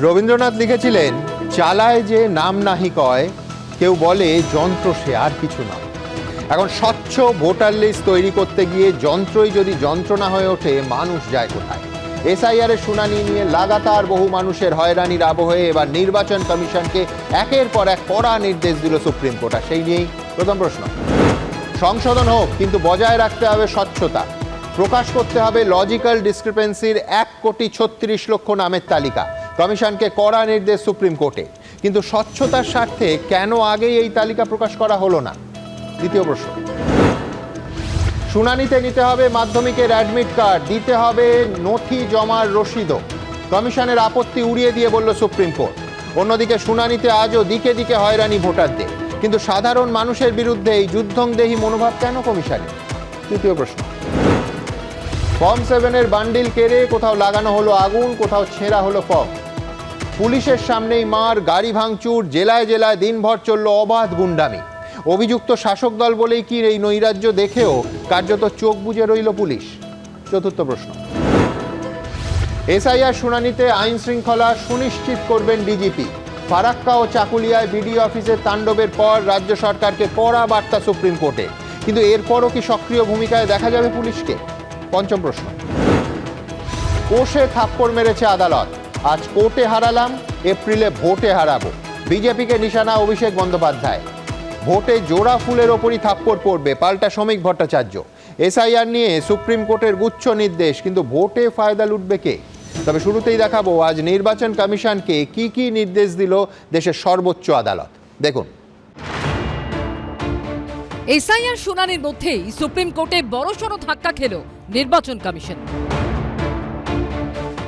রবীন্দ্রনাথ লিখেছিলেন, চালায় যে নাম নাহি কয়, কেউ বলে যন্ত্র সে আর কিছু নয়। এখন স্বচ্ছ ভোটার লিস্ট তৈরি করতে গিয়ে যন্ত্রই যদি যন্ত্রণা হয়ে ওঠে, মানুষ যায় কোথায়? এসআইআর এর শুনানি নিয়ে লাগাতার বহু মানুষের হয়রানির আবহে এবার নির্বাচন কমিশনকে একের পর এক কড়া নির্দেশ দিল সুপ্রিম কোর্ট। আর সেই নিয়েই প্রথম প্রশ্ন। সংশোধন হোক, কিন্তু বজায় রাখতে হবে স্বচ্ছতা। প্রকাশ করতে হবে লজিক্যাল ডিসক্রিপেন্সির 1,36,00,000 নামের তালিকা। কমিশনকে কড়া নির্দেশ সুপ্রিম কোর্টে। কিন্তু স্বচ্ছতার স্বার্থে কেন আগেই এই তালিকা প্রকাশ করা হলো না? দ্বিতীয় প্রশ্ন। শুনানিতে নিতে হবে মাধ্যমিকের অ্যাডমিট কার্ড, দিতে হবে নথি জমার রসিদও। কমিশনের আপত্তি উড়িয়ে দিয়ে বলল সুপ্রিম কোর্ট। অন্যদিকে শুনানিতে আজও দিকে দিকে হয়রানি ভোটারদের। কিন্তু সাধারণ মানুষের বিরুদ্ধে এই যুদ্ধংদেহী মনোভাব কেন কমিশনের? তৃতীয় প্রশ্ন। ফর্ম 7-এর বান্ডিল কেড়ে কোথাও লাগানো হলো আগুন, কোথাও ছেঁড়া হলো ফর্ম। পুলিশের সামনেই মার, গাড়ি ভাঙচুর, জেলায় জেলায় দিনভর চলল অবাধ গুন্ডামি। অভিযুক্ত শাসক দল বলেই কি এই নৈরাজ্য দেখেও কার্যত চোখ বুজে রইল পুলিশ? চতুর্থ প্রশ্ন। এসআইআর শুনানিতে আইন শৃঙ্খলা সুনিশ্চিত করবেন ডিজিপি। ফারাক্কা ও চাকুলিয়ায় বিডিও অফিসের তাণ্ডবের পর রাজ্য সরকারকে কড়া বার্তা সুপ্রিম কোর্টে। কিন্তু এরপরও কি সক্রিয় ভূমিকায় দেখা যাবে পুলিশকে? পঞ্চম প্রশ্ন। কোষে থাপ্পড় মেরেছে আদালত। আজ কোর্টে হারালাম, এপ্রিলে ভোটে হারাবো। বিজেপিকে নিশানা অভিষেক বন্দ্যোপাধ্যায়। ভোটে জোড়া ফুলের ওপরই থাপ্পড় পড়বে, পাল্টা শ্রমিক ভট্টাচার্য। এসআইআর নিয়ে সুপ্রিম কোর্টের গুচ্ছ নির্দেশ, কিন্তু ভোটে ফায়দা লুটবে কে? তবে শুরুতেই দেখাবো আজ নির্বাচন কমিশনকে কি কি নির্দেশ দিল দেশের সর্বোচ্চ আদালত। দেখুন। এসআইআর শুনানির মধ্যেই সুপ্রিম কোর্টে বড়সড় ধাক্কা খেল নির্বাচন কমিশন।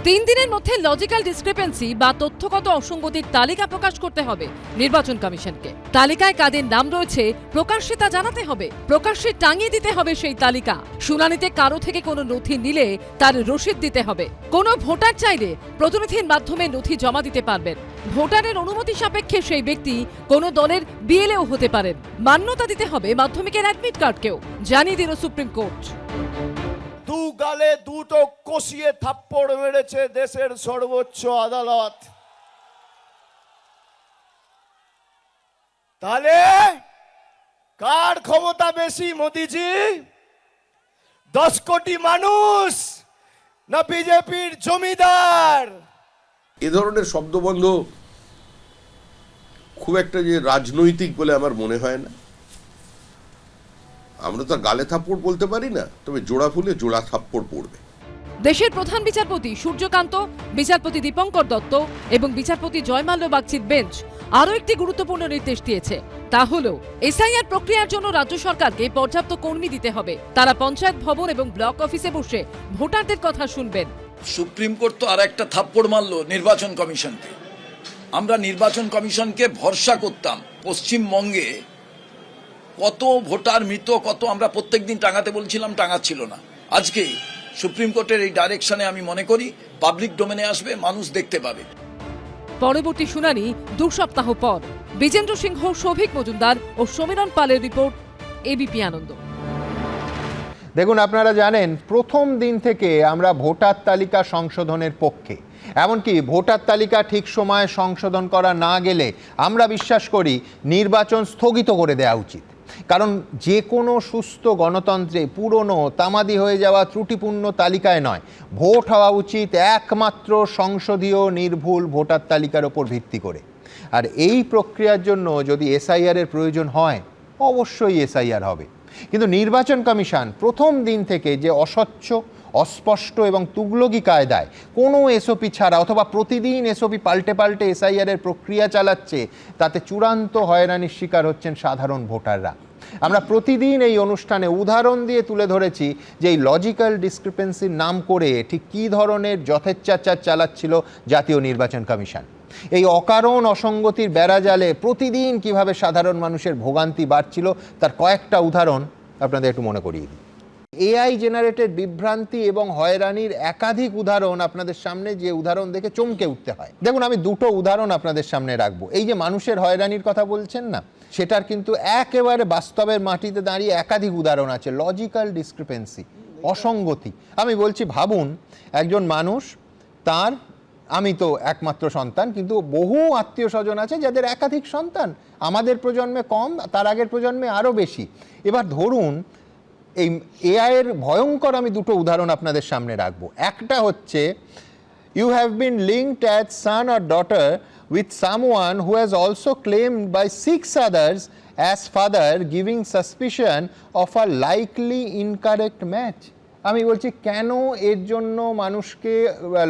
3 দিনের মধ্যে লজিক্যাল ডিসক্রিপেন্সি বা তথ্যগত অসঙ্গতির তালিকা প্রকাশ করতে হবে নির্বাচন কমিশনকে। তালিকায় কাদের নাম রয়েছে প্রকাশ্যে তা জানাতে হবে, প্রকাশ্যে টাঙিয়ে দিতে হবে সেই তালিকা। শুনানিতে কারো থেকে কোনো নথি নিলে তার রসিদ দিতে হবে। কোনো ভোটার চাইলে প্রতিনিধির মাধ্যমে নথি জমা দিতে পারবেন। ভোটারের অনুমতি সাপেক্ষে সেই ব্যক্তি কোনো দলের বিএলএও হতে পারেন। মান্যতা দিতে হবে মাধ্যমিকের অ্যাডমিট কার্ডকেও, জানিয়ে দিল সুপ্রিম কোর্ট। দু গালে দুটো কষিয়ে থাপ্পড় মেরেছে দেশের সর্বোচ্চ আদালত। তাহলে কার ক্ষমতা বেশি, মোদিজি, 10 কোটি মানুষ না বিজেপির জমিদার? এ ধরনের শব্দবন্ধ খুব একটা যে রাজনৈতিক বলে আমার মনে হয় না। আমরা তো গালে থাপ্পড় বলতে পারি না, তবে জোড়া ফুলে জোড়া থাপ্পড় পড়বে। দেশের প্রধান বিচারপতি সূর্যকান্ত, বিচারপতি দীপঙ্কর দত্ত এবং বিচারপতি জয়মাল্য বাগচির বেঞ্চ আরও একটি গুরুত্বপূর্ণ নির্দেশ দিয়েছে। তা হলো এসআইআর প্রক্রিয়ার জন্য রাজ্য সরকারকে পর্যাপ্ত কর্মী দিতে হবে। তারা পঞ্চায়েত ভবন এবং ব্লক অফিসে বসে ভোটারদের কথা শুনবেন। সুপ্রিম কোর্ট তো আর একটা থাপ্পড় মারল নির্বাচন কমিশনকে। আমরা নির্বাচন কমিশনকে ভরসা করতাম। পশ্চিমবঙ্গে কত ভোটার মৃত, কত আমরা প্রত্যেকদিন টাঙাতে বলছিলাম, টাঙাচ্ছিল না। আজকে সুপ্রিম কোর্টের এই ডাইরেকশনে আমি মনে করি পাবলিক ডোমেনে আসবে, মানুষ দেখতে পাবে। পরবর্তী শুনানি 2 সপ্তাহ পর। বিজেন্দ্র সিংহ, সৌভিক মজুমদার ও সমীরণ পালের রিপোর্ট, এবিপি আনন্দ। দেখুন, আপনারা জানেন প্রথম দিন থেকে আমরা ভোটার তালিকা সংশোধনের পক্ষে। এমনকি ভোটার তালিকা ঠিক সময়ে সংশোধন করা না গেলে আমরা বিশ্বাস করি নির্বাচন স্থগিত করে দেওয়া উচিত। কারণ যে কোনো সুস্থ গণতন্ত্রে পুরনো তামাদি হয়ে যাওয়া ত্রুটিপূর্ণ তালিকায় নয়, ভোট হওয়া উচিত একমাত্র সংসদীয় নির্ভুল ভোটার তালিকার ওপর ভিত্তি করে। আর এই প্রক্রিয়ার জন্য যদি এসআইআর এর প্রয়োজন হয়, অবশ্যই এসআইআর হবে। কিন্তু নির্বাচন কমিশন প্রথম দিন থেকে যে অস্বচ্ছ, অস্পষ্ট এবং তুগলকি কায়দায় কোনো এসওপি ছাড়া অথবা প্রতিদিন এসওপি পাল্টে পাল্টে এসআইআর এর প্রক্রিয়া চালাচ্ছে, তাতে চূড়ান্ত হয়রানির শিকার হচ্ছেন সাধারণ ভোটাররা। আমরা প্রতিদিন এই অনুষ্ঠানে উদাহরণ দিয়ে তুলে ধরেছি যে এই লজিক্যাল ডিসক্রিপেন্সির নাম করে ঠিক কী ধরনের যথেচ্ছাচার চালাচ্ছিল জাতীয় নির্বাচন কমিশন। এই অকারণ অসঙ্গতির বেড়াজালে প্রতিদিন কিভাবে সাধারণ মানুষের ভোগান্তি বাড়ছিল তার কয়েকটা উদাহরণ আপনাদের একটু মনে করিয়ে দিই। এআই জেনারেটেড বিভ্রান্তি এবং হয়রানির একাধিক উদাহরণ আপনাদের সামনে, যে উদাহরণ দেখে চমকে উঠতে হয়। দেখুন, আমি 2টো উদাহরণ আপনাদের সামনে রাখবো। এই যে মানুষের হয়রানির কথা বলছেন না, সেটার কিন্তু একেবারে বাস্তবের মাটিতে দাঁড়িয়ে একাধিক উদাহরণ আছে। লজিক্যাল ডিসক্রিপেন্সি, অসঙ্গতি। আমি বলছি, ভাবুন একজন মানুষ তার আমি তো একমাত্র সন্তান, কিন্তু বহু আত্মীয় স্বজন আছে যাদের একাধিক সন্তান, আমাদের প্রজন্মে কম, তার আগের প্রজন্মে আরও বেশি। এবার ধরুন এই এআই এর ভয়ঙ্কর আমি দুটো উদাহরণ আপনাদের সামনে রাখবো। একটা হচ্ছে, you have been linked as son or daughter with someone who has also claimed by 6 others as father, giving suspicion of a likely incorrect match. আমি বলছি কেন এর জন্য মানুষকে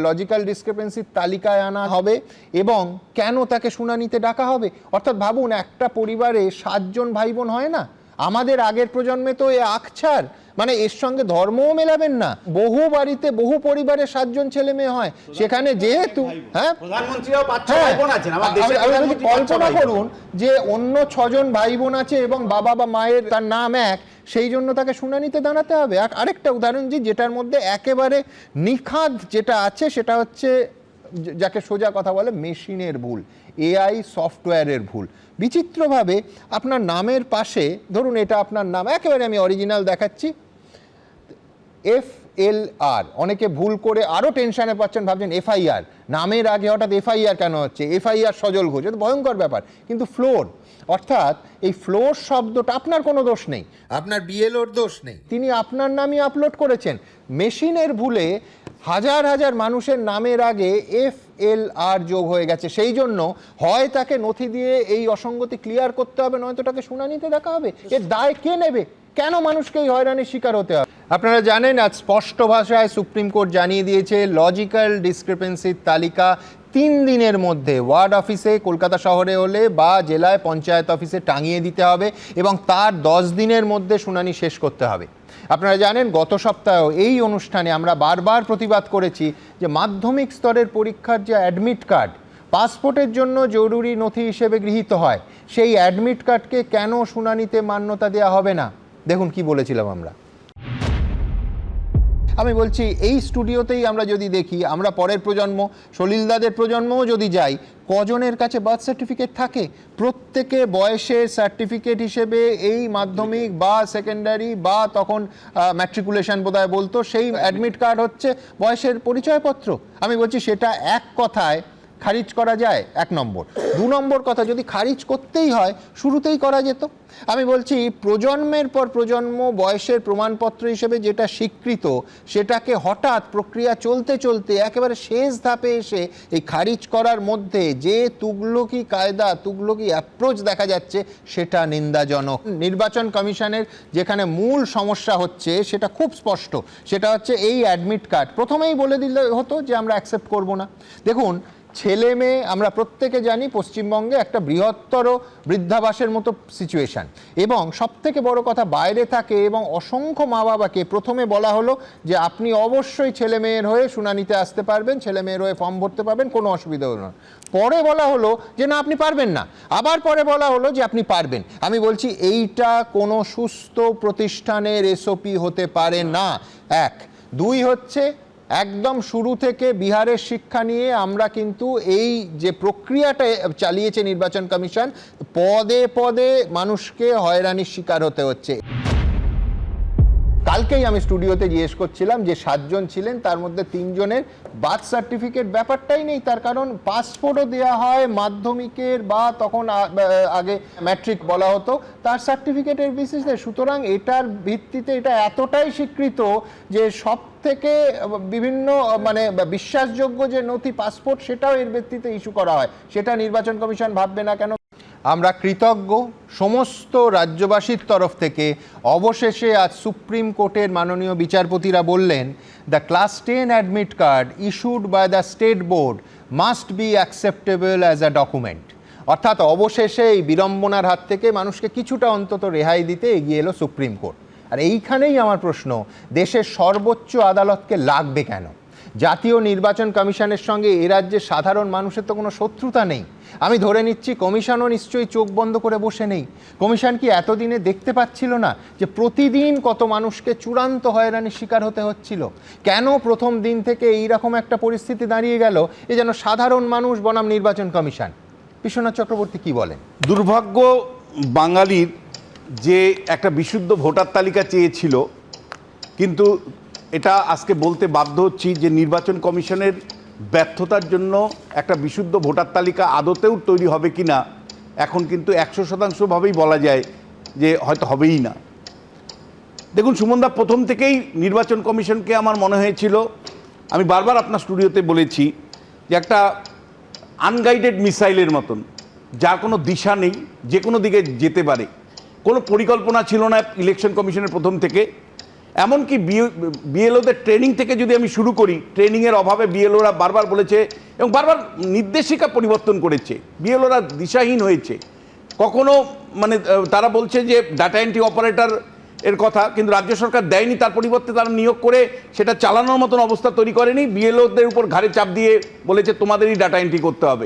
লজিক্যাল ডিসক্রিপেন্সির তালিকায় আনা হবে এবং কেন তাকে শুনানিতে ডাকা হবে? অর্থাৎ ভাবুন, একটা পরিবারে 7 জন ভাই বোন হয় না? আমাদের আগের প্রজন্মে তো এ আকছার, মানে এর সঙ্গে ধর্মও মেলাবেন না। বহু বাড়িতে বহু পরিবারে 7 জন ছেলে মেয়ে হয়, সেখানে যেহেতু হ্যাঁ প্রধানমন্ত্রীও 5-6 ভাই বোন আছেন, আমার দেশের আমি বলছি, প্রধানমন্ত্রী 5-6 কল্পনা ভাই বোন। করুন যে অন্য 6 জন ভাই বোন আছে এবং বাবা বা মায়ের তার নাম এক, সেই জন্য তাকে শুনানিতে দাঁড়াতে হবে। আরেকটা উদাহরণ যেটার মধ্যে একেবারে নিখাদ যেটা আছে সেটা হচ্ছে যাকে সোজা কথা বলে মেশিনের ভুল, এআই সফটওয়্যারের ভুল। বিচিত্রভাবে আপনার নামের পাশে, ধরুন এটা আপনার নাম, একেবারে আমি অরিজিনাল দেখাচ্ছি, FLR, অনেকে ভুল করে আরও টেনশনে পাচ্ছেন, ভাবছেন FIR, নামের আগে হঠাৎ FIR কেন হচ্ছে? FIR সজল ঘোষ, এটা ভয়ঙ্কর ব্যাপার। কিন্তু ফ্লোর, অর্থাৎ এই ফ্লোর শব্দটা আপনার কোনো দোষ নেই, আপনার বিএলওর দোষ নেই, তিনি আপনার নামই আপলোড করেছেন। মেশিনের ভুলে হাজার হাজার মানুষের নামের আগে FLR যোগ হয়ে গেছে। সেই জন্য হয় তাকে নথি দিয়ে এই অসঙ্গতি ক্লিয়ার করতে হবে, নয়তো তাকে শুনানিতে দেখা হবে। এর দায় কে নেবে? কেন মানুষকে এই হয়রানির শিকার হতে হবে? আপনারা জানেন, আজ স্পষ্ট ভাষায় সুপ্রিম কোর্ট জানিয়ে দিয়েছে লজিক্যাল ডিসক্রিপেন্সির তালিকা 3 দিনের মধ্যে ওয়ার্ড অফিসে কলকাতা শহরে হলে বা জেলায় পঞ্চায়েত অফিসে টাঙিয়ে দিতে হবে এবং তার 10 দিনের মধ্যে শুনানি শেষ করতে হবে। আপনারা জানেন, গত সপ্তাহে এই অনুষ্ঠানে আমরা বারবার প্রতিবাদ করেছি যে মাধ্যমিক স্তরের পরীক্ষার যে অ্যাডমিট কার্ড পাসপোর্টের জন্য জরুরি নথি হিসেবে গৃহীত হয়, সেই অ্যাডমিট কার্ডকে কেন শুনানিতে মান্যতা দেওয়া হবে না? দেখুন কি বলেছিলাম আমরা। আমি বলছি, এই স্টুডিওতেই আমরা যদি দেখি, আমরা পরের প্রজন্ম, সলিলদাদের প্রজন্মও যদি যাই, কজনের কাছে বার্থ সার্টিফিকেট থাকে? প্রত্যেকে বয়সের সার্টিফিকেট হিসেবে এই মাধ্যমিক বা সেকেন্ডারি বা তখন ম্যাট্রিকুলেশন বোধহয় বলতো, সেই অ্যাডমিট কার্ড হচ্ছে বয়সের পরিচয়পত্র। আমি বলছি সেটা এক কথায় খারিজ করা যায়, 1 নম্বর। 2 নম্বর কথা, যদি খারিজ করতেই হয় শুরুতেই করা যেত। আমি বলছি প্রজন্মের পর প্রজন্ম বয়সের প্রমাণপত্র হিসেবে যেটা স্বীকৃত, সেটাকে হঠাৎ প্রক্রিয়া চলতে চলতে একেবারে শেষ ধাপে এসে এই খারিজ করার মধ্যে যে তুগলকি কায়দা, তুগলকি অ্যাপ্রোচ দেখা যাচ্ছে, সেটা নিন্দাজনক। নির্বাচন কমিশনের যেখানে মূল সমস্যা হচ্ছে সেটা খুব স্পষ্ট, সেটা হচ্ছে এই অ্যাডমিট কার্ড প্রথমেই বলে দিলে হতো যে আমরা অ্যাকসেপ্ট করব না। দেখুন, ছেলে মেয়ে আমরা প্রত্যেকে জানি পশ্চিমবঙ্গে একটা বৃহত্তর বৃদ্ধাবাসের মতো সিচুয়েশান, এবং সবথেকে বড় কথা বাইরে থাকে এবং অসংখ্য মা বাবাকে প্রথমে বলা হলো যে আপনি অবশ্যই ছেলে মেয়ের হয়ে শুনানিতে আসতে পারবেন, ছেলে মেয়ের হয়ে ফর্ম ভরতে পারবেন, কোনো অসুবিধা হলো না। পরে বলা হলো যে না, আপনি পারবেন না, আবার পরে বলা হলো যে আপনি পারবেন। আমি বলছি এইটা কোনো সুস্থ প্রতিষ্ঠানের এসওপি হতে পারে না। 1, 2 হচ্ছে একদম শুরু থেকে বিহারের শিক্ষা নিয়ে আমরা কিন্তু এই যে প্রক্রিয়াটা চালিয়েছে নির্বাচন কমিশন, পদে পদে মানুষকে হয়রানির শিকার হতে হচ্ছে। কালকেই আমি স্টুডিওতে জিজ্ঞেস করছিলাম যে 7 জন ছিলেন, তার মধ্যে 3 জনের বার্থ সার্টিফিকেট ব্যাপারটাই নেই। তার কারণ পাসপোর্টও দেওয়া হয় মাধ্যমিকের বা তখন আগে ম্যাট্রিক বলা হতো, তার সার্টিফিকেটের বেসিসে। সুতরাং এটার ভিত্তিতে এটা এতটাই স্বীকৃত যে সব থেকে বিভিন্ন মানে বিশ্বাসযোগ্য যে নথি পাসপোর্ট, সেটাও এর ভিত্তিতে ইস্যু করা হয়। সেটা নির্বাচন কমিশন ভাববে না কেন? আমরা কৃতজ্ঞ সমস্ত রাজ্যবাসীর তরফ থেকে। অবশেষে আজ সুপ্রিম কোর্টের মাননীয় বিচারপতিরা বললেন, the class 10 admit card issued by the state board must be acceptable as a document. অর্থাৎ অবশেষে এই বিড়ম্বনার হাত থেকে মানুষকে কিছুটা অন্তত রেহাই দিতে এগিয়ে এলো সুপ্রিম কোর্ট। আর এইখানেই আমার প্রশ্ন, দেশের সর্বোচ্চ আদালতকে লাগবে কেন? জাতীয় নির্বাচন কমিশনের সঙ্গে এ রাজ্যের সাধারণ মানুষের তো কোনো শত্রুতা নেই। আমি ধরে নিচ্ছি কমিশনও নিশ্চয়ই চোখ বন্ধ করে বসে নেই। কমিশন কি এতদিনে দেখতে পাচ্ছিল না যে প্রতিদিন কত মানুষকে চূড়ান্ত হয়রানির শিকার হতে হচ্ছিল? কেন প্রথম দিন থেকে এইরকম একটা পরিস্থিতি দাঁড়িয়ে গেল? এ যেন সাধারণ মানুষ বনাম নির্বাচন কমিশন। বিশ্বনাথ চক্রবর্তী কি বলেন? দুর্ভাগ্য বাঙালির যে একটা বিশুদ্ধ ভোটার তালিকা চেয়েছিল, কিন্তু এটা আজকে বলতে বাধ্য হচ্ছি যে নির্বাচন কমিশনের ব্যর্থতার জন্য একটা বিশুদ্ধ ভোটার তালিকা আদতেও তৈরি হবে কি না এখন কিন্তু 100% বলা যায় যে হয়তো হবেই না। দেখুন সুমনদা, প্রথম থেকেই নির্বাচন কমিশনকে আমার মনে হয়েছিল, আমি বারবার আপনার স্টুডিওতে বলেছি, যে একটা আনগাইডেড মিসাইলের মতন, যার কোনো দিশা নেই, যে কোনো দিকে যেতে পারে। কোনো পরিকল্পনা ছিল না ইলেকশন কমিশনের প্রথম থেকে। এমনকি বিএলওদের ট্রেনিং থেকে যদি আমি শুরু করি, ট্রেনিংয়ের অভাবে বিএলওরা বারবার বলেছে এবং বারবার নির্দেশিকা পরিবর্তন করেছে, বিএলওরা দিশাহীন হয়েছে। কখনো মানে তারা বলছে যে ডাটা এন্ট্রি অপারেটর এর কথা, কিন্তু রাজ্য সরকার দেয়নি, তার পরিবর্তে তারা নিয়োগ করে সেটা চালানোর মতন অবস্থা তৈরি করেনি, বিএলওদের উপর ঘাড়ে চাপ দিয়ে বলেছে তোমাদেরই ডাটা এন্ট্রি করতে হবে।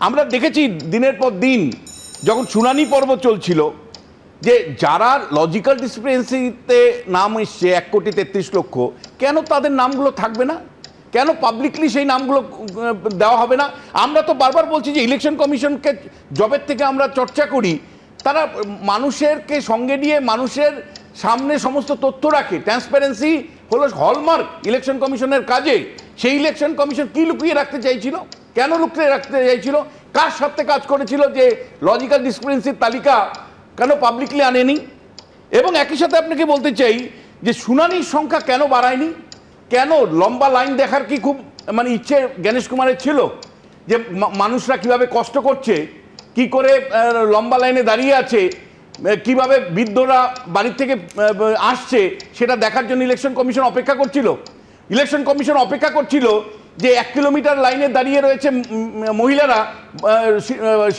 আমরা দেখেছি দিনের পর দিন যখন শুনানি পর্ব চলছিল যে যারা লজিক্যাল ডিসক্রিপেন্সিতে নাম এসছে 1,33,00,000, কেন তাদের নামগুলো থাকবে না? কেন পাবলিকলি সেই নামগুলো দেওয়া হবে না? আমরা তো বারবার বলছি যে ইলেকশন কমিশনকে জবের থেকে আমরা চর্চা করি, তারা মানুষেরকে সঙ্গে নিয়ে মানুষের সামনে সমস্ত তথ্য রাখে। ট্রান্সপারেন্সি হলো হলমার্ক ইলেকশন কমিশনের কাজে। সেই ইলেকশন কমিশন কি লুকিয়ে রাখতে চাইছিল? কেন লুকিয়ে রাখতে চাইছিল? কার সাথে কাজ করেছিল যে লজিক্যাল ডিসক্রিপেন্সির তালিকা কেন পাবলিকলি আনেনি? এবং একই সাথে আপনাকে বলতে চাই যে শুনানির সংখ্যা কেন বাড়ায়নি? কেন লম্বা লাইন দেখার কি খুব মানে ইচ্ছে গণেশ কুমারের ছিল, যে মানুষরা কিভাবে কষ্ট করছে, কি করে লম্বা লাইনে দাঁড়িয়ে আছে, কিভাবে বৃদ্ধরা বাড়ির থেকে আসছে, সেটা দেখার জন্য ইলেকশন কমিশন অপেক্ষা করছিল। ইলেকশন কমিশন অপেক্ষা করছিল যে 1 কিলোমিটার লাইনে দাঁড়িয়ে রয়েছে মহিলারা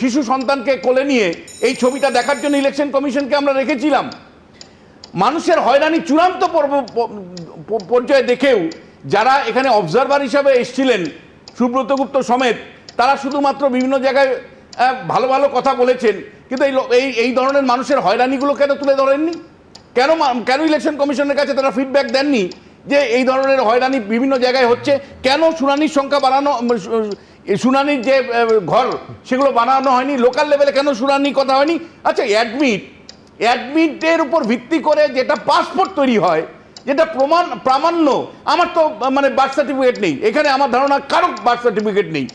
শিশু সন্তানকে কোলে নিয়ে, এই ছবিটা দেখার জন্য ইলেকশন কমিশনকে আমরা রেখেছিলাম। মানুষের হয়রানি চূড়ান্ত পর্যায়ে দেখেও যারা এখানে অবজারভার হিসাবে এসেছিলেন, সুব্রত গুপ্ত সমেত, তারা শুধুমাত্র বিভিন্ন জায়গায় ভালো ভালো কথা বলেছেন, কিন্তু এই ধরনের মানুষের হয়রানিগুলো কেন তুলে ধরেননি? কেন ইলেকশন কমিশনের কাছে তারা ফিডব্যাক দেননি যে এই ধরনের হয়রানি বিভিন্ন জায়গায় হচ্ছে? কেন শুনানির সংখ্যা বাড়ানো, শুনানির যে ঘর সেগুলো বানানো হয়নি? লোকাল লেভেলে কেন শুনানি কথা হয়নি? আচ্ছা, অ্যাডমিটের উপর ভিত্তি করে যেটা পাসপোর্ট তৈরি হয়, যেটা প্রামাণ্য, আমার তো মানে বার্থ সার্টিফিকেট নেই এখানে, আমার ধারণা কারো বার্থ সার্টিফিকেট নেই।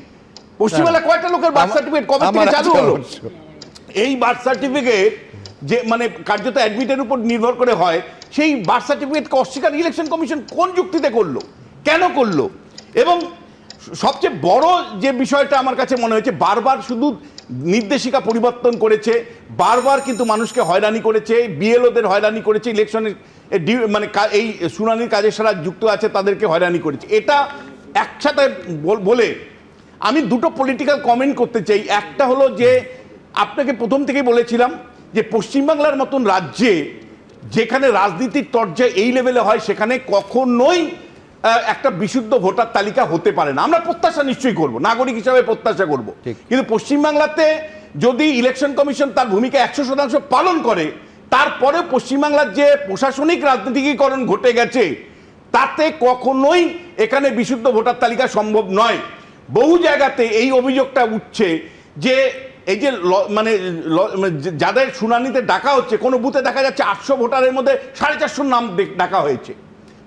পশ্চিমবাংলা কয়টা লোকের বার্থ সার্টিফিকেট কবে থেকে চালু হলো? এই বার্থ সার্টিফিকেট যে মানে কার্যত অ্যাডমিটের উপর নির্ভর করে হয়, সেই বার্থ সার্টিফিকেটকে অস্বীকার ইলেকশন কমিশন কোন যুক্তিতে করলো, কেন করলো? এবং সবচেয়ে বড় যে বিষয়টা আমার কাছে মনে হয়েছে, বারবার শুধু নির্দেশিকা পরিবর্তন করেছে, বারবার কিন্তু মানুষকে হয়রানি করেছে, বিএলওদের হয়রানি করেছে, ইলেকশনের মানে এই শুনানির কাজের সাথে যুক্ত আছে তাদেরকে হয়রানি করেছে। এটা একসাথে বলে আমি দুটো পলিটিক্যাল কমেন্ট করতে চাই। একটা হলো যে আপনাকে প্রথম থেকেই বলেছিলাম যে পশ্চিমবাংলার মতন রাজ্যে যেখানে রাজনীতির তর্জা এই লেভেলে হয়, সেখানে কখনোই একটা বিশুদ্ধ ভোটার তালিকা হতে পারে না। আমরা প্রত্যাশা নিশ্চয়ই করব, নাগরিক হিসাবে প্রত্যাশা করব, কিন্তু পশ্চিমবাংলাতে যদি ইলেকশন কমিশন তার ভূমিকা 100% পালন করে, তারপরে পশ্চিমবাংলার যে প্রশাসনিক রাজনীতিকীকরণ ঘটে গেছে, তাতে কখনোই এখানে বিশুদ্ধ ভোটার তালিকা সম্ভব নয়। বহু জায়গাতে এই অভিযোগটা উঠছে যে এই যে মানে যাদের শুনানিতে ডাকা হচ্ছে, কোনো বুথে দেখা যাচ্ছে 800 ভোটারের মধ্যে 450 নাম ডাকা হয়েছে,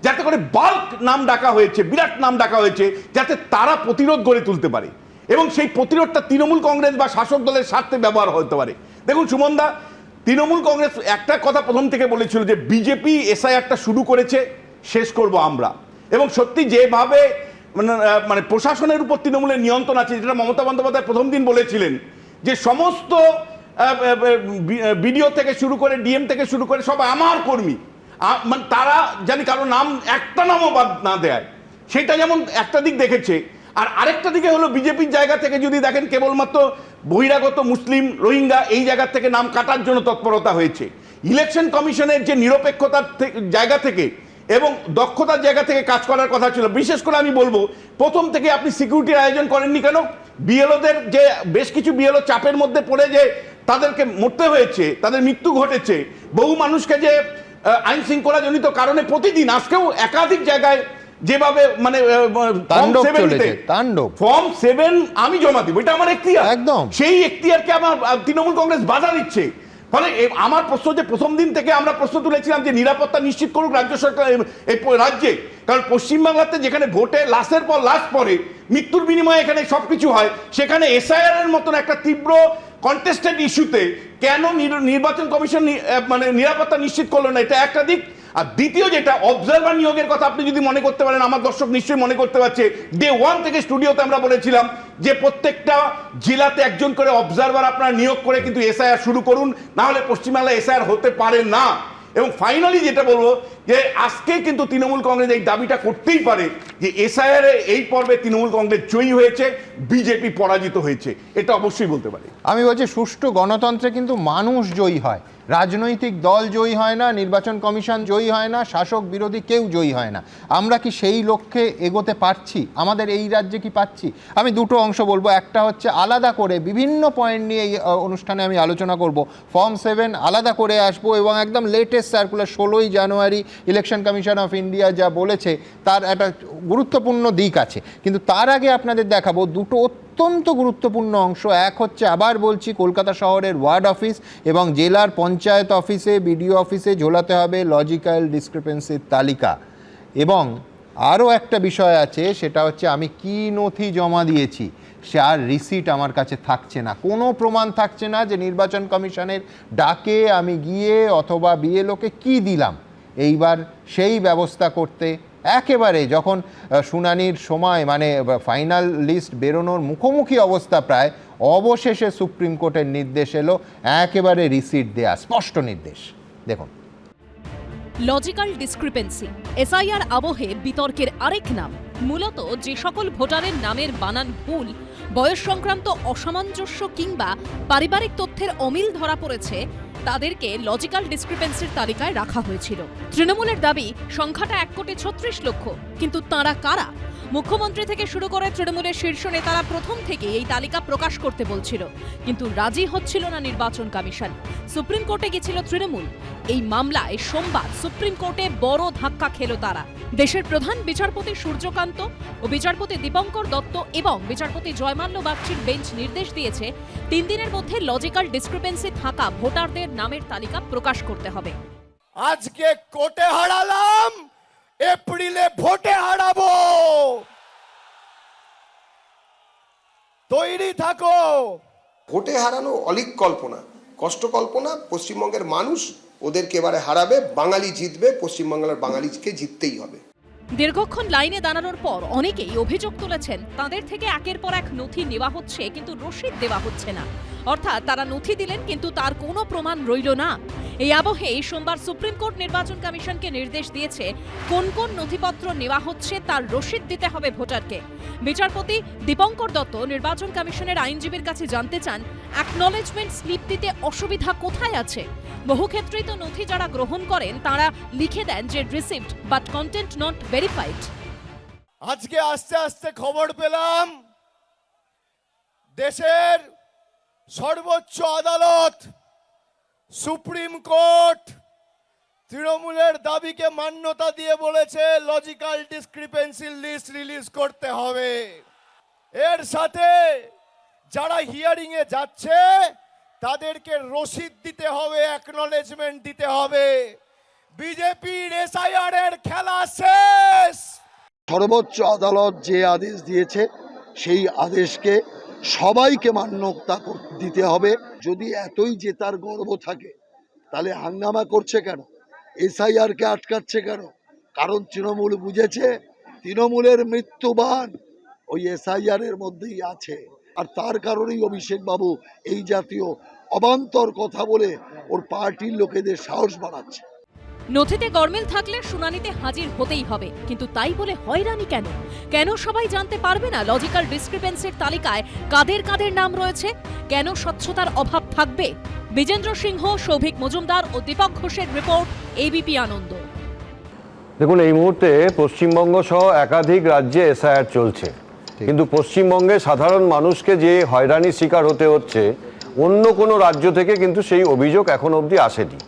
যাতে করে বাল্ক নাম ডাকা হয়েছে, বিরাট নাম ডাকা হয়েছে, যাতে তারা প্রতিরোধ গড়ে তুলতে পারে এবং সেই প্রতিরোধটা তৃণমূল কংগ্রেস বা শাসক দলের স্বার্থে ব্যবহার হতে পারে। দেখুন সুমনদা, তৃণমূল কংগ্রেস একটা কথা প্রথম থেকে বলেছিল যে বিজেপি এসআইআরটা শুরু করেছে, শেষ করব আমরা। এবং সত্যি যেভাবে মানে প্রশাসনের উপর তৃণমূলের নিয়ন্ত্রণ আছে, যেটা মমতা বন্দ্যোপাধ্যায় প্রথম দিন বলেছিলেন যে সমস্ত বিডিও থেকে শুরু করে ডিএম থেকে শুরু করে সব আমার কর্মী, মানে তারা জানি কারো নাম একটা নামও বাদ না দেয়, সেটা যেমন একটা দিক দেখেছে। আর আরেকটা দিকে হলো বিজেপির জায়গা থেকে যদি দেখেন, কেবলমাত্র বহিরাগত মুসলিম রোহিঙ্গা এই জায়গা থেকে নাম কাটার জন্য তৎপরতা হয়েছে। ইলেকশন কমিশনের যে নিরপেক্ষতার জায়গা থেকে এবং দক্ষতার জায়গা থেকে কাজ করার কথা ছিল, বিশেষ করে আমি বলবো প্রথম থেকে আপনি সিকিউরিটির আয়োজন করেননি কেন? বিএলওদের যে বেশ কিছু বিএলও চাপের মধ্যে পড়ে যে তাদেরকে মরতে হয়েছে, তাদের মৃত্যু ঘটেছে, বহু মানুষকে যে আইন শৃঙ্খলা জনিত কারণে প্রতিদিন আজকেও একাধিক জায়গায় যেভাবে মানে ফর্ম 7 আমি জমা দিব, এটা আমার এখতিয়ার, একদম সেই এখতিয়ারকে আমার তৃণমূল কংগ্রেস বাধা দিচ্ছে। ফলে আমার প্রশ্ন, যে প্রথম দিন থেকে আমরা প্রশ্ন তুলেছিলাম যে নিরাপত্তা নিশ্চিত করুক রাজ্য সরকার এই রাজ্যে, কারণ পশ্চিমবাংলাতে যেখানে ভোটে লাশের পর লাশ পড়ে, মৃত্যুর বিনিময়ে এখানে সবকিছু হয়, সেখানে এসআইআর এর মতন একটা তীব্র কন্টেস্টেড ইস্যুতে কেন নির্বাচন কমিশন মানে নিরাপত্তা নিশ্চিত করলো না? এটা একটা দিক। আর দ্বিতীয় যেটা, অবজারভার নিয়োগের কথা আপনি যদি মনে করতে পারেন, আমার দর্শক নিশ্চয়ই মনে করতে পারছে, ডে ওয়ান থেকে স্টুডিওতে আমরা বলেছিলাম যে প্রত্যেকটা জেলাতে একজন করে অবজারভার আপনারা নিয়োগ করে কিন্তু এসআইআর শুরু করুন, না হলে পশ্চিমবাংলায় এসআইআর হতে পারে না। এবং ফাইনালি যেটা বলবো, যে আজকে কিন্তু তৃণমূল কংগ্রেস এই দাবিটা করতেই পারে যে এসআইআর এই পর্বে তৃণমূল কংগ্রেস জয়ী হয়েছে, বিজেপি পরাজিত হয়েছে, এটা অবশ্যই বলতে পারে। আমি বলছি, সুষ্ঠু গণতন্ত্রে কিন্তু মানুষ জয়ী হয়, রাজনৈতিক দল জয়ী হয় না, নির্বাচন কমিশন জয়ী হয় না, শাসক বিরোধী কেউ জয়ী হয় না। আমরা কি সেই লক্ষ্যে এগোতে পারছি? আমাদের এই রাজ্যে কি পাচ্ছি? আমি দুটো অংশ বলবো। একটা হচ্ছে আলাদা করে বিভিন্ন পয়েন্ট নিয়ে এই অনুষ্ঠানে আমি আলোচনা করব। ফর্ম 7 আলাদা করে আসবো এবং একদম লেটেস্ট সার্কুলার 16ই জানুয়ারি ইলেকশন কমিশন অফ ইন্ডিয়া যা বলেছে তার একটা গুরুত্বপূর্ণ দিক আছে। কিন্তু তার আগে আপনাদের দেখাবো দুটো অত্যন্ত গুরুত্বপূর্ণ অংশ। এক হচ্ছে, আবার বলছি, কলকাতা শহরের ওয়ার্ড অফিস এবং জেলার পঞ্চায়েত অফিসে, বিডিও অফিসে ঝোলাতে হবে লজিক্যাল ডিসক্রিপেন্সির তালিকা। এবং আরও একটা বিষয় আছে, সেটা হচ্ছে আমি কি নথি জমা দিয়েছি সে আর রিসিট আমার কাছে থাকছে না, কোনো প্রমাণ থাকছে না যে নির্বাচন কমিশনের ডাকে আমি গিয়ে অথবা বিএলওকে কি দিলাম। এইবার সেই ব্যবস্থা করতে একেবারে যখন শুনানির সময়, মানে ফাইনাল লিস্ট বেরোনোর মুখোমুখি অবস্থা প্রায়, অবশেষে সুপ্রিম কোর্টের নির্দেশ এলো, একেবারে রিসিট দেয়া, স্পষ্ট নির্দেশ। দেখুন, লজিক্যাল ডিসক্রিপেন্সি এসআইআর আবহে বিতর্কের আরেক নাম। মূলত যে সকল ভোটারের নামের বানান ভুল, বয়স সংক্রান্ত অসামঞ্জস্য কিংবা পারিবারিক তথ্যের অমিল ধরা পড়েছে, তাদেরকে লজিক্যাল ডিসক্রিপেন্সির তালিকায় রাখা হয়েছিল। তৃণমূলের দাবি সংখ্যাটা 1,36,00,000। কিন্তু তাঁরা কারা? মুখ্যমন্ত্রী থেকে শুরু করে তৃণমূলের শীর্ষ নেতারা প্রথম থেকে এই তালিকা প্রকাশ করতে বলছিল, কিন্তু রাজি হচ্ছিল না নির্বাচন কমিশন। সুপ্রিম কোর্টে গেছিল তৃণমূল। এই মামলায় সোমবার সুপ্রিম কোর্টে বড় ধাক্কা খেল তারা। দেশের প্রধান বিচারপতি সূর্যকান্ত ও বিচারপতি দীপঙ্কর দত্ত এবং বিচারপতি জয়মাল্য বাগচির বেঞ্চ নির্দেশ দিয়েছে 3 দিনের মধ্যে লজিক্যাল ডিসক্রিপেন্সি থাকা ভোটারদের নামের তালিকা প্রকাশ করতে হবে। আজকে কোর্টে হারালাম, এপ্রিলে ভোটে হারাবো, তৈরি থাকো। ভোটে হারানো অলিক কল্পনা, কষ্ট কল্পনা। পশ্চিমবঙ্গের মানুষ ওদেরকে এবারে হারাবে, বাঙালি জিতবে, পশ্চিমবাংলার বাঙালিকে জিততেই হবে। দীর্ঘক্ষণ লাইনে দাঁড়ানোর পর অনেকেই অভিযোগ তুলেছেন, তাদের থেকে একের পর এক নথি নেওয়া হচ্ছে কিন্তু রসিদ দেওয়া হচ্ছে না। অর্থাৎ তারা নথি দিলেন কিন্তু তার কোনো প্রমাণ রইল না। এই আবহে সোমবার সুপ্রিম কোর্ট নির্বাচন কমিশনকে নির্দেশ দিয়েছে কোন কোন নথিপত্র নেওয়া হচ্ছে তার রসিদ দিতে হবে ভোটারকে। বিচারপতি দীপঙ্কর দত্ত নির্বাচন কমিশনের আইনজীবীর কাছে জানতে চান, অ্যাকনলেজমেন্ট স্লিপ দিতে অসুবিধা কোথায় আছে? বহু ক্ষেত্রেই তো নথি যারা গ্রহণ করেন তারা লিখে দেন যে received but content not verified. আজকে আস্তে আস্তে খবর পেলাম, দেশের সর্বোচ্চ আদালত সুপ্রিম কোর্ট তৃণমূলের দাবিকে মান্যতা দিয়ে বলেছে লজিক্যাল ডিসক্রিপেন্সি লিস্ট রিলিজ করতে হবে। এর সাথে যারা হিয়ারিং এ যাচ্ছে তাদেরকে রসিদ দিতে হবে, অ্যাকনলেজমেন্ট দিতে হবে। বিজেপির এসআইআর এর খেলা শেষ। সর্বোচ্চ আদালত যে আদেশ দিয়েছে সেই আদেশকে সবাইকে মান্যতা দিতে হবে। যদি এতই জেতার গর্ব থাকে তাহলে হাঙ্গামা করছে কেন? এসআইআরকে আটকাচ্ছে কেন? কারণ তৃণমূল বুঝেছে তৃণমূলের মৃত্যুবান ওই এসআইআর এর মধ্যেই আছে। আর তার কারণেই অভিষেক বাবু এই জাতীয় অবান্তর কথা বলে ওর পার্টির লোকেদের সাহস বাড়াচ্ছে। নথিতে গরমিল থাকলে শুনানিতে হাজির হতেই হবে, কিন্তু তাই বলে হয়রানি কেন? কেন সবাই জানতে পারবে না লজিক্যাল ডিসক্রিপেন্সির তালিকায় কাদের কাদের নাম রয়েছে? কেন স্বচ্ছতার অভাব থাকবে? বিজেন্দ্র সিংহ, সৌভিক মজুমদার ও দীপক ঘোষের রিপোর্ট, এবিপি আনন্দ। দেখুন, এই মুহূর্তে পশ্চিমবঙ্গ সহ একাধিক রাজ্যে এসআইআর চলছে, কিন্তু পশ্চিমবঙ্গে সাধারণ মানুষকে যে হয়রানির শিকার হতে হচ্ছে, অন্য কোনো রাজ্য থেকে কিন্তু সেই অভিযোগ এখন অবধি আসেনি।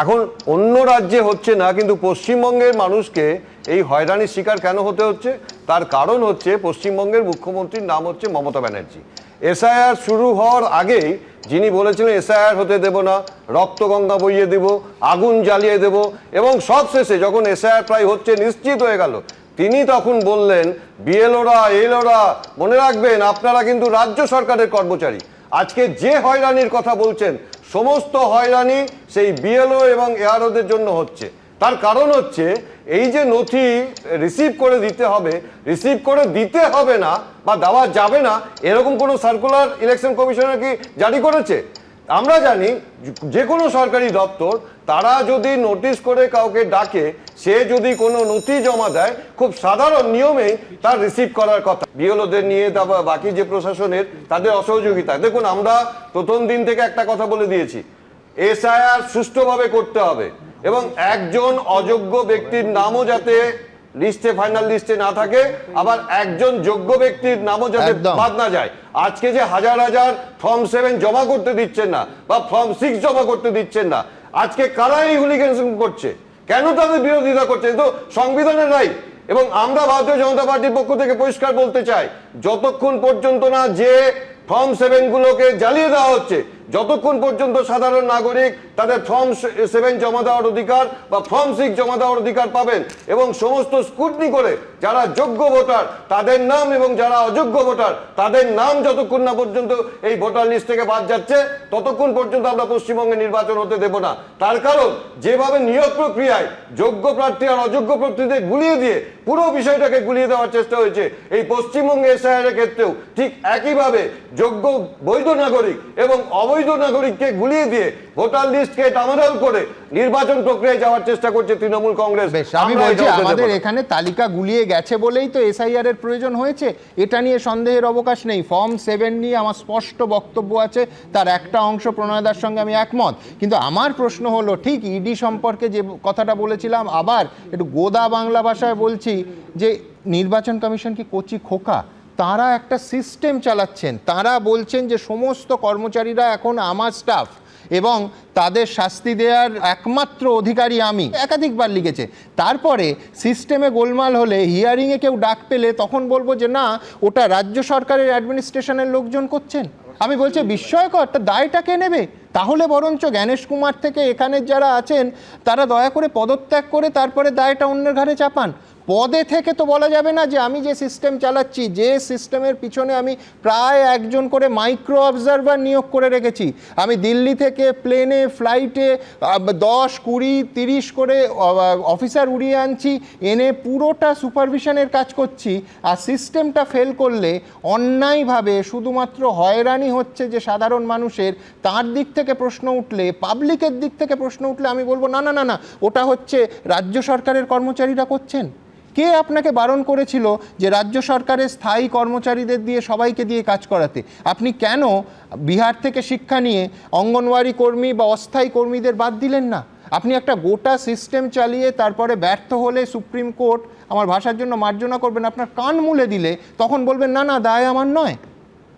এখন অন্য রাজ্যে হচ্ছে না, কিন্তু পশ্চিমবঙ্গের মানুষকে এই হয়রানির শিকার কেন হতে হচ্ছে? তার কারণ হচ্ছে পশ্চিমবঙ্গের মুখ্যমন্ত্রীর নাম হচ্ছে মমতা ব্যানার্জি। এসআইআর শুরু হওয়ার আগেই যিনি বলেছিলেন এসআইআর হতে দেব না, রক্তগঙ্গা বইয়ে দেব, আগুন জ্বালিয়ে দেব, এবং সব শেষে যখন এসআইআর প্রায় হচ্ছে নিশ্চিত হয়ে গেল, তিনি তখন বললেন বিএলওরা এলওরা মনে রাখবেন আপনারা কিন্তু রাজ্য সরকারের কর্মচারী। আজকে যে হয়রানির কথা বলছেন সমস্ত হয়রানি সেই বিএলও এবং এআরওদের জন্য হচ্ছে। তার কারণ হচ্ছে এই যে নথি রিসিভ করে দিতে হবে না বা দেওয়া যাবে না এরকম কোনো সার্কুলার ইলেকশন কমিশনার কি জারি করেছে? আমরা জানি যে কোনো সরকারি দপ্তর তারা যদি নোটিশ করে কাউকে ডাকে, সে যদি কোনো নথি জমা দেয় খুব সাধারণ নিয়মেই তার রিসিভ করার কথা। বিএলওদের নিয়ে বাকি যে প্রশাসনের তাদের অসহযোগিতা, দেখুন আমরা প্রথম দিন থেকে একটা কথা বলে দিয়েছি, এসআইআর সুষ্ঠুভাবে করতে হবে এবং একজন অযোগ্য ব্যক্তির নামও যাতে লিস্টে ফাইনাল লিস্টে না থাকে, আবার একজন যোগ্য ব্যক্তির নামও যাতে বাদ না যায়। আজকে যে হাজার হাজার ফর্ম 7 জমা করতে দিচ্ছেন না বা ফর্ম 6 জমা করতে দিচ্ছেন না, আজকে কারা এই হুলিগানিজম করছে, কেন তাদের বিরোধিতা করছে? তো সংবিধানের রাইট। এবং আমরা ভারতীয় জনতা পার্টির পক্ষ থেকে পরিষ্কার বলতে চাই, যতক্ষণ পর্যন্ত না যে ফর্ম 7 গুলোকে জ্বালিয়ে দেওয়া হচ্ছে, যতক্ষণ পর্যন্ত সাধারণ নাগরিক তাদের ফর্ম 7 জমা দেওয়ার অধিকার বা ফর্ম 6 জমা দেওয়ার অধিকার পাবেন এবং সমস্ত স্ক্রুটনি করে যারা যোগ্য ভোটার তাদের নাম এবং যারা অযোগ্য ভোটার তাদের নাম যতক্ষণ না পর্যন্ত এই ভোটার লিস্ট থেকে বাদ যাচ্ছে, ততক্ষণ পর্যন্ত আমরা পশ্চিমবঙ্গে নির্বাচন হতে দেব না। তার কারণ যেভাবে নিয়োগ প্রক্রিয়ায় যোগ্য প্রার্থী আর অযোগ্য প্রার্থীদের গুলিয়ে দিয়ে পুরো বিষয়টাকে গুলিয়ে দেওয়ার চেষ্টা হয়েছে, এই পশ্চিমবঙ্গে এসআইআর এর ক্ষেত্রেও ঠিক একইভাবে যোগ্য বৈধ নাগরিক এবং অবৈধ নাগরিককে গুলিয়ে দিয়ে ভোটার লিস্টকে ডামাডোল করে নির্বাচন প্রক্রিয়ায় যাওয়ার চেষ্টা করছে তৃণমূল কংগ্রেস। আমি বলছি আমাদের এখানে তালিকা গুলিয়ে গেছে বলেই তো এসআইআর এর প্রয়োজন হয়েছে, এটা নিয়ে সন্দেহের অবকাশ নেই। ফর্ম 7 নিয়ে আমার স্পষ্ট বক্তব্য আছে, তার একটা অংশ প্রণয়দার সঙ্গে আমি একমত। কিন্তু আমার প্রশ্ন হলো, ঠিক ইডি সম্পর্কে যে কথাটা বলেছিলাম, আবার একটু গোদা বাংলা ভাষায় বলছি যে নির্বাচন কমিশন কি কচি খোকা? তারা একটা সিস্টেম চালাচ্ছেন, তারা বলছেন যে সমস্ত কর্মচারীরা এখন আমার স্টাফ এবং তাদের শাস্তি দেওয়ার একমাত্র অধিকারী আমি, একাধিকবার লিখেছে। তারপরে সিস্টেমে গোলমাল হলে, হিয়ারিংয়ে কেউ ডাক পেলে তখন বলবো যে না, ওটা রাজ্য সরকারের অ্যাডমিনিস্ট্রেশনের লোকজন করছেন। আমি বলছি বিস্ময়কর, তা দায়টা কে নেবে? তাহলে বরঞ্চ জ্ঞানেশ কুমার থেকে এখানের যারা আছেন তারা দয়া করে পদত্যাগ করে তারপরে দায়টা অন্যের ঘাড়ে চাপান। পদে থেকে তো বলা যাবে না যে আমি যে সিস্টেম চালাচ্ছি, যে সিস্টেমের পিছনে আমি প্রায় একজন করে মাইক্রো অবজারভার নিয়োগ করে রেখেছি, আমি দিল্লি থেকে প্লেনে ফ্লাইটে 10, 20, 30 করে অফিসার উড়িয়ে আনছি, এনে পুরোটা সুপারভিশনের কাজ করছি, আর সিস্টেমটা ফেল করলে অন্যায়ভাবে শুধুমাত্র হয়রানি হচ্ছে যে সাধারণ মানুষের, তার দিক থেকে প্রশ্ন উঠলে, পাবলিকের দিক থেকে প্রশ্ন উঠলে আমি বলবো না না না না, ওটা হচ্ছে রাজ্য সরকারের কর্মচারীরা করছেন। কে আপনাকে বারণ করেছিল যে রাজ্য সরকারের স্থায়ী কর্মচারীদের দিয়ে সবাইকে দিয়ে কাজ করাতে? আপনি কেন বিহার থেকে শিক্ষা নিয়ে অঙ্গনওয়াড়ি কর্মী বা অস্থায়ী কর্মীদের বাদ দিলেন না? আপনি একটা গোটা সিস্টেম চালিয়ে তারপরে ব্যর্থ হলে সুপ্রিম কোর্ট, আমার ভাষার জন্য মার্জনা করবেন, আপনার কান মুলে দিলে তখন বলবেন না না, দায় আমার নয়।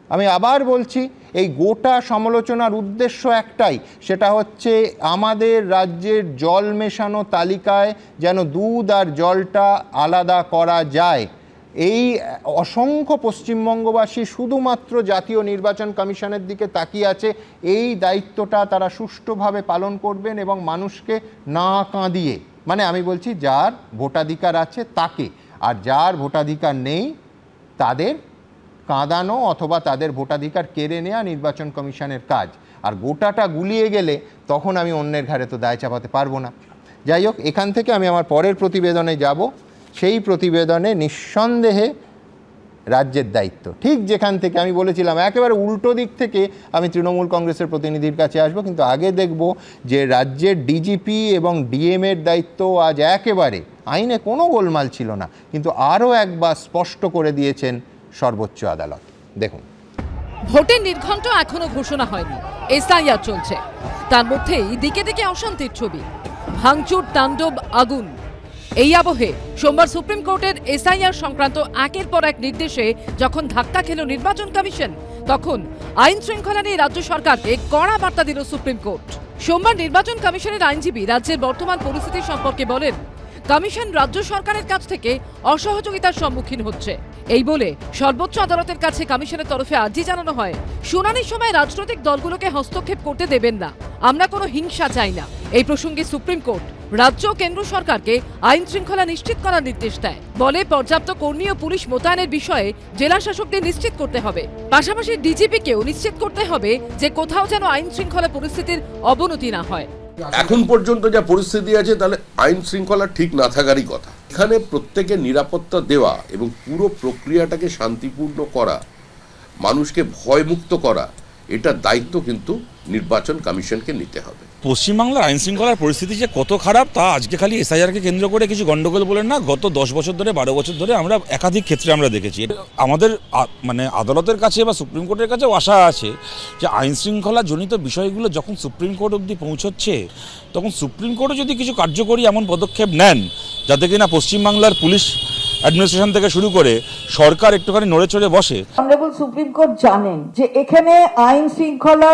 আমি আবার বলছি, এই গোটা সমালোচনার উদ্দেশ্য একটাই, সেটা হচ্ছে আমাদের রাজ্যের জল মেশানো তালিকায় যেন দুধ আর জলটা আলাদা করা যায়। এই অসংখ্য পশ্চিমবঙ্গবাসী শুধুমাত্র জাতীয় নির্বাচন কমিশনের দিকে তাকিয়ে আছে, এই দায়িত্বটা তারা সুষ্ঠুভাবে পালন করবেন এবং মানুষকে না কাঁদিয়ে, মানে আমি বলছি যার ভোটাধিকার আছে তাকে, আর যার ভোটাধিকার নেই তাদের কাঁদানো অথবা তাদের ভোটাধিকার কেড়ে নেওয়া নির্বাচন কমিশনের কাজ। আর গোটাটা গুলিয়ে গেলে তখন আমি অন্যের ঘাড়ে তো দায় চাপাতে পারবো না। যাই হোক, এখান থেকে আমি আমার পরের প্রতিবেদনে যাব। সেই প্রতিবেদনে নিঃসন্দেহে রাজ্যের দায়িত্ব, ঠিক যেখান থেকে আমি বলেছিলাম একেবারে উল্টো দিক থেকে আমি তৃণমূল কংগ্রেসের প্রতিনিধির কাছে আসবো, কিন্তু আগে দেখব যে রাজ্যের ডিজিপি এবং ডিএমের দায়িত্ব আজ একেবারে আইনে কোনো গোলমাল ছিল না, কিন্তু আরও একবার স্পষ্ট করে দিয়েছেন সর্বোচ্চ আদালত। দেখুন, ভোটের নির্ঘণ্ট এখনো ঘোষণা হয়নি, এসআইআর চলছে, তার মধ্যেই দিকে দিকে অশান্তির ছবি, ভাঙচুর, তাণ্ডব, আগুন। এই আবহে সোমবার সুপ্রিম কোর্টের এসআইআর সংক্রান্ত একের পর এক নির্দেশে যখন ধাক্কা খেল নির্বাচন কমিশন, তখন আইন শৃঙ্খলা নিয়ে রাজ্য সরকারকে কড়া বার্তা দিল সুপ্রিম কোর্ট। সোমবার নির্বাচন কমিশনের আইনজীবী রাজ্যের বর্তমান পরিস্থিতি সম্পর্কে বলেন, কমিশন রাজ্য সরকারের কাছ থেকে অসহযোগিতার সম্মুখীন হচ্ছে। এই বলে সর্বোচ্চ আদালতের কাছে কমিশনের তরফে আর্জি জানানো হয়, শুনানির সময় রাজনৈতিক দলগুলোকে হস্তক্ষেপ করতে দেবেন না, আমরা কোনো হিংসা চাই না। এই প্রসঙ্গে সুপ্রিম কোর্ট রাজ্য ও কেন্দ্র সরকারকে আইন শৃঙ্খলা নিশ্চিত করার নির্দেশ দেয়। বলে পর্যাপ্ত কর্মী ও পুলিশ মোতায়েনের বিষয়ে জেলা শাসকদের নিশ্চিত করতে হবে। পাশাপাশি ডিজিপিকেও নিশ্চিত করতে হবে যে কোথাও যেন আইন শৃঙ্খলা পরিস্থিতির অবনতি না হয়। এখন পর্যন্ত যা পরিস্থিতি আছে তাহলে আইন শৃঙ্খলা ঠিক না থাকারই কথা। এখানে প্রত্যেকের নিরাপত্তা দেওয়া এবং পুরো প্রক্রিয়াটাকে শান্তিপূর্ণ করা, মানুষকে ভয়মুক্ত করা, এটার দায়িত্ব কিন্তু নির্বাচন কমিশনকে নিতে হবে। পশ্চিমবাংলার আইন শৃঙ্খলার পরিস্থিতি যে কত খারাপ তা আজকে খালি এসআইআরকে কেন্দ্র করে কিছু গন্ডগোল বলে না, গত 10 বছর ধরে 12 বছর ধরে আমরা একাধিক ক্ষেত্রে আমরা দেখেছি। আমাদের মানে আদালতের কাছে বা সুপ্রিম কোর্টের কাছেও আশা আছে যে আইন শৃঙ্খলা জনিত বিষয়গুলো যখন সুপ্রিম কোর্ট অবধি পৌঁছচ্ছে তখন সুপ্রিম কোর্টও যদি কিছু কার্যকরী এমন পদক্ষেপ নেন যাতে কিনা পশ্চিমবাংলার পুলিশ অ্যাডমিনিস্ট্রেশন থেকে শুরু করে সরকার একটুখানি নড়ে চড়ে বসে। অনারেবল সুপ্রিম কোর্ট জানেন যে এখানে আইন শৃঙ্খলা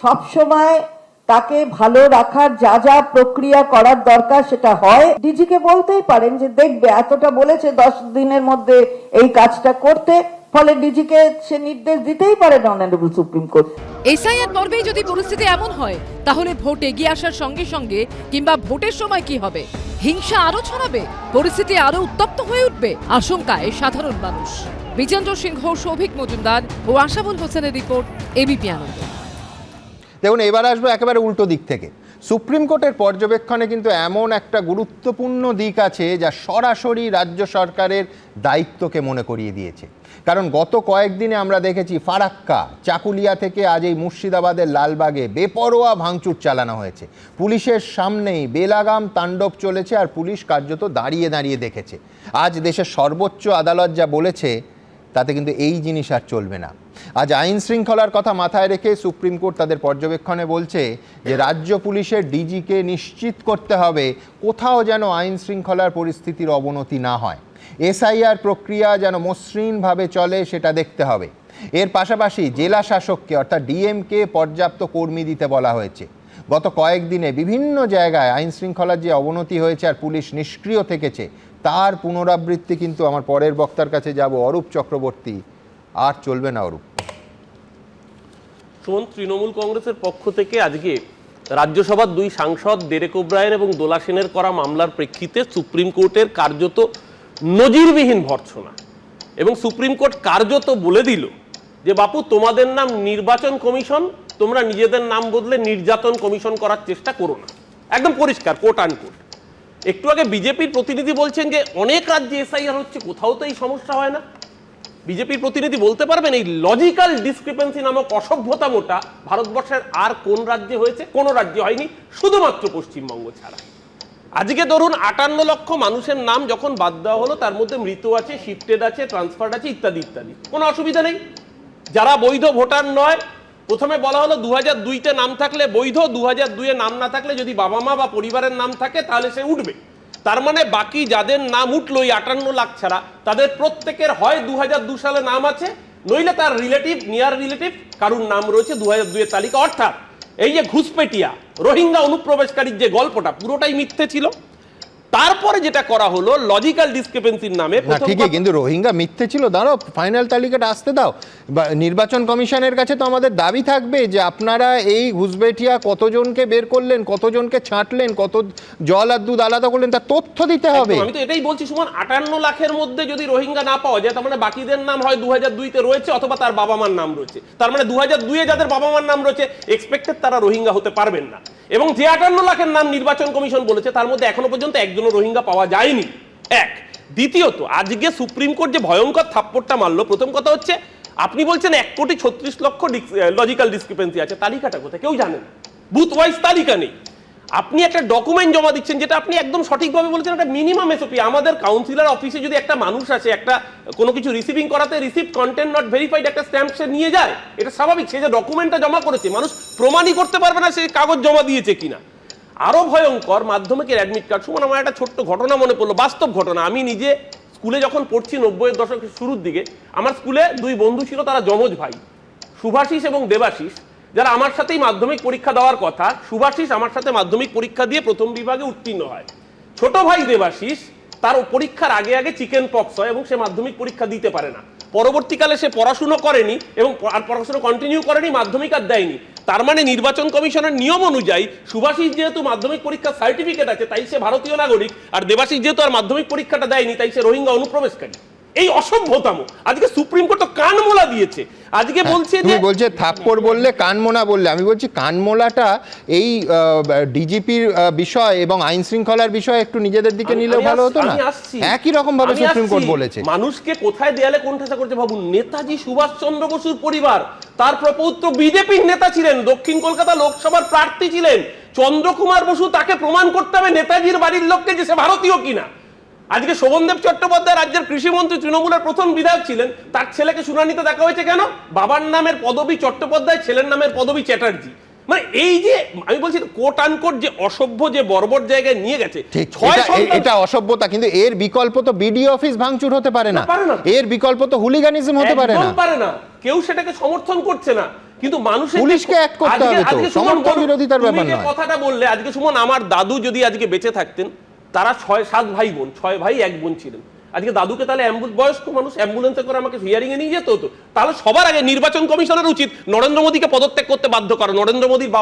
সবসময় তাকে ভালো রাখার যা যা প্রক্রিয়া করার দরকার সেটা হয়। ডিজিকে বলতেই পারেন যে দেখবে এতটা বলেছে 10 দিনের মধ্যে এই কাজটা করতে, ফলে ডিজিকে সে নির্দেশ দিতেই পারেন অনারেবল সুপ্রিম কোর্ট। এসআইআর পর্বেই যদি পরিস্থিতি এমন হয় তাহলে ভোট এগিয়ে আসার সঙ্গে সঙ্গে কিংবা ভোটের সময় কি হবে? হিংসা আরো ছড়াবে, পরিস্থিতি আরো উত্তপ্ত হয়ে উঠবে, আশঙ্কায় সাধারণ মানুষ। বিজেন্দ্র সিংহ, সৌভিক মজুমদার ও আশাবুল হোসেনের রিপোর্ট, এবিপি আনন্দ। দেখুন, এবার আসবো একেবারে উল্টো দিক থেকে। সুপ্রিম কোর্টের পর্যবেক্ষণে কিন্তু এমন একটা গুরুত্বপূর্ণ দিক আছে যা সরাসরি রাজ্য সরকারের দায়িত্বকে মনে করিয়ে দিয়েছে। কারণ গত কয়েকদিনে আমরা দেখেছি ফারাক্কা, চাকুলিয়া থেকে আজ এই মুর্শিদাবাদের লালবাগে বেপরোয়া ভাঙচুর চালানো হয়েছে। পুলিশের সামনেই বেলাগাম তাণ্ডব চলেছে আর পুলিশ কার্যত দাঁড়িয়ে দাঁড়িয়ে দেখেছে। আজ দেশের সর্বোচ্চ আদালত যা বলেছে তাতে কিন্তু এই জিনিস আর চলবে না। আজ আইন শৃঙ্খলার কথা মাথায় রেখে সুপ্রিম কোর্ট তাদের পর্যবেক্ষণে বলছে যে রাজ্য পুলিশের ডিজিকে নিশ্চিত করতে হবে কোথাও যেন আইন শৃঙ্খলার পরিস্থিতির অবনতি না হয়। এসআইআর প্রক্রিয়া যেন মসৃণভাবে চলে সেটা দেখতে হবে। এর পাশাপাশি জেলা শাসককে অর্থাৎ ডিএমকে পর্যাপ্ত কর্মী দিতে বলা হয়েছে। গত কয়েকদিনে বিভিন্ন জায়গায় আইন শৃঙ্খলার যে অবনতি হয়েছে আর পুলিশ নিষ্ক্রিয় থেকেছে তার পুনরাবৃত্তি কিন্তু আমার পরের বক্তার কাছে যাব, অরূপ চক্রবর্তী। আর চলবে না অরূপ। সুমন, তৃণমূল কংগ্রেসের পক্ষ থেকে আজকে রাজ্যসভার 2 সাংসদ ডেরেক ওব্রায়েন এবং দোলা সেনের করা মামলার প্রেক্ষিতে সুপ্রিম কোর্টের কার্যত নজিরবিহীন ভর্ৎসনা, এবং সুপ্রিম কোর্ট কার্যত বলে দিল যে বাপু তোমাদের নাম নির্বাচন কমিশন, তোমরা নিজেদের নাম বদলে নির্যাতন কমিশন করার চেষ্টা করো না। একদম পরিষ্কার, কোট আনকোট। একটু আগে বিজেপির প্রতিনিধি বলছেন যে অনেক রাজ্যে এসআইআর হচ্ছে, কোথাও তো এই সমস্যা হয় না। বিজেপির প্রতিনিধি বলতে পারবেন এই লজিক্যাল ডিসক্রিপেন্সি নামক অসভ্যতামোটা ভারতবর্ষের আর কোন রাজ্যে হয়েছে? কোনো রাজ্যে হয়নি, শুধুমাত্র পশ্চিমবঙ্গ ছাড়া। আজকে ধরুন 58 লক্ষ মানুষের নাম যখন বাদ দেওয়া হলো, তার মধ্যে মৃত আছে, শিফটেড আছে, ট্রান্সফার্ড আছে, ইত্যাদি ইত্যাদি, কোনো অসুবিধা নেই। যারা বৈধ ভোটার নয়, প্রথমে বলা হলো 2002-তে নাম থাকলে বৈধ, 2002-এ নাম না থাকলে যদি বাবা মা বা পরিবারের নাম থাকে তাহলে সে উঠবে। তার মানে বাকি যাদের নাম উঠলো এই 58 লাখ ছাড়া, তাদের প্রত্যেকের হয় 2002 সালে নাম আছে, নইলে তার রিলেটিভ, নিয়ার রিলেটিভ কারুর নাম রয়েছে 2002-এর তালিকা। অর্থাৎ এই যে ঘুষপেটিয়া রোহিঙ্গা অনুপ্রবেশকারীর যে গল্পটা পুরোটাই মিথ্যে ছিল। তারপরে যেটা করা হলো লজিক্যাল ডিসক্রিপেন্সির নামে, ঠিকই, কিন্তু রোহিঙ্গা মিথ্যে ছিল। দাঁড়াও, ফাইনাল তালিকাটা আসতে দাও। নির্বাচন কমিশনের কাছে তো আমাদের দাবি থাকবে যে আপনারা এই ঘুষবেটিয়া কতজনকে বের করলেন, কতজনকে ছাঁটলেন, কত জল আর দুধ আলাদা করলেন তার তথ্য দিতে হবে। আমি তো এটাই বলছি সুমন, 58 লাখের মধ্যে যদি রোহিঙ্গা না পাওয়া যায়, তার মানে বাকিদের নাম হয় 2002-তে রয়েছে অথবা তার বাবা মার নাম রয়েছে। তার মানে 2002-এ যাদের বাবা মার নাম রয়েছে এক্সপেক্টেড তারা রোহিঙ্গা হতে পারবেন না। এবং যে 58 লাখের নাম নির্বাচন কমিশন বলেছে তার মধ্যে এখনো পর্যন্ত একজনও রোহিঙ্গা পাওয়া যায়নি। এক। দ্বিতীয়ত, আজকে সুপ্রিম কোর্ট যে ভয়ঙ্কর থাপ্পড়টা মারলো, প্রথম কথা হচ্ছে আপনি বলছেন 1,36,00,000 লজিক্যাল ডিসক্রিপেন্সি আছে, তালিকাটা কোথায় কেউ জানেন? বুথ ওয়াইজ তালিকা নেই। আপনি একটা ডকুমেন্ট জমা দিচ্ছেন, যেটা আপনি একদম সঠিকভাবে বলেছেন একটা মিনিমাম এসওপি। আমাদের কাউন্সিলর অফিসে যদি একটা মানুষ আছে, একটা কোনো কিছু রিসিভিং করাতে রিসিভ কন্টেন্ট নট ভেরিফাইড একটা স্ট্যাম্প সে নিয়ে যায়, এটা স্বাভাবিক। সে যে ডকুমেন্টটা জমা করেছে মানুষ প্রমাণই করতে পারবে না সে কাগজ জমা দিয়েছে কিনা। আরো ভয়ঙ্কর, মাধ্যমিকের অ্যাডমিট কার্ড। সুমন, আমার একটা ছোট্ট ঘটনা মনে পড়লো, বাস্তব ঘটনা। আমি নিজে স্কুলে যখন পড়ছি 90-এর দশকের শুরুর দিকে, আমার স্কুলে 2 বন্ধু ছিল, তারা যমজ ভাই, শুভাশিস এবং দেবাশিস, যারা আমার সাথেই মাধ্যমিক পরীক্ষা দেওয়ার কথা। শুভাশিস আমার সাথে মাধ্যমিক পরীক্ষা দিয়ে প্রথম বিভাগে উত্তীর্ণ হয়, ছোট ভাই দেবাশিস তার পরীক্ষার আগে আগে চিকেন পক্স হয় এবং সে মাধ্যমিক পরীক্ষা দিতে পারে না, পরবর্তীকালে সে পড়াশুনো করেনি এবং আর পড়াশুনো কন্টিনিউ করেনি, মাধ্যমিক আর দেয়নি। তার মানে নির্বাচন কমিশনের নিয়ম অনুযায়ী সুভাষিস যেহেতু মাধ্যমিক পরীক্ষার সার্টিফিকেট আছে তাই সে ভারতীয় নাগরিক, আর দেবাশিস যেহেতু আর মাধ্যমিক পরীক্ষাটা দেয়নি তাই সে রোহিঙ্গা অনুপ্রবেশকারী। এই অসভ্যতাম আজকে সুপ্রিম কোর্ট তো কানমোলা দিয়েছে। আজকে বলছে যে তুমি বলছে থাপ্পড় বললে কানমোনা বললে, আমি বলছি কানমোলাটা এই ডিজিপির বিষয় এবং আইন শৃঙ্খলার বিষয় একটু নিজেদের দিকে নিলেও ভালো হতো না? একই রকম ভাবে সুপ্রিম কোর্ট বলেছে। মানুষকে কোথায় দেয়ালে কোণঠাসা করছে ভাবুন। নেতাজি সুভাষচন্দ্র বসুর পরিবার, তার প্রপৌত্র বিজেপির নেতা ছিলেন, দক্ষিণ কলকাতা লোকসভার প্রার্থী ছিলেন চন্দ্রকুমার বসু, তাকে প্রমাণ করতে হবে নেতাজির বাড়ির লোককে যে সে ভারতীয় কিনা। আজকে শোভনদেব চট্টোপাধ্যায় রাজ্যের কৃষিমন্ত্রী, তৃণমূলের প্রথম বিধায়ক ছিলেন, তার ছেলেকে শুনানিতে দেখা হয়েছে কেন? বাবার নামের পদবী চট্টোপাধ্যায়, ছেলের নামের পদবী চ্যাটার্জি। মানে এই যে আমি বলছি কোট আনকোট যে অসভ্য যে বর্বর জায়গায় নিয়ে গেছে, এটা অসভ্যতা, কিন্তু এর বিকল্প তো বিডিও অফিস ভাঙচুর হতে পারে না, এর বিকল্প তো হুলিগানিজম হতে পারে না। কেউ সেটাকে সমর্থন করছে না, কিন্তু মানুষের পুলিশকে অ্যাক্ট করতে হবে তো, সমর্থন বিরোধিতার ব্যাপার নয়। কথাটা বললে আজকে সুমন, আমার দাদু যদি আজকে বেঁচে থাকতেন, তারা 6-7 ভাই বোন, 6 ভাই 1 বোন ছিলেন। আজকে দাদুকে তাহলে বয়স্ক মানুষ অ্যাম্বুলেন্সে করে আমাকে হিয়ারিং এ নিয়ে যেতে হতো। তাহলে সবার আগে নির্বাচন কমিশনের উচিত নরেন্দ্র মোদীকে পদত্যাগ করতে বাধ্য করা। নরেন্দ্র মোদীর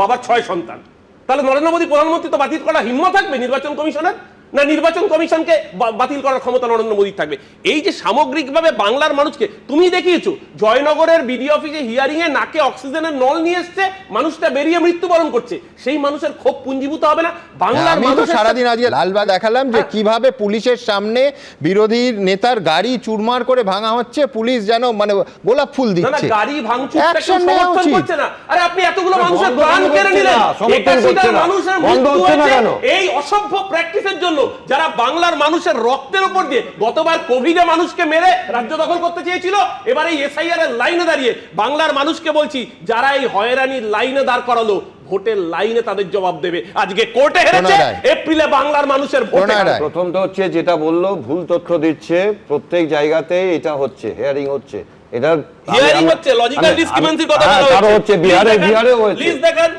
বাবার 6 সন্তান, তাহলে নরেন্দ্র মোদী প্রধানমন্ত্রী তো বাতিল করার হিম্মত থাকবে নির্বাচন কমিশনের? না নির্বাচন কমিশনকে বাতিল করার ক্ষমতা নরেন্দ্র মোদীর থাকবে? এই যে সামগ্রিকভাবে বাংলার মানুষকে তুমি দেখিয়েছো, জয়নগরের বিডিও অফিসে হিয়ারিং এ নাকে অক্সিজেনের নল নিয়ে এসছে, মানুষটা বেরিয়ে মৃত্যুবরণ করছে, সেই মানুষের ক্ষোভ পুঞ্জীভূত হবে না? বাংলার মানুষ সারাদিন আজকে লালবাগ দেখালাম যে কিভাবে পুলিশের সামনে বিরোধী নেতার গাড়ি চুরমার করে ভাঙা হচ্ছে, পুলিশ যেন মানে গোলাপ ফুল দিচ্ছে। গাড়ি ভাঙচুরটা কেউ সমর্থন করছে না। আরে আপনি এতগুলো মানুষের প্রাণ কেড়ে নিলেন, 81 মানুষের মৃত্যু হয়েছে এই অসভ্য প্র্যাকটিসের জন্য, যারা বাংলার মানুষের রক্তের উপর দিয়ে গতবার কোভিডে মানুষকে মেরে রাজ্য দখল করতে চেয়েছিল, এবার এই এসআইআর এর লাইনে দাঁড়িয়ে বাংলার মানুষকে বলছি, যারা এই হয়রানির লাইনে দাঁড় করালো, ভোটের লাইনে তাদের জবাব দেবে। আজকে কোর্টে হেরেছে, এপ্রিলে বাংলার মানুষের ভোটে। প্রথমটা হচ্ছে যেটা বললো, ভুল তথ্য দিচ্ছে, প্রত্যেক জায়গাতে এটা হচ্ছে, হিয়ারিং হচ্ছে, এটা হিয়ারিং হচ্ছে, লজিক্যাল ডিসক্রিপেন্সির কথা বলা হচ্ছে। বিহারে হয়েছে, প্লিজ দেখেন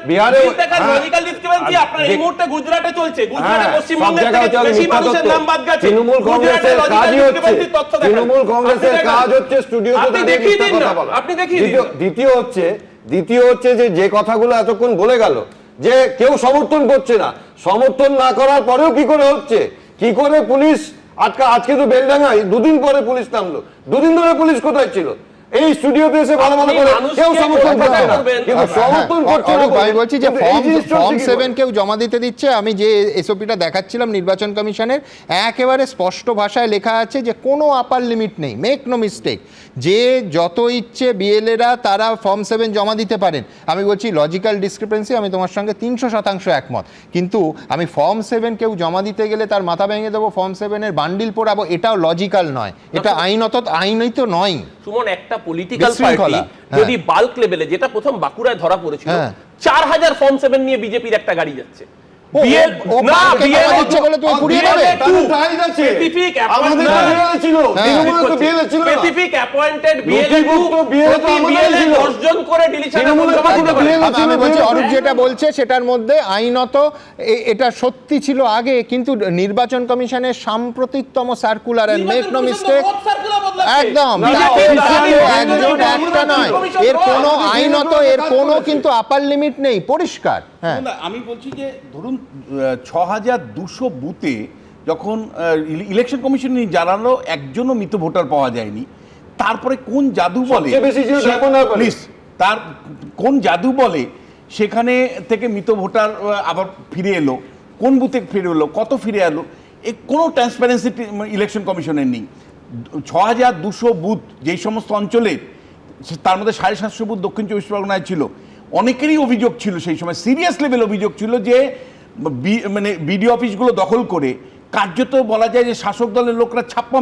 লজিক্যাল ডিসক্রিপেন্সি আপনার এই মুহূর্তে গুজরাটে চলছে, গুজরাটে পশ্চিমবঙ্গের থেকে বেশি মানুষের নাম বাদ গেছে। তৃণমূল কংগ্রেসের কাজই হচ্ছে, তৃণমূল কংগ্রেসের কাজ হচ্ছে স্টুডিওতে দাঁড়িয়ে কথা বলা। আপনি দেখিয়ে দিন। দ্বিতীয় হচ্ছে যে কথাগুলো এতক্ষণ বলে গেল যে কেউ সমর্থন করছে না, সমর্থন না করার পরেও কি করে হচ্ছে, কি করে পুলিশ আজকে তো বেলডাঙ্গায় 2 দিন পরে পুলিশ নামলো, 2 দিন ধরে পুলিশ কোথায় ছিল? এই স্টুডিওতে এসে ভালো করে কেউ সমর্থন করছে না, কিন্তু সমর্থন করছে না। আমি বলছি যে ফর্ম 7 কেউ জমা দিতে দিচ্ছে, আমি যে এসওপিটা দেখাচ্ছিলাম নির্বাচন কমিশনের, একেবারে স্পষ্ট ভাষায় লেখা আছে যে কোনো আপার লিমিট নেই, মেক নো মিস্টেক, যে যত ইচ্ছে বিএলএরা তারা ফর্ম 7 জমা দিতে পারেন। আমি বলছি লজিক্যাল ডিসক্রিপেন্সি, আমি তোমার সঙ্গে 300% একমত, কিন্তু আমি ফর্ম 7 কেউ জমা দিতে গেলে তার মাথা ভেঙে দেবো, ফর্ম 7 এর বান্ডিল পোড়াবো, এটাও লজিক্যাল নয়, এটা আইনত নয়। সুমন, একটা পলিটিক্যাল পার্টি যদি বাল্ক লেভেলে, যেটা প্রথম বাঁকুড়ায় ধরা পড়েছিল, 4000 ফর্ম 7 নিয়ে বিজেপির একটা গাড়ি যাচ্ছে, যেটা বলছে সেটার মধ্যে আইনত এটা সত্যি ছিল আগে, কিন্তু নির্বাচন কমিশনের সাম্প্রতিকতম সার্কুলার, মেক নো মিস্টেক, একদম একটা নয়, এর কোনো আইনত, এর কোনো কিন্তু আপার লিমিট নেই, পরিষ্কার। হ্যাঁ, আমি বলছি যে ধরুন 6200 বুথে যখন ইলেকশন কমিশন জানালো একজনও মৃত ভোটার পাওয়া যায়নি, তারপরে কোন জাদু বলে, তার কোন জাদু বলে সেখানে থেকে মৃত ভোটার আবার ফিরে এলো, কোন বুথে ফিরে এলো, কত ফিরে এলো, এই কোনো ট্রান্সপারেন্সি ইলেকশন কমিশনের নেই। 6200 বুথ যেই সমস্ত অঞ্চলে, তার মধ্যে 750 বুথ দক্ষিণ 24 পরগনায় ছিল, অনেকেরই অভিযোগ ছিল সেই সময়, সিরিয়াস লেভেল অভিযোগ ছিল যে মানে বিডিও অফিসগুলো দখল করে কার্যত বলা যায় যে শাসক দলের লোকরা ছাপ্পা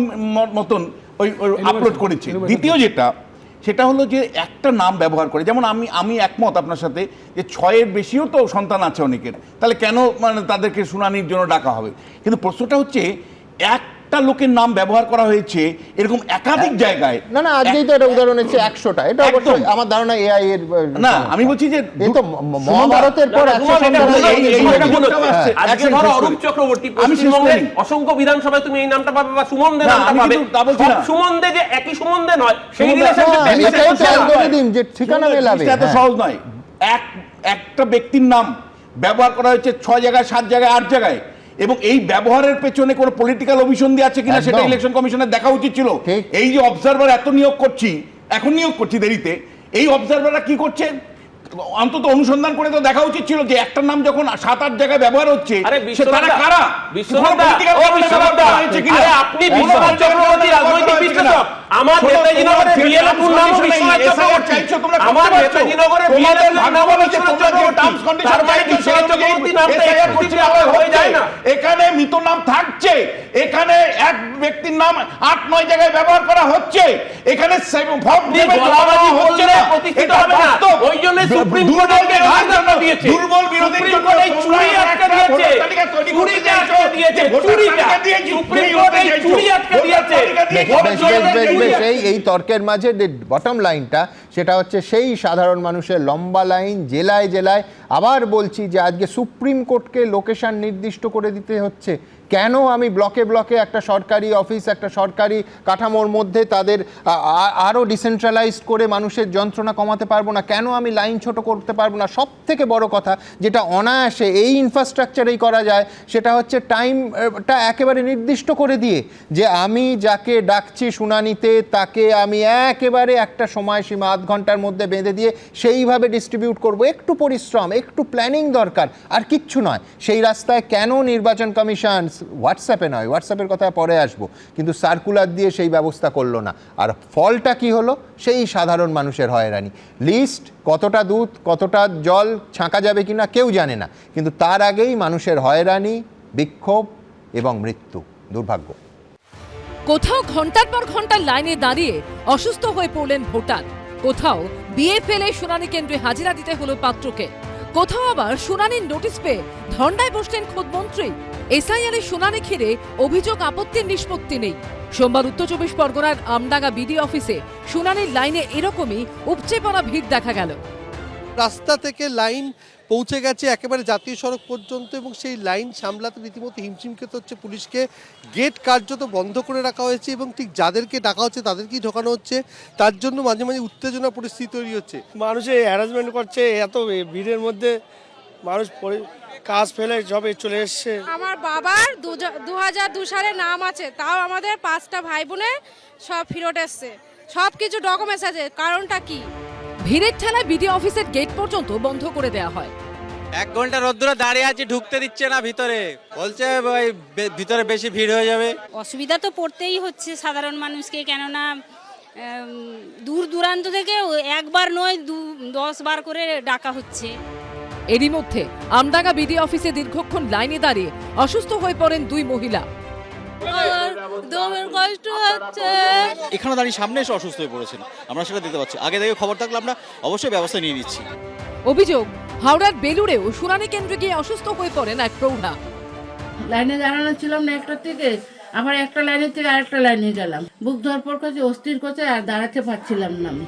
মতন ওই আপলোড করেছে। দ্বিতীয় যেটা, সেটা হলো যে একটা নাম ব্যবহার করে, যেমন আমি একমত আপনার সাথে যে 6-এর বেশিও তো সন্তান আছে অনেকের, তাহলে কেন মানে তাদেরকে শুনানির জন্য ডাকা হবে? কিন্তু প্রশ্নটা হচ্ছে একটা লোকের নাম ব্যবহার করা হয়েছে এরকম একাধিক জায়গায়। না না, আজকেই তো একটা উদাহরণ হচ্ছে 100টা, এটা অবশ্যই আমার ধারণা এআই এর না, আমি বলছি যে এই তো মহাভারতের পর 100 আজকে ধরো অরূপ চক্রবর্তী পশ্চিমবঙ্গের অসংখ্য বিধানসভায় তুমি এই নামটা পাবে বা সুমন দে নামটা পাবে, সব সুমন দে যে একই সুমন দে নয়, সেই রিলেশনশিপ যে ঠিকানা মেলাবে এত সহজ নয়। একটা ব্যক্তির নাম ব্যবহার করা হয়েছে 6 জায়গায়, 7 জায়গায়, 8 জায়গায়, এবং এই ব্যবহারের পেছনে কোনো পলিটিক্যাল অভিসন্ধি আছে কিনা সেটা ইলেকশন কমিশনের দেখা উচিত ছিল। এই যে অবজারভার এত নিয়োগ করছি, এখন নিয়োগ করছি দেরিতে, এই অবজারভাররা কি করছে অন্তত অনুসন্ধান করে তো দেখা উচিত ছিল যে একটা নাম যখন 7-8 জায়গায় ব্যবহার হচ্ছে তারা কারা, আপনি বিশ্বনাথ চক্রবর্তী রাজনৈতিক বিশ্লেষক, আমার নেতাজি নগরে বিএলএপুর নাম বিশ্বনাথ চক্রবর্তী, আমার নেতাজি নগরে বিএলএপুর নাম বিশ্বনাথ চক্রবর্তী, তার মানে বিশ্বনাথ চক্রবর্তী নামটা একটু হয়ে যায় না। এখানে মৃত নাম থাকছে, এখানে এক ব্যক্তির নাম 8-9 জায়গায় ব্যবহার করা হচ্ছে, এখানে গলাবাজি হচ্ছে না, প্রতিষ্ঠিত হবে না। ওই জন্য সুপ্রিম কোর্ট আজকে ঘাট ধাক্কা দিয়েছে, দুর্বল বিরোধী চুরি আটকে দিয়েছে, চুরিটা আটকে দিয়েছে, চুরিটা সুপ্রিম কোর্ট এই চুরি আটকে দিয়েছে। এই তর্কের মাঝে বটম লাইনটা সেটা হচ্ছে সেই সাধারণ মানুষের লম্বা লাইন, জেলায় জেলায়। আবার বলছি যে আজকে সুপ্রিম কোর্টকে লোকেশন নির্দিষ্ট করে দিতে হচ্ছে। কেন আমি ব্লকে ব্লকে একটা সরকারি অফিস, একটা সরকারি কাঠামোর মধ্যে তাদের আরও ডিসেন্ট্রালাইজড করে মানুষের যন্ত্রণা কমাতে পারবো না? কেন আমি লাইন ছোট করতে পারবো না? সব থেকে বড় কথা যেটা অনায়াসে এই ইনফ্রাস্ট্রাকচারেই করা যায় সেটা হচ্ছে টাইমটা একেবারে নির্দিষ্ট করে দিয়ে, যে আমি যাকে ডাকছি শুনানিতে তাকে আমি একেবারে একটা সময়সীমা 8 ঘন্টার মধ্যে বেঁধে দিয়ে সেইভাবে ডিস্ট্রিবিউট করব। একটু পরিশ্রম, একটু প্ল্যানিং দরকার, আর কিচ্ছু নয়। সেই রাস্তায় কেন নির্বাচন কমিশন হোয়াটসঅ্যাপে নয়, হোয়াটসঅ্যাপের কথা পরে আসবো, কিন্তু সার্কুলার দিয়ে সেই ব্যবস্থা করলো না। আর ফলটা কি হলো? সেই সাধারণ মানুষের হয়রানি। লিস্ট কতটা দুধ কতটা জল ছাঁকা যাবে কিনা কেউ জানে না, কিন্তু তার আগেই মানুষের হয়রানি, বিক্ষোভ এবং মৃত্যু। দুর্ভাগ্য। কোথাও ঘন্টার পর ঘন্টা লাইনে দাঁড়িয়ে অসুস্থ হয়ে পড়লেন ভোটার, কোথাও বিয়ে ফেলে শুনানি কেন্দ্রে হাজিরা দিতে হলো পাত্রকে, কোথাও আবার শুনানির নোটিশ পেয়ে ধর্নায় বসলেন খোদ মন্ত্রী। এসআইআর এর শুনানি ঘিরে অভিযোগ আপত্তির নিষ্পত্তি নেই। সোমবার উত্তর 24 পরগনার আমডাঙ্গা বিডি অফিসে শুনানির লাইনে এরকমই উপচে পড়া ভিড় দেখা গেল। রাস্তা থেকে লাইন পৌঁছে গেছে একেবারে জাতীয় সড়ক পর্যন্ত, এবং সেই লাইন সামলাতে রীতিমতো হিমশিম খেতে হচ্ছে পুলিশকে। গেট কার্যত বন্ধ করে রাখা হয়েছে এবং ঠিক যাদেরকে ডাকা হচ্ছে তাদেরকেই ঢোকানো হচ্ছে। তার জন্য মাঝে মাঝে উত্তেজনা পরিস্থিতি তৈরি হচ্ছে। মানুষে হ্যারাসমেন্ট করছে, এত ভিড়ের মধ্যে মানুষ কাজ ফেলে সবে চলে এসছে। আমার বাবার 2002 সালে নাম আছে, তাও আমাদের 5টা ভাই বোনের সব ফেরত এসছে, সব কিছু ডকুমেন্টস আছে। কারণটা কি? ভিড়ের ঠেলায় বিডি অফিসের গেট পর্যন্ত বন্ধ করে দেওয়া হয়। 1 ঘন্টা রোদ্দুরে দাঁড়িয়ে আছি, ঢুকতে দিচ্ছে না ভিতরে, বলছে ভিতরে বেশি ভিড় হয়ে যাবে। অসুবিধা তো পড়তেই হচ্ছে সাধারণ মানুষকে, কেননা দূর দূরান্ত থেকে একবার নয় 10 বার করে ডাকা হচ্ছে। এরই মধ্যে আমডাঙ্গা বিডি অফিসে দীর্ঘক্ষণ লাইনে দাঁড়িয়ে অসুস্থ হয়ে পড়েন 2 মহিলা। দমের কষ্ট হচ্ছে। এখানে দাঁড়িয়ে সামনে এসে অসুস্থ হয়ে পড়েছেন, আমরা সেটা দিতে পারছি। আগে থেকে খবর থাকলে আমরা অবশ্যই ব্যবস্থা নিয়ে নিচ্ছি। অভিযোগ, হাওড়ার বেলুড়েও শুনানি কেন্দ্রে গিয়ে অসুস্থ হয়ে পড়েন এক প্রৌঢ়া। লাইনে দাঁড়ানো ছিলাম না একটা থেকে, আবার একটা লাইনের থেকে আরেকটা লাইনে গেলাম, বুক ধরপড় করছে, অস্থির করছে, আর দাঁড়াতে পারছিলাম না আমি।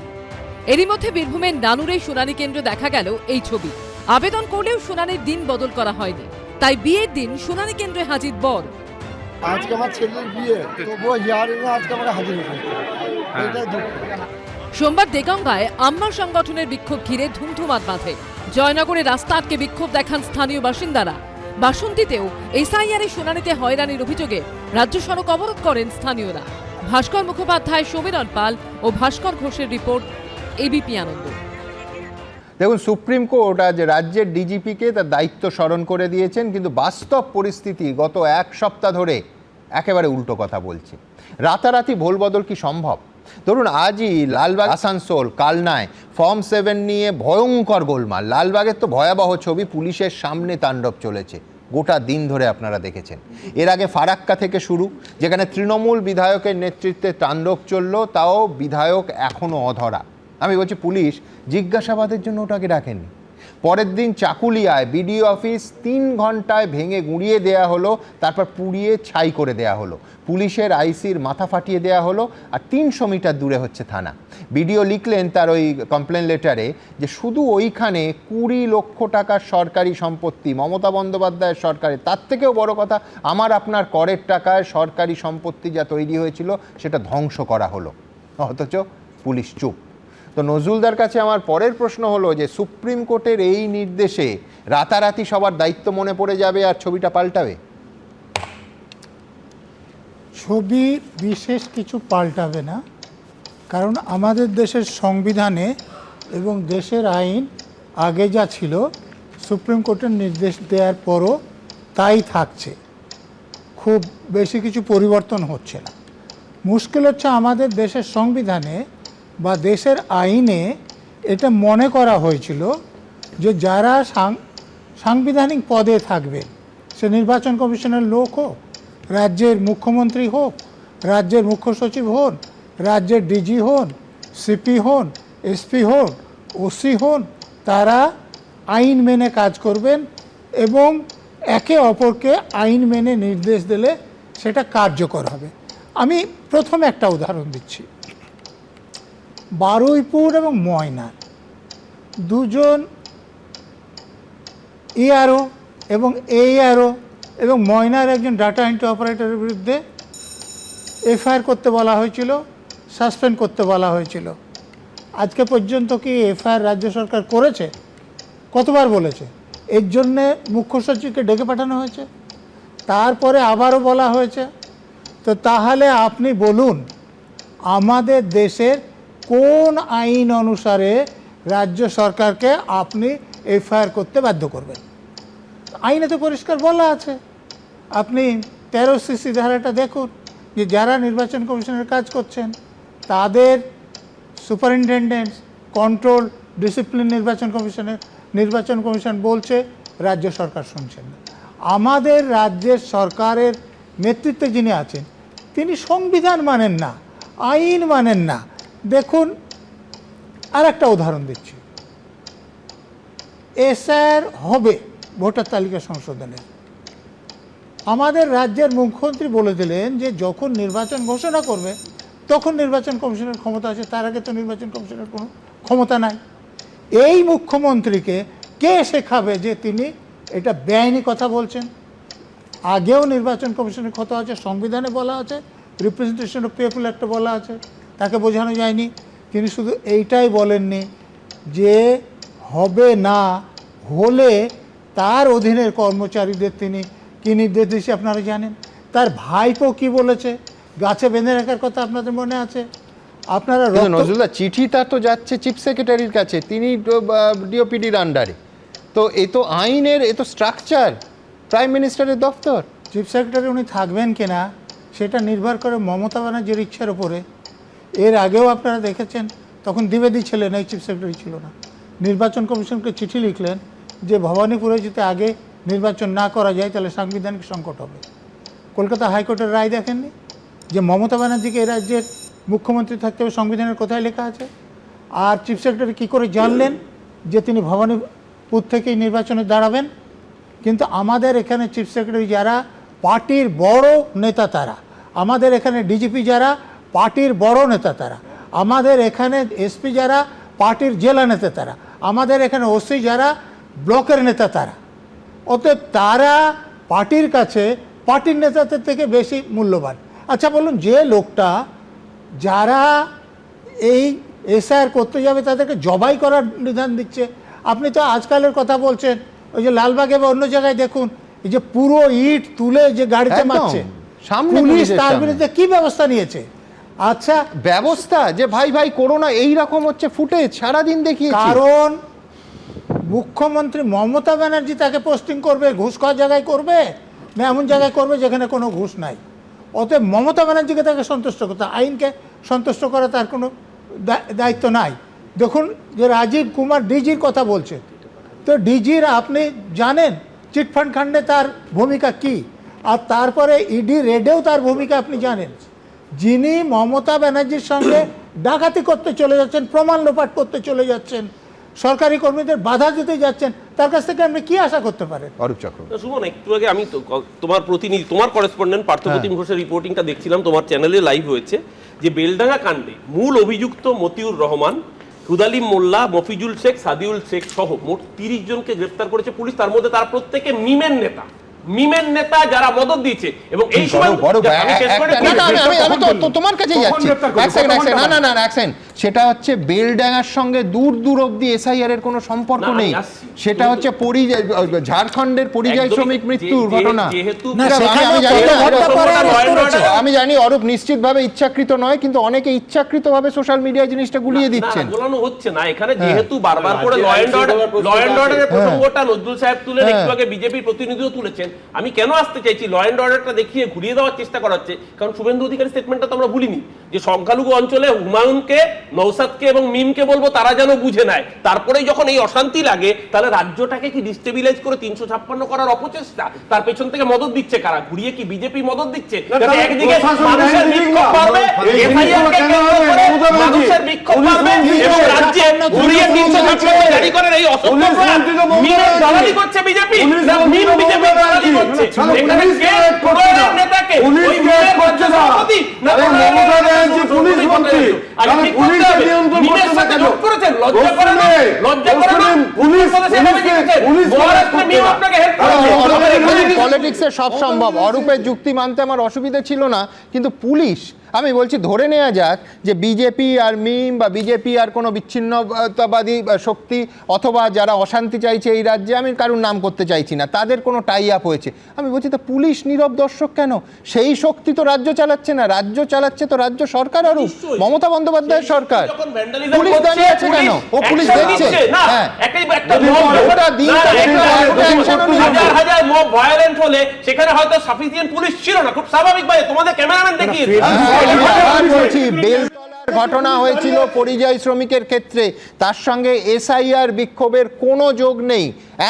এরই মধ্যে বীরভূমের নানুরে শুনানি কেন্দ্রে দেখা গেল এই ছবি। আবেদন করলেও শুনানির দিন বদল করা হয়নি, তাই বিয়ের দিন শুনানি কেন্দ্রে হাজির বর। আজকে আমার ছেলের বিয়ে, তবুও আজকে আমরা হাজির হয়েছি। সোমবার দেগঙ্গায় আম্মা সংগঠনের বিক্ষোভ ঘিরে ধুমধুমাত বাঁধে। জয়নগরে রাস্তা আটকে বিক্ষোভ দেখান স্থানীয় বাসিন্দারা। বাসন্তীতেও এসআইআর এর শুনানিতে হয়রানির অভিযোগে রাজ্য সড়ক অবরোধ করেন স্থানীয়রা। ভাস্কর মুখোপাধ্যায়, সমীরণ পাল ও ভাস্কর ঘোষের রিপোর্ট, এবিপি আনন্দ। দেখুন, সুপ্রিম কোর্ট আজ রাজ্যের ডিজিপিকে তার দায়িত্ব স্মরণ করে দিয়েছেন, কিন্তু বাস্তব পরিস্থিতি গত 1 সপ্তাহ ধরে একেবারে উল্টো কথা বলছে। রাতারাতি ভোল বদল কি সম্ভব? ধরুন, আজই লালবাগ, আসানসোল, কালনায় ফর্ম 7 নিয়ে ভয়ঙ্কর গোলমাল। লালবাগের তো ভয়াবহ ছবি পুলিশের সামনে তাণ্ডব চলেছে, গোটা দিন ধরে আপনারা দেখেছেন। এর আগে ফারাক্কা থেকে শুরু, যেখানে তৃণমূল বিধায়কের নেতৃত্বে তাণ্ডব চলল, তাও বিধায়ক এখনও অধরা। আমি বলছি, পুলিশ জিজ্ঞাসাবাদের জন্য ওটাকে ডাকেননি। পরের দিন চাকুলিয়ায় বিডিও অফিস 3 ঘন্টায় ভেঙে গুঁড়িয়ে দেয়া হলো, তারপর পুড়িয়ে ছাই করে দেয়া হলো। পুলিশের আইসির মাথা ফাটিয়ে দেয়া হলো, আর 300 মিটার দূরে হচ্ছে থানা। বিডিও লিখলেন তার ওই কমপ্লেন লেটারে যে শুধু ওইখানে 20 লক্ষ টাকার সরকারি সম্পত্তি, মমতা বন্দ্যোপাধ্যায়ের সরকারে, তার থেকেও বড় কথা আমার আপনার করের টাকায় সরকারি সম্পত্তি যা তৈরি হয়েছিল সেটা ধ্বংস করা হলো, অথচ পুলিশ চুপ। তো নজরুলদার কাছে আমার পরের প্রশ্ন হলো যে সুপ্রিম কোর্টের এই নির্দেশে রাতারাতি সবার দায়িত্ব মনে পড়ে যাবে আর ছবিটা পাল্টাবে? ছবি বিশেষ কিছু পাল্টাবে না, কারণ আমাদের দেশের সংবিধানে এবং দেশের আইন আগে যা ছিল সুপ্রিম কোর্টের নির্দেশ দেওয়ার পরও তাই থাকছে, খুব বেশি কিছু পরিবর্তন হচ্ছে না। মুশকিল হচ্ছে আমাদের দেশের সংবিধানে বা দেশের আইনে এটা মনে করা হয়েছিল যে যারা সাংবিধানিক পদে থাকবে, সে নির্বাচন কমিশনের লোক হোক, রাজ্যের মুখ্যমন্ত্রী হোক, রাজ্যের মুখ্য সচিব হন, রাজ্যের ডিজি হন, সিপি হন, এসপি হন, ওসি হন, তারা আইন মেনে কাজ করবেন এবং একে অপরকে আইন মেনে নির্দেশ দিলে সেটা কার্যকর হবে। আমি প্রথমে একটা উদাহরণ দিচ্ছি। বারুইপুর এবং ময়নার দুজন ইআরও এবং এইআরও এবং ময়নার একজন ডাটা এন্ট্রি অপারেটরের বিরুদ্ধে এফআইআর করতে বলা হয়েছিল, সাসপেন্ড করতে বলা হয়েছিল। আজকে পর্যন্ত কি এফআইআর রাজ্য সরকার করেছে? কতবার বলেছে? এর জন্যে মুখ্য সচিবকে ডেকে পাঠানো হয়েছে, তারপরে আবারও বলা হয়েছে। তো তাহলে আপনি বলুন আমাদের দেশের কোন আইন অনুসারে রাজ্য সরকারকে আপনি এফআইআর করতে বাধ্য করবেন? আইনে তো পরিষ্কার বলা আছে। আপনি 13cc ধারাটা দেখুন, যে যারা নির্বাচন কমিশনের কাজ করছেন তাদের সুপারিনটেন্ডেন্ট কন্ট্রোল ডিসিপ্লিন নির্বাচন কমিশন বলছে, রাজ্য সরকার শুনছেন না। আমাদের রাজ্যের সরকারের নেতৃত্বে যিনি আছেন তিনি সংবিধান মানেন না, আইন মানেন না। দেখুন, আর একটা উদাহরণ দিচ্ছি। এসআইআর হবে ভোটার তালিকা সংশোধনের, আমাদের রাজ্যের মুখ্যমন্ত্রী বলে দিলেন যে যখন নির্বাচন ঘোষণা করবে তখন নির্বাচন কমিশনের ক্ষমতা আছে, তার আগে তো নির্বাচন কমিশনের কোনো ক্ষমতা নাই। এই মুখ্যমন্ত্রীকে কে শেখাবে যে তিনি এটা বেআইনি কথা বলছেন? আগেও নির্বাচন কমিশনের কথা আছে, সংবিধানে বলা আছে, রিপ্রেজেন্টেশন অফ পিপল একটা বলা আছে, তাকে বোঝানো যায়নি। তিনি শুধু এইটাই বলেননি যে হবে না, হলে তার অধীনের কর্মচারীদের তিনি কী নির্দেশ দিয়েছে আপনারা জানেন। তার ভাইপো কি বলেছে, গাছে বেঁধে রাখার কথা আপনাদের মনে আছে। আপনারা নজরুলদা, চিঠিটা তো যাচ্ছে চিফ সেক্রেটারির কাছে, তিনি ডিওপিডির আন্ডারে, তো এ তো আইনের, এ তো স্ট্রাকচার প্রাইম মিনিস্টারের দপ্তর। চিফ সেক্রেটারি উনি থাকবেন কিনা সেটা নির্ভর করে মমতা ব্যানার্জির ইচ্ছার উপরে। এর আগেও আপনারা দেখেছেন, তখন দ্বিবেদী ছিলেন, এই চিফ সেক্রেটারি ছিল না। নির্বাচন কমিশনকে চিঠি লিখলেন যে ভবানীপুরে যদি আগে নির্বাচন না করা যায় তাহলে সাংবিধানিক সংকট হবে। কলকাতা হাইকোর্টের রায় দেখেননি যে মমতা ব্যানার্জিকে এই রাজ্যের মুখ্যমন্ত্রী থাকতে হবে, সংবিধানের কোথায় লেখা আছে? আর চিফ সেক্রেটারি কী করে জানলেন যে তিনি ভবানীপুর থেকেই নির্বাচনে দাঁড়াবেন? কিন্তু আমাদের এখানে চিফ সেক্রেটারি যারা পার্টির বড় নেতা, তারা আমাদের এখানে ডিজিপি যারা পার্টির বড় নেতা, তারা আমাদের এখানে এসপি যারা পার্টির জেলা নেতা, তারা আমাদের এখানে ওসি যারা ব্লকের নেতা, তারা অতএব তারা পার্টির কাছে পার্টির নেতাদের থেকে বেশি মূল্যবান। আচ্ছা বলুন, যে লোকটা যারা এই এসআইআর করতে যাবে তাদেরকে জবাই করার বিধান দিচ্ছে, আপনি তো আজকালের কথা বলছেন, ওই যে লালবাগে বা অন্য জায়গায় দেখুন, এই যে পুরো ইট তুলে যে গাড়িতে মারছে, পুলিশ তার বিরুদ্ধে কি ব্যবস্থা নিয়েছে? আচ্ছা, ব্যবস্থা যে ভাই ভাই করোনা এই রকম হচ্ছে, ফুটেজ সারাদিন দেখি। কারণ মুখ্যমন্ত্রী মমতা ব্যানার্জি তাকে পোস্টিং করবে, ঘুষ খাওয়ার জায়গায় করবে না এমন জায়গায় করবে যেখানে কোনো ঘুষ নাই। অতএব মমতা ব্যানার্জিকে তাকে সন্তুষ্ট করতে, আইনকে সন্তুষ্ট করা তার কোনো দায়িত্ব নাই। দেখুন যে রাজীব কুমার ডিজির কথা বলছে, তো ডিজির আপনি জানেন চিটফান্ড কাণ্ডে তার ভূমিকা কি, আর তারপরে ইডি রেডেও তার ভূমিকা আপনি জানেন। যিনি মমতা ব্যানার্জির সঙ্গে ডাকাতি করতে চলে যাচ্ছেন, প্রমাণ লোপাট করতে চলে যাচ্ছেন, সরকারি কর্মীদের বাধা দিতে যাচ্ছেন, তার কাছ থেকে আপনি কি আশা করতে পারেন? অরূপ চক্রবর্তী। সুমন, একটু আগে আমি তোমার প্রতিনিধি, তোমার করেসপন্ডেন্ট পার্থপ্রতিম ঘোষের রিপোর্টিংটা দেখছিলাম, তোমার চ্যানেলে লাইভ হয়েছে, যে বেলডাঙ্গা কাণ্ডে মূল অভিযুক্ত মতিউর রহমান, হুদালিম মোল্লা, মফিজুল শেখ, সাদিউল শেখ সহ মোট 30 জনকে গ্রেফতার করেছে পুলিশ। তার মধ্যে তারা প্রত্যেকে মিমের নেতা যারা মদত দিয়েছে। এবং এই সময় তোমার কাছে যাচ্ছি, এক সেকেন্ড, সেটা হচ্ছে বেলডাঙ্গার সঙ্গে দূর দূর অব্দি এসআইআর এর কোনো সম্পর্ক নেই। সেটা হচ্ছে ঝাড়খণ্ডের পরিযায়ী শ্রমিক মৃত্যুর ঘটনা। আমি জানি অরূপ নিশ্চিতভাবে ইচ্ছাকৃত নয়, কিন্তু অনেকে ইচ্ছাকৃতভাবে সোশ্যাল মিডিয়ায় জিনিসটা গুলিয়ে দিচ্ছেন। গোলানো হচ্ছে না এখানে, যেহেতু বারবার করে ল অ্যান্ড অর্ডারের প্রসঙ্গটা নজরুল সাহেব তুলে, একটু আগে বিজেপির প্রতিনিধিও তুলেছেন। আমি কেন আসতে চাইছি, ল অ্যান্ড অর্ডারটা দেখিয়ে ঘুরিয়ে দেওয়ার চেষ্টা করা হচ্ছে, কারণ শুভেন্দু অধিকারী স্টেটমেন্টটা তো আমরা ভুলিনি, যে সংখ্যালঘু অঞ্চলে হুমায়ুনকে, নৌসাদকে এবং মিমকে বলবো তারা যেন বুঝে নেয়। তারপরেই যখন এই অশান্তি লাগে, তাহলে রাজ্যটাকে কি ডিস্টেবিলাইজ করে 356 করার অপচেষ্টা, তার পেছন থেকে মদত দিচ্ছে কারা? ঘুরিয়ে কি বিজেপি মদত দিচ্ছে? একদিকে মানুষের বিক্ষোভ বাড়বে, এসআইআরকে কেন্দ্র করে মানুষের বিক্ষোভ বাড়বে, এবং রাজ্যে ঘুরিয়ে 356 জারি করার এই অসভ্য প্রয়াস মিমের দালালি করছে বিজেপি, না মিম বিজেপি দালালি করছে? এখানে কে প্রয়াস নেতাকে ওই মিমের রাজ্য সভাপতি না মমতা ব্যানার্জি পুলিশ মন্ত্রী, আর পুলিশ নিয়ন্ত্রণ করতে সাথে যোগ করেছেন? লজ্জা করে না? লজ্জা করে না? পুলিশ মহারাষ্ট্রে মিম আপনাকে হেল্প করেছে। পলিটিক্সে সব সম্ভব। অরূপের যুক্তি মানতে আমার অসুবিধা ছিল না, কিন্তু পুলিশ, আমি বলছি ধরে নেওয়া যাক যে বিজেপি আর মিম বা বিজেপি আর কোনো বিচ্ছিন্নতাবাদী শক্তি অথবা যারা অশান্তি চাইছে এই রাজ্যে, আমি কারোর নাম করতে চাইছি না, তাদের কোনো টাই আপ হয়েছে। আমি বলছি তো পুলিশ নীরব দর্শক কেন? সেই শক্তি তো রাজ্য চালাচ্ছে না, রাজ্য চালাচ্ছে তো রাজ্য সরকার, আর মমতা বন্দ্যোপাধ্যায়ের সরকার। পুলিশ দাঁড়িয়ে আছে কেন? ও পুলিশ দেখছে। হ্যাঁ, হাজার মব ভায়োলেন্ট হলে সেখানে হয়তো সাফিসিয়েন্ট পুলিশ ছিল না, খুব স্বাভাবিকভাবে তোমাদের ক্যামেরাম্যান দেখিয়েছে। বেলতলার ঘটনা হয়েছিল পরিযায়ী শ্রমিকের ক্ষেত্রে, তার সঙ্গে এসআইআর বিক্ষোভের কোনো যোগ নেই,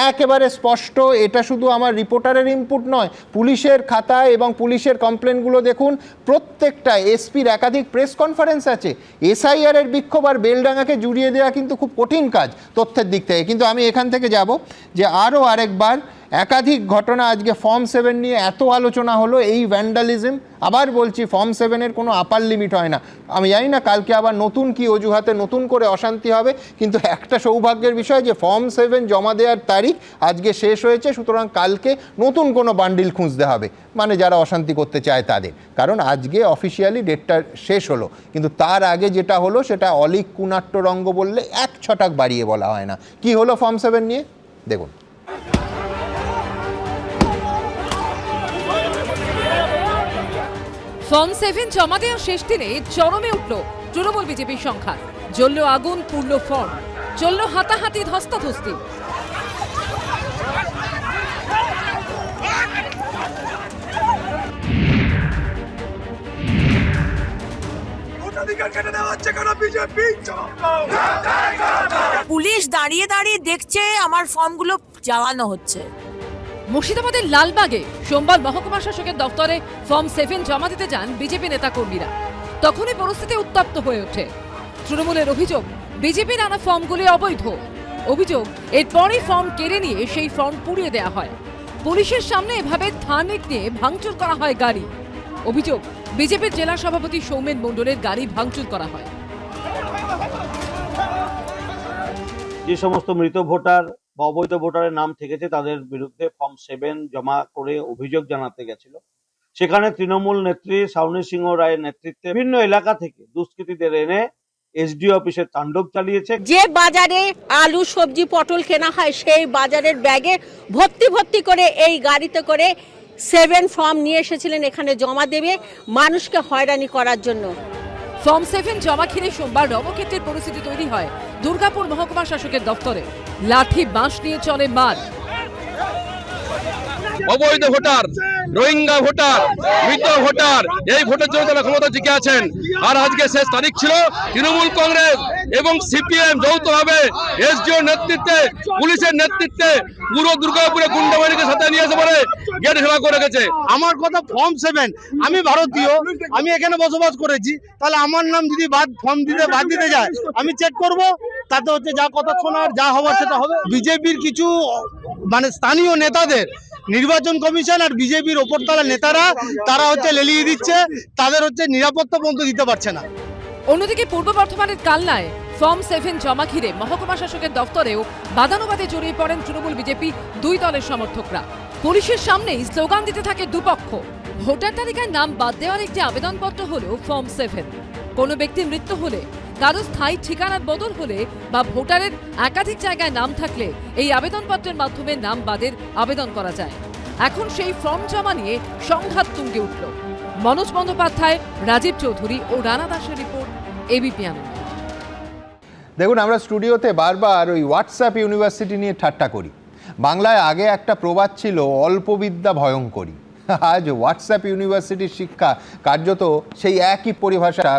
একেবারে স্পষ্ট। এটা শুধু আমার রিপোর্টারের ইনপুট নয়, পুলিশের খাতায় এবং পুলিশের কমপ্লেনগুলো দেখুন, প্রত্যেকটা এসপির একাধিক প্রেস কনফারেন্স আছে। এসআইআর এর বিক্ষোভ আর বেলডাঙ্গাকে জুড়িয়ে দেওয়া কিন্তু খুব কঠিন কাজ তথ্যের দিক থেকে। কিন্তু আমি এখান থেকে যাব যে আরও আরেকবার একাধিক ঘটনা, আজকে ফর্ম 7 নিয়ে এত আলোচনা হলো, এই ভ্যান্ডালিজম, আবার বলছি ফর্ম 7-এর কোনো আপার লিমিট হয় না। আমি জানি না কালকে আবার নতুন কি অজুহাতে নতুন করে অশান্তি হবে, কিন্তু একটা সৌভাগ্যের বিষয় যে ফর্ম 7 জমা দেওয়ার তারিখ আজকে শেষ হয়েছে, সুতরাং কালকে নতুন কোনো বান্ডিল খুঁজতে হবে, মানে যারা অশান্তি করতে চায় তাদের, কারণ আজকে অফিসিয়ালি ডেটটা শেষ হলো, কিন্তু তার আগে যেটা হলো সেটা অলিক কুনাট্যরঙ্গ বললে 1 ছটাক বাড়িয়ে বলা হয় না। কি হলো ফর্ম 7 নিয়ে দেখুন। ফর্ম 7 জমা দেওয়ার শেষ দিনে চরমে উঠল তৃণমূল বিজেপির সংখ্যা, জ্বলল আগুন, পুড়ল ফর্ম, চলল হাতাহাতি, ধস্তাধস্তি। পুলিশ দাঁড়িয়ে দাঁড়িয়ে দেখছে আমার ফর্মগুলো জ্বালানো হচ্ছে। মুর্শিদাবাদের লালবাগে সোমবার মহকুমা শাসকের দপ্তরে ফর্ম 7 জমা দিতে যান বিজেপি নেতাকর্মীরা। তখনই পরিস্থিতি উত্তপ্ত হয়ে ওঠে। তৃণমূলের অভিযোগ, বিজেপির আনা ফর্মগুলি অবৈধ। অভিযোগ, এরপরই ফর্ম কেড়ে নিয়ে সেই ফর্ম পুড়িয়ে দেওয়া হয়। পুলিশের সামনে এভাবে থার্নিক নিয়ে ভাঙচুর করা হয় গাড়ি। অভিযোগ, বিজেপির জেলা সভাপতি সৌমেন মণ্ডলের গাড়ি ভাঙচুর করা হয়। যে সমস্ত মৃত ভোটার বা অবৈধ ভোটারের নাম থেকেছে তাদের বিরুদ্ধে ফর্ম 7 জমা করে অভিযোগ জানাতে গেছিল, সেখানে তৃণমূল নেত্রী সাউনি সিংহ রায়ের নেতৃত্বে বিভিন্ন এলাকা থেকে দুষ্কৃতীদের এনে এসডিও অফিসে তাণ্ডব চালিয়েছে। যে বাজারে আলু, সবজি, পটল কেনা হয় সেই বাজারের ব্যাগে ভর্তি ভর্তি করে এই গাড়িতে করে 7 ফর্ম নিয়ে এসেছিলেন এখানে জমা দেবে, মানুষকে হয়রানি করার জন্য। ফর্ম 7 জমা ঘিরে সোমবার রণক্ষেত্রের পরিস্থিতি তৈরি হয় দুর্গাপুর মহকুমা শাসকের দপ্তরে। লাঠি বাঁশ নিয়ে চলে মার। অবৈধ ভোটার, রোহিঙ্গা ভোটার, মৃত ভোটার, এই ভোটের জন্য তারা ক্ষমতা টিকে আছেন। আর আজকে শেষ তারিখ ছিল, তৃণমূল কংগ্রেস এবং সিপিএম যৌথভাবে এসডিও নেতৃত্বে, পুলিশের নেতৃত্বে পুরো দুর্গাপুরে গুন্ডাবাহিনীকে সাথে নিয়ে এসে পরে গেট ঘেরা করে গেছে। আমার কথা ফর্ম 7, আমি ভারতীয়, আমি এখানে বসবাস করেছি, তাহলে আমার নাম যদি ফর্ম দিতে বাদ দিতে যায়, আমি চেক করব, তাতে হচ্ছে যা কথা শোনার যা হওয়ার সেটা হবে। বিজেপির কিছু মানে স্থানীয় নেতাদের নির্বাচন কমিশন আর বিজেপির ওপরতলা নেতারা তারা হচ্ছে লেলিয়ে দিচ্ছে, তাদের হচ্ছে নিরাপত্তা পর্যন্ত দিতে পারছে না। অন্যদিকে পূর্ব বর্ধমানের কালনায় ফর্ম 7 জমা ঘিরে মহকুমা শাসকের দফতরেও বাদানুবাদে জড়িয়ে পড়েন তৃণমূল বিজেপি দুই দলের সমর্থকরা। পুলিশের সামনেই স্লোগান দিতে থাকে দুপক্ষ। ভোটার তালিকায় নাম বাদ দেওয়ার একটি আবেদনপত্র হলো ফর্ম 7। কোনো ব্যক্তির মৃত্যু হলে, কারো স্থায়ী ঠিকানার বদল হলে বা ভোটারের একাধিক জায়গায় নাম থাকলে এই আবেদনপত্রের মাধ্যমে নাম বাদের আবেদন করা যায়। এখন সেই ফর্ম জমা নিয়ে সংঘাত তুঙ্গে উঠল। মনোজ বন্দ্যোপাধ্যায়, রাজীব চৌধুরী ও রানা দাসের রিপোর্ট, এবিপি আনন্দ। দেখুন, আমরা স্টুডিওতে বারবার ওই হোয়াটসঅ্যাপ ইউনিভার্সিটি নিয়ে ঠাট্টা করি। বাংলায় আগে একটা প্রবাদ ছিল, অল্প বিদ্যা ভয়ঙ্করী। আজ হোয়াটসঅ্যাপ ইউনিভার্সিটির শিক্ষা কার্যত সেই একই পরিভাষা,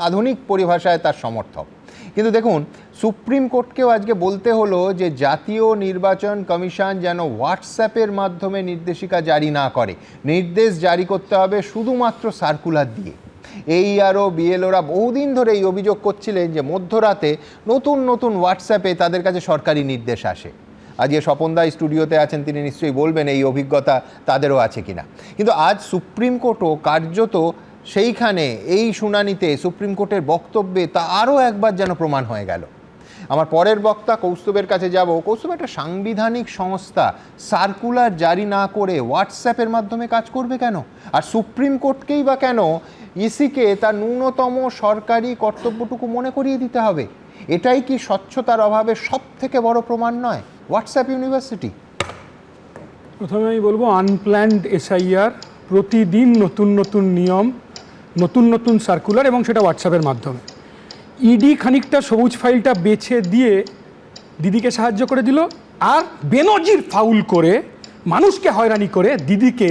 আধুনিক পরিভাষায় তার সমর্থক। কিন্তু দেখুন, সুপ্রিম কোর্টকেও আজকে বলতে হলো যে জাতীয় নির্বাচন কমিশন যেন হোয়াটসঅ্যাপের মাধ্যমে নির্দেশিকা জারি না করে, নির্দেশ জারি করতে হবে শুধুমাত্র সার্কুলার দিয়ে। এই আরও বিএলওরা বহুদিন ধরে এই অভিযোগ করছিলেন যে মধ্যরাতে নতুন নতুন হোয়াটসঅ্যাপে তাদের কাছে সরকারি নির্দেশ আসে। আজকে স্বপনদা স্টুডিওতে আছেন, তিনি নিশ্চয়ই বলবেন এই অভিজ্ঞতা তাদেরও আছে কিনা। কিন্তু আজ সুপ্রিম কোর্টও কার্যত সেইখানে এই শুনানিতে সুপ্রিম কোর্টের বক্তব্যে তা আরও একবার যেন প্রমাণ হয়ে গেল। আমার পরের বক্তা কৌস্তুভের কাছে যাব। কৌস্তুভ, একটা সাংবিধানিক সংস্থা সার্কুলার জারি না করে হোয়াটসঅ্যাপের মাধ্যমে কাজ করবে কেন? আর সুপ্রিম কোর্টকেই বা কেন ইসিকে তার ন্যূনতম সরকারি কর্তব্যটুকু মনে করিয়ে দিতে হবে? এটাই কি স্বচ্ছতার অভাবের সব থেকে বড় প্রমাণ নয়? WhatsApp university. প্রথমে আমি বলবো, আনপ্ল্যান্ড এসআইআর, প্রতিদিন নতুন নতুন নিয়ম, নতুন নতুন সার্কুলার, এবং সেটা হোয়াটসঅ্যাপের মাধ্যমে। ইডি খানিকটা সবুজ ফাইলটা বেছে দিয়ে দিদিকে সাহায্য করে দিল, আর বেনজির ফাউল করে মানুষকে হয়রানি করে দিদিকে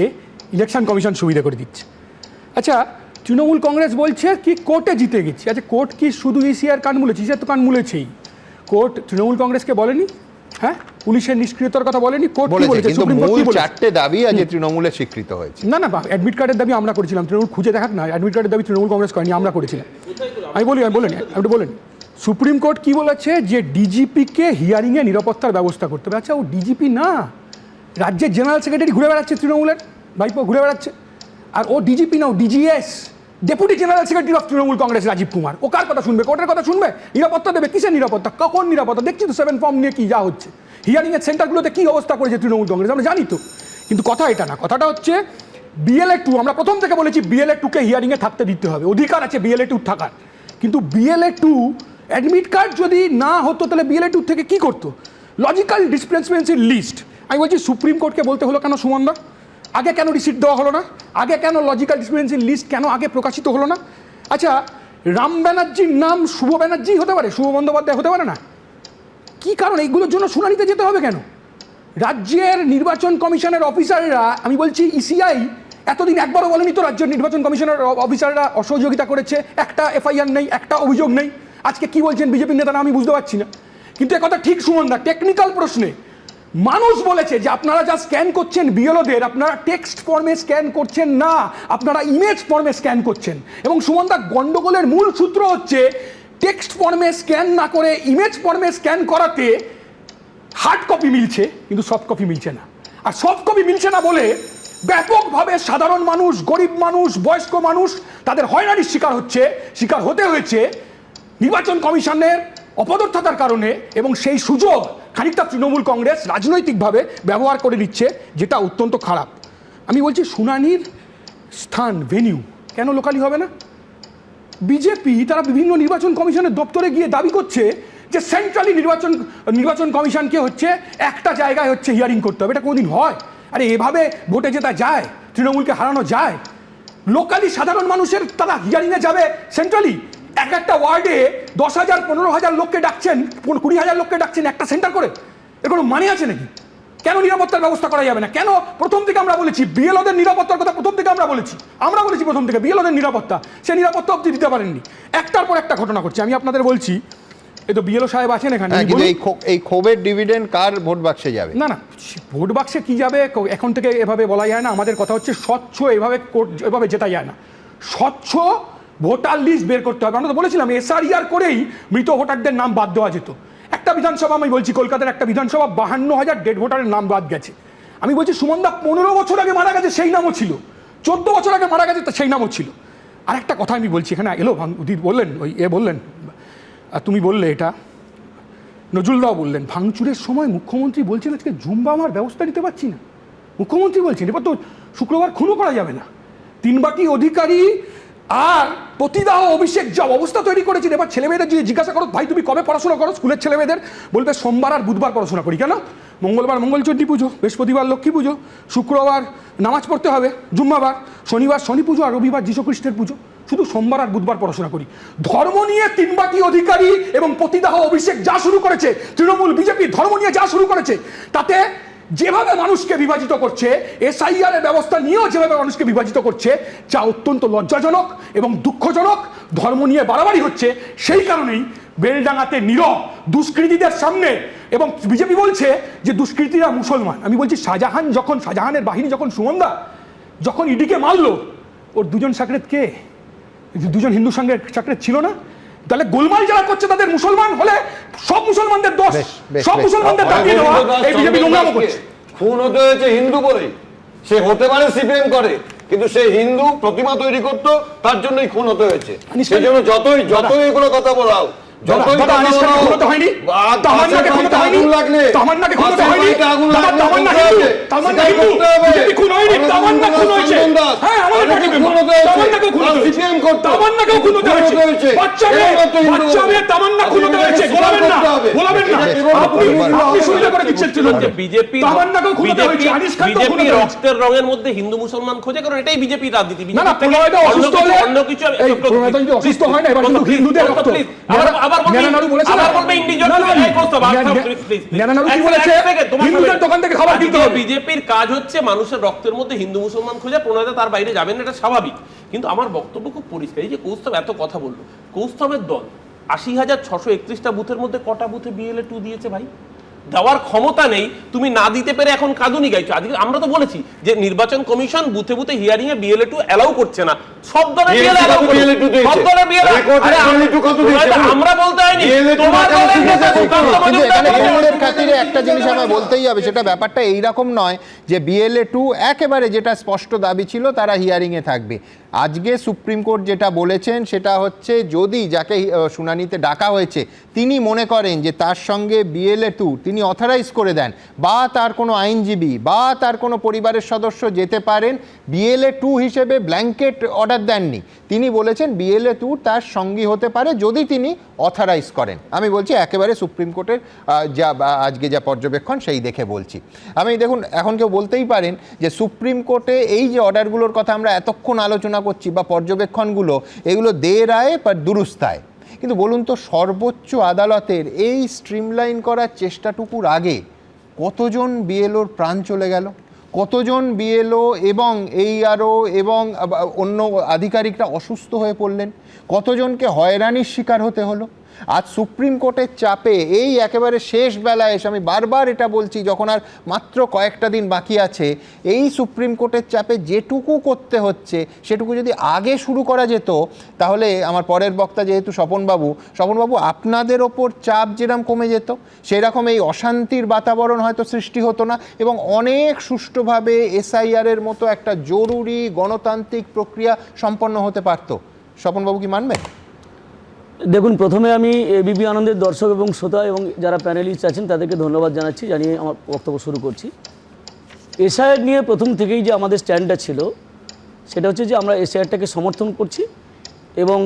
ইলেকশন কমিশন সুবিধা করে দিচ্ছে। আচ্ছা, তৃণমূল কংগ্রেস বলছে কি কোর্টে জিতে গেছি। আচ্ছা, কোর্ট কি শুধু ইসিআর কান মুলেছে? ইসিআর তো কান মুলেছেই। কোর্ট তৃণমূল কংগ্রেসকে বলেনি, হ্যাঁ, পুলিশের নিষ্ক্রিয়তার কথা বলেনি। কোর্ট কি বলেছে? সুপ্রিম কোর্ট কি বলেছে? চারটে দাবি আজ তৃণমূলের স্বীকৃত হয়েছে। না না, অ্যাডমিট কার্ডের দাবি আমরা করেছিলাম, তৃণমূল খুঁজে দেখাক না। অ্যাডমিট কার্ডের দাবি তৃণমূল কংগ্রেস করেনি, আমরা করেছিলাম। আমি বলেন সুপ্রিম কোর্ট কি বলেছে? যে ডিজিপিকে হিয়ারিংয়ে নিরাপত্তার ব্যবস্থা করতে হবে। আচ্ছা, ও ডিজিপি না, রাজ্যের জেনারেল সেক্রেটারি ঘুরে বেড়াচ্ছে, তৃণমূলের ভাইপো ঘুরে বেড়াচ্ছে। আর ও ডিজিপি না, ও DGS, deputy general secretary of Trinamool Congress Rajiv Kumar. ও কার কথা শুনবে? কোর্টের কথা শুনবে? নিরাপত্তা দেবে? কিসের নিরাপত্তা? কখন নিরাপত্তা? দেখছি তো 7 ফর্ম নিয়ে কি যা হচ্ছে, হিয়ারিংয়ের সেন্টারগুলোতে কী অবস্থা করেছে তৃণমূল কংগ্রেস, আমরা জানি তো। কিন্তু কথা এটা না, কথাটা হচ্ছে BLA 2। আমরা প্রথম থেকে বলেছি BLA 2কে হিয়ারিংয়ে থাকতে দিতে হবে, অধিকার আছে BLA 2 থাকার। কিন্তু BLA 2 অ্যাডমিট কার্ড যদি না হতো তাহলে BLA 2 থেকে কি করতো? লজিক্যাল ডিসপ্লেসমেন্টসের লিস্ট। আমি বলছি সুপ্রিম কোর্টকে বলতে হলো কেন সুমনদা? আগে কেন রিসিট দেওয়া হলো না? আগে কেন লজিক্যাল ডিসপ্লেসমেন্টসের লিস্ট কেন আগে প্রকাশিত হলো না? আচ্ছা, রাম ব্যানার্জির নাম শুভ ব্যানার্জি হতে পারে, শুভ বন্দ্যোপাধ্যায় হতে পারে না? কি কারণ? এইগুলোর জন্য শুনানিতে যেতে হবে কেন? রাজ্যের নির্বাচন কমিশনের অফিসাররা, আমি বলছি ইসিআই এতদিন একবারও বলেনি তো রাজ্যের নির্বাচন কমিশনের অফিসাররা অসহযোগিতা করেছে, একটা এফআইআর নেই, একটা অভিযোগ নেই। আজকে কি বলছেন বিজেপির নেতারা আমি বুঝতে পারছি না। কিন্তু একথা ঠিক সুমনদা, টেকনিক্যাল প্রশ্নে মানুষ বলেছে যে আপনারা যা স্ক্যান করছেন বিএলওদের, আপনারা টেক্সট ফর্মে স্ক্যান করছেন না, আপনারা ইমেজ ফর্মে স্ক্যান করছেন। এবং সুমনদা, গন্ডগোলের মূল সূত্র হচ্ছে টেক্সট ফর্মে স্ক্যান না করে ইমেজ ফর্মে স্ক্যান করাতে হার্ড কপি মিলছে, কিন্তু সফট কপি মিলছে না। আর সফট কপি মিলছে না বলে ব্যাপকভাবে সাধারণ মানুষ, গরিব মানুষ, বয়স্ক মানুষ তাদের হয়রানির শিকার হতে হয়েছে নির্বাচন কমিশনের অপদর্থতার কারণে। এবং সেই সুযোগ খানিকটা তৃণমূল কংগ্রেস রাজনৈতিকভাবে ব্যবহার করে নিচ্ছে, যেটা অত্যন্ত খারাপ। আমি বলছি শুনানির স্থান, ভেনিউ কেন লোকালি হবে না? বিজেপি তারা বিভিন্ন নির্বাচন কমিশনের দপ্তরে গিয়ে দাবি করছে যে সেন্ট্রালি নির্বাচন কমিশনকে হচ্ছে একটা জায়গায় হচ্ছে হিয়ারিং করতে হবে। এটা কোনোদিন হয়? আরে এভাবে ভোটে জেতা যায়? তৃণমূলকে হারানো যায়? লোকালি সাধারণ মানুষের তারা হিয়ারিংয়ে যাবে সেন্ট্রালি? একটা ওয়ার্ডে 10,000 15,000 লোককে ডাকছেন, 20,000 লোককে ডাকছেন একটা সেন্টার করে, এর কোনো মানে আছে নাকি? কেন নিরাপত্তার ব্যবস্থা করা যাবে না? কেন প্রথম থেকে আমরা বলেছি বিএলওদের নিরাপত্তার কথা, প্রথম থেকে আমরা বলেছি প্রথম থেকে বিএলওদের নিরাপত্তা, সে নিরাপত্তা অবধি দিতে পারেননি। একটার পর একটা ঘটনা করছে। আমি আপনাদের বলছি, এই তো বিএলও সাহেব আছেন এখানে, এই ক্ষোভের ডিভিডেন্ড কার ভোট বাক্সে যাবে? না না, ভোট বাক্সে কি যাবে এখন থেকে এভাবে বলা যায় না। আমাদের কথা হচ্ছে স্বচ্ছ, এভাবে জেতা যায় না। স্বচ্ছ ভোটার লিস্ট বের করতে হবে। আমরা তো বলেছিলাম এসআইআর করেই মৃত ভোটারদের নাম বাদ দেওয়া যেত। একটা বিধানসভা আমি বলছি, কলকাতার একটা বিধানসভা 52,000 ডেড ভোটারের নাম বাদ গেছে। আমি বলছি সুমনদা 15 বছর আগে মারা গেছে, সেই নামও ছিল। 14 বছর আগে মারা গেছে, সেই নামও ছিল। আর একটা কথা আমি বলছি, এখানে এলো উদিত বললেন, ওই বললেন, তুমি বললে এটা, নজরুলদাও বললেন, ভাঙচুরের সময় মুখ্যমন্ত্রী বলছেন আজকে জুম্বা আমার ব্যবস্থা নিতে পারছি না। মুখ্যমন্ত্রী বলছেন এবার তো শুক্রবার খুনও করা যাবে না। 3 বাকি অধিকারী আর প্রতিদাহ অভিষেক যা অবস্থা তৈরি করেছেন, এবার ছেলেমেয়েদের যদি জিজ্ঞাসা করো ভাই তুমি কবে পড়াশোনা করো, স্কুলের ছেলেমেয়েদের বলবে সোমবার আর বুধবার পড়াশোনা করি। কেন? মঙ্গলবার মঙ্গলচণ্ডী পুজো, বৃহস্পতিবার লক্ষ্মী পুজো, শুক্রবার নামাজ পড়তে হবে, জুম্মাবার, শনিবার শনি পুজো আর রবিবার যীশুখ্রিস্টের পুজো, শুধু সোমবার আর বুধবার পড়াশোনা করি। ধর্ম নিয়ে 3 বাকি অধিকারী এবং প্রতিদাহ অভিষেক যা শুরু করেছে তৃণমূল বিজেপি, ধর্ম নিয়ে যা শুরু করেছে, তাতে যেভাবে মানুষকে বিভাজিত করছে, এসআইআর এর ব্যবস্থা নিয়েও যেভাবে মানুষকে বিভাজিত করছে, যা অত্যন্ত লজ্জাজনক এবং দুঃখজনক। ধর্ম নিয়ে বাড়াবাড়ি হচ্ছে, সেই কারণেই বেলডাঙ্গাতে নীরব দুষ্কৃতীদের সামনে, এবং বিজেপি বলছে যে দুষ্কৃতীরা মুসলমান। আমি বলছি শাহজাহানের বাহিনী যখন সুমনদা যখন ইডিকে মারলো, ওর 2জন সাকরেত কে? 2জন হিন্দু সঙ্গে সাকরেত ছিল না? তাহলে গোলমাল যারা করছে তাদের মুসলমান হলে সব মুসলমানদের দোষ, সব মুসলমানদের দাবিয়ে দেওয়া এই বিজেপি নোংরামো করছে। খুন হতে হয়েছে হিন্দু বলে, সে হতে পারে সিপিএম করে, কিন্তু সে হিন্দু প্রতিমা তৈরি করতো, তার জন্যই খুন হতে হয়েছে। সেই জন্য যতই এগুলো কথা বলাও, রক্তের রঙের মধ্যে হিন্দু মুসলমান খোঁজে, কারণ এটাই বিজেপি রাজনীতি। অন্য কিছু বিজেপির কাজ হচ্ছে মানুষের রক্তের মধ্যে হিন্দু মুসলমান খোঁজা, প্রণয়তা তার বাইরে যাবেন, এটা স্বাভাবিক। কিন্তু আমার বক্তব্য খুব পরিষ্কার, এই যে কৌস্তব এত কথা বললো, কৌস্তবের দল 80,631টা বুথের মধ্যে কটা বুথে BLA 2 দিয়েছে ভাই? দেওয়ার ক্ষমতা নেই, তুমি না দিতে পেরে এখন কাঁদুনি গাইছো। আজকে আমরা তো বলেছি যে নির্বাচন কমিশন বুথে বুথে হিয়ারিং এ BLA 2 অ্যালাউ করছে না। সব দলের BLA অ্যালাউ করছে, সব দলের BLA। আমরা বলতে হয়নি, তোমার দলের নেতা তৃণমূলের খাতিরে একটা জিনিস আমার বলতেই হবে, সেটা ব্যাপারটা এইরকম নয় যে BLA 2 একেবারে যেটা স্পষ্ট দাবি ছিল তারা হিয়ারিং এ থাকবে। আজকে সুপ্রিম কোর্ট যেটা বলেছেন সেটা হচ্ছে যদি যাকে শুনানিতে ডাকা হয়েছে তিনি মনে করেন যে তার সঙ্গে BLA 2 তিনি অথরাইজ করে দেন, বা তার কোনো আইনজীবী বা তার কোনো পরিবারের সদস্য যেতে পারেন, BLA 2 হিসেবে ব্ল্যাঙ্কেট অর্ডার দেননি। তিনি বলেছেন BLA 2 তার সঙ্গী হতে পারে যদি তিনি অথরাইজ করেন। আমি বলছি একেবারে সুপ্রিম কোর্টের যা আজকে যা পর্যবেক্ষণ সেই দেখে বলছি আমি। দেখুন, এখন কেউ বলতেই পারেন যে সুপ্রিম কোর্টে এই যে অর্ডারগুলোর কথা আমরা এতক্ষণ আলোচনা করছি বা পর্যবেক্ষণগুলো, এগুলো দে রায় বা দুরুস্তায়, কিন্তু বলুন তো সর্বোচ্চ আদালতের এই স্ট্রিমলাইন করার চেষ্টাটুকুর আগে কতজন BLOর প্রাণ চলে গেল, কতজন BLO এবং ARO এবং অন্য আধিকারিকরা অসুস্থ হয়ে পড়লেন, কতজনকে হয়রানির শিকার হতে হলো। আজ সুপ্রিম কোর্টের চাপে এই একেবারে শেষ বেলায় এসে, আমি বারবার এটা বলছি, যখন আর মাত্র কয়েকটা দিন বাকি আছে, এই সুপ্রিম কোর্টের চাপে যেটুকু করতে হচ্ছে সেটুকু যদি আগে শুরু করা যেত, তাহলে আমার পরের বক্তা যেহেতু স্বপনবাবু, আপনাদের ওপর চাপ যেরকম কমে যেত, সেরকম এই অশান্তির বাতাবরণ হয়তো সৃষ্টি হতো না, এবং অনেক সুষ্ঠুভাবে SIR এর মতো একটা জরুরি গণতান্ত্রিক প্রক্রিয়া সম্পন্ন হতে পারত। স্বপনবাবু কি মানবেন? দেখুন, প্রথমে আমি এবিপি আনন্দের দর্শক এবং শ্রোতা এবং যারা প্যানেলিস্ট আছেন তাদেরকে ধন্যবাদ জানাচ্ছি, জানিয়ে আমার বক্তব্য শুরু করছি। SIR নিয়ে প্রথম থেকেই যে আমাদের স্ট্যান্ডটা ছিল সেটা হচ্ছে যে আমরা SIRটাকে সমর্থন করছি, এবং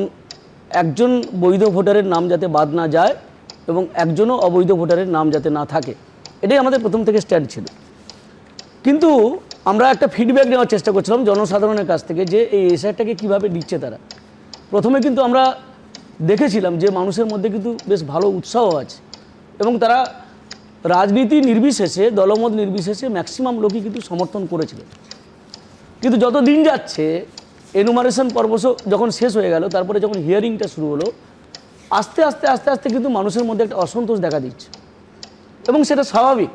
একজন বৈধ ভোটারের নাম যাতে বাদ না যায় এবং একজনও অবৈধ ভোটারের নাম যাতে না থাকে, এটাই আমাদের প্রথম থেকে স্ট্যান্ড ছিল। কিন্তু আমরা একটা ফিডব্যাক নেওয়ার চেষ্টা করছিলাম জনসাধারণের কাছ থেকে যে এই SIRটাকে কীভাবে দিচ্ছে তারা। প্রথমে কিন্তু আমরা দেখেছিলাম যে মানুষের মধ্যে কিন্তু বেশ ভালো উৎসাহ আছে, এবং তারা রাজনীতি নির্বিশেষে, দলমত নির্বিশেষে ম্যাক্সিমাম লোকই কিন্তু সমর্থন করেছিলেন। কিন্তু যত দিন যাচ্ছে, এনুমারেশন পর্ব যখন শেষ হয়ে গেল, তারপরে যখন হিয়ারিংটা শুরু হলো, আস্তে আস্তে আস্তে আস্তে কিন্তু মানুষের মধ্যে একটা অসন্তোষ দেখা দিচ্ছে, এবং সেটা স্বাভাবিক।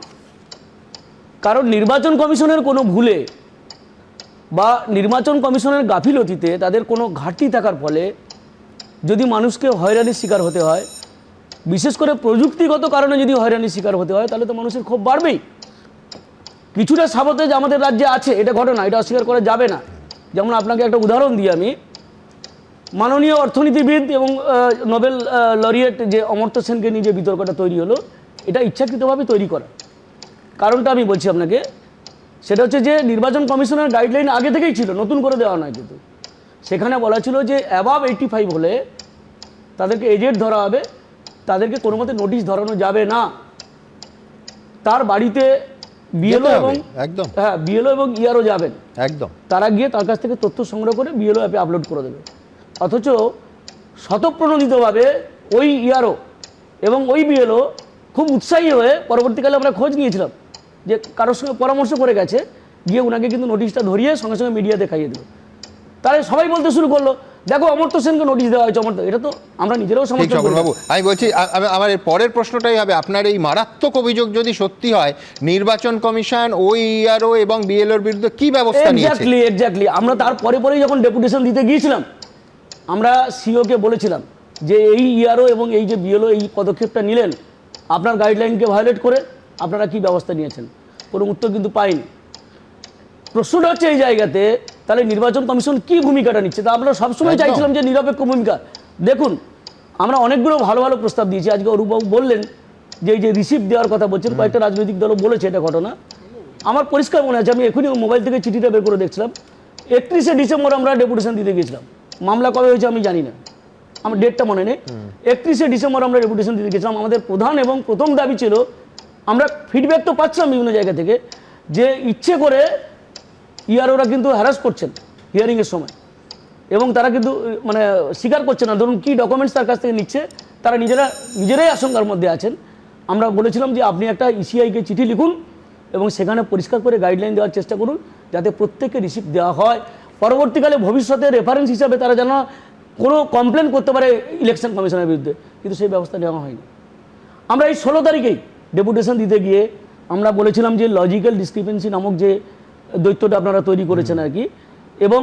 কারণ নির্বাচন কমিশনের কোনো ভুলে বা নির্বাচন কমিশনের গাফিলতিতে, তাদের কোনো ঘাটতি থাকার ফলে যদি মানুষকে হয়রানির শিকার হতে হয়, বিশেষ করে প্রযুক্তিগত কারণে যদি হয়রানির শিকার হতে হয় তাহলে তো মানুষের ক্ষোভ বাড়বেই। কিছুটা সাবোতেজ আমাদের রাজ্যে আছে, এটা ঘটনা, এটা অস্বীকার করা যাবে না। যেমন আপনাকে একটা উদাহরণ দিই আমি, মাননীয় অর্থনীতিবিদ এবং নোবেল লরিয়েট যে অমর্ত্য সেনকে নিয়ে যে বিতর্কটা তৈরি হলো, এটা ইচ্ছাকৃতভাবে তৈরি করা। কারণটা আমি বলছি আপনাকে, সেটা হচ্ছে যে নির্বাচন কমিশনের গাইডলাইন আগে থেকেই ছিল, নতুন করে দেওয়া নয়, কিন্তু সেখানে বলা ছিল যে অ্যাবাভ 85 হলে তাদেরকে এজেড ধরা হবে, তাদেরকে কোনো মতে নোটিশ ধরানো যাবে না। তার বাড়িতে বিএলও এবং একদম হ্যাঁ বিএলও এবং ইআরও যাবেন, একদম তারা গিয়ে তার কাছ থেকে তথ্য সংগ্রহ করে বিএলও অ্যাপে আপলোড করে দেবে। অথচ স্বতঃপ্রণোদিতভাবে ওই ইআরও এবং ওই বিএলও খুব উৎসাহী হয়ে পরবর্তীকালে আমরা খোঁজ নিয়েছিলাম যে কারোর সঙ্গে পরামর্শ করে গেছে, গিয়ে ওনাকে কিন্তু নোটিশটা ধরিয়ে সঙ্গে সঙ্গে মিডিয়াতে খাইয়ে দিল। তাহলে সবাই বলতে শুরু করলো, দেখো অমর্ত্য সেনকে নোটিশ দেওয়া হয়েছে, এটা তো আমরা নিজেরাও সমর্থন করি। বাবু, আমি বলছি আমার এর পরের প্রশ্নটাই হবে, আপনার এই মারাত্মক অভিযোগ যদি সত্যি হয়, নির্বাচন কমিশন ওই ইআরও এবং বিএলওর বিরুদ্ধে কি ব্যবস্থা নিয়েছে? এক্স্যাক্টলি আমরা তার পরেই যখন ডেপুটেশন দিতে গিয়েছিলাম, আমরা সিওকে বলেছিলাম যে এই ইআরও এবং এই যে বিএলও এই পদক্ষেপটা নিলেন আপনার গাইডলাইনকে ভায়োলেট করে, আপনারা কি ব্যবস্থা নিয়েছেন? কোনো উত্তর কিন্তু পাইনি। প্রশ্নটা হচ্ছে এই জায়গাতে, তাহলে নির্বাচন কমিশন কি ভূমিকাটা নিচ্ছে? তা আমরা সবসময় চাইছিলাম যে নিরপেক্ষ ভূমিকা। দেখুন, আমরা অনেকগুলো ভালো ভালো প্রস্তাব দিয়েছি। আজকে অরূপবাবু বললেন যে এই যে রিসিপ্ট দেওয়ার কথা বলছেন, কয়েকটা রাজনৈতিক দলও বলেছে এটা ঘটনা। আমার পরিষ্কার মনে আছে, আমি এখনই মোবাইল থেকে চিঠিটা বের করে দেখছিলাম, 31শে ডিসেম্বর আমরা ডেপুটেশন দিতে গিয়েছিলাম। মামলা কবে হয়েছে আমি জানি না, আমার ডেটটা মনে নেই। 31শে ডিসেম্বর আমরা ডেপুটেশন দিতে গেছিলাম। আমাদের প্রধান এবং প্রথম দাবি ছিল, আমরা ফিডব্যাক তো পাচ্ছিলাম বিভিন্ন জায়গা থেকে, যে ইচ্ছে করে ইআরওরা কিন্তু হ্যারাস করছেন হিয়ারিংয়ের সময়, এবং তারা কিন্তু মানে স্বীকার করছে না, ধরুন কী ডকুমেন্টস তার কাছ থেকে নিচ্ছে, তারা নিজেরাই আশঙ্কার মধ্যে আছেন। আমরা বলেছিলাম যে আপনি একটা ইসিআইকে চিঠি লিখুন এবং সেখানে পরিষ্কার করে গাইডলাইন দেওয়ার চেষ্টা করুন, যাতে প্রত্যেককে রিসিপ্ট দেওয়া হয়। পরবর্তীকালে ভবিষ্যতে রেফারেন্স হিসাবে তারা যেন কোনো কমপ্লেন করতে পারে ইলেকশন কমিশনের বিরুদ্ধে, কিন্তু সেই ব্যবস্থা নেওয়া হয়নি। আমরা এই 16 তারিখেই ডেপুটেশন দিতে গিয়ে আমরা বলেছিলাম যে লজিক্যাল ডিসক্রিপেন্সি নামক যে দৈত্যটা আপনারা তৈরি করেছেন আর কি, এবং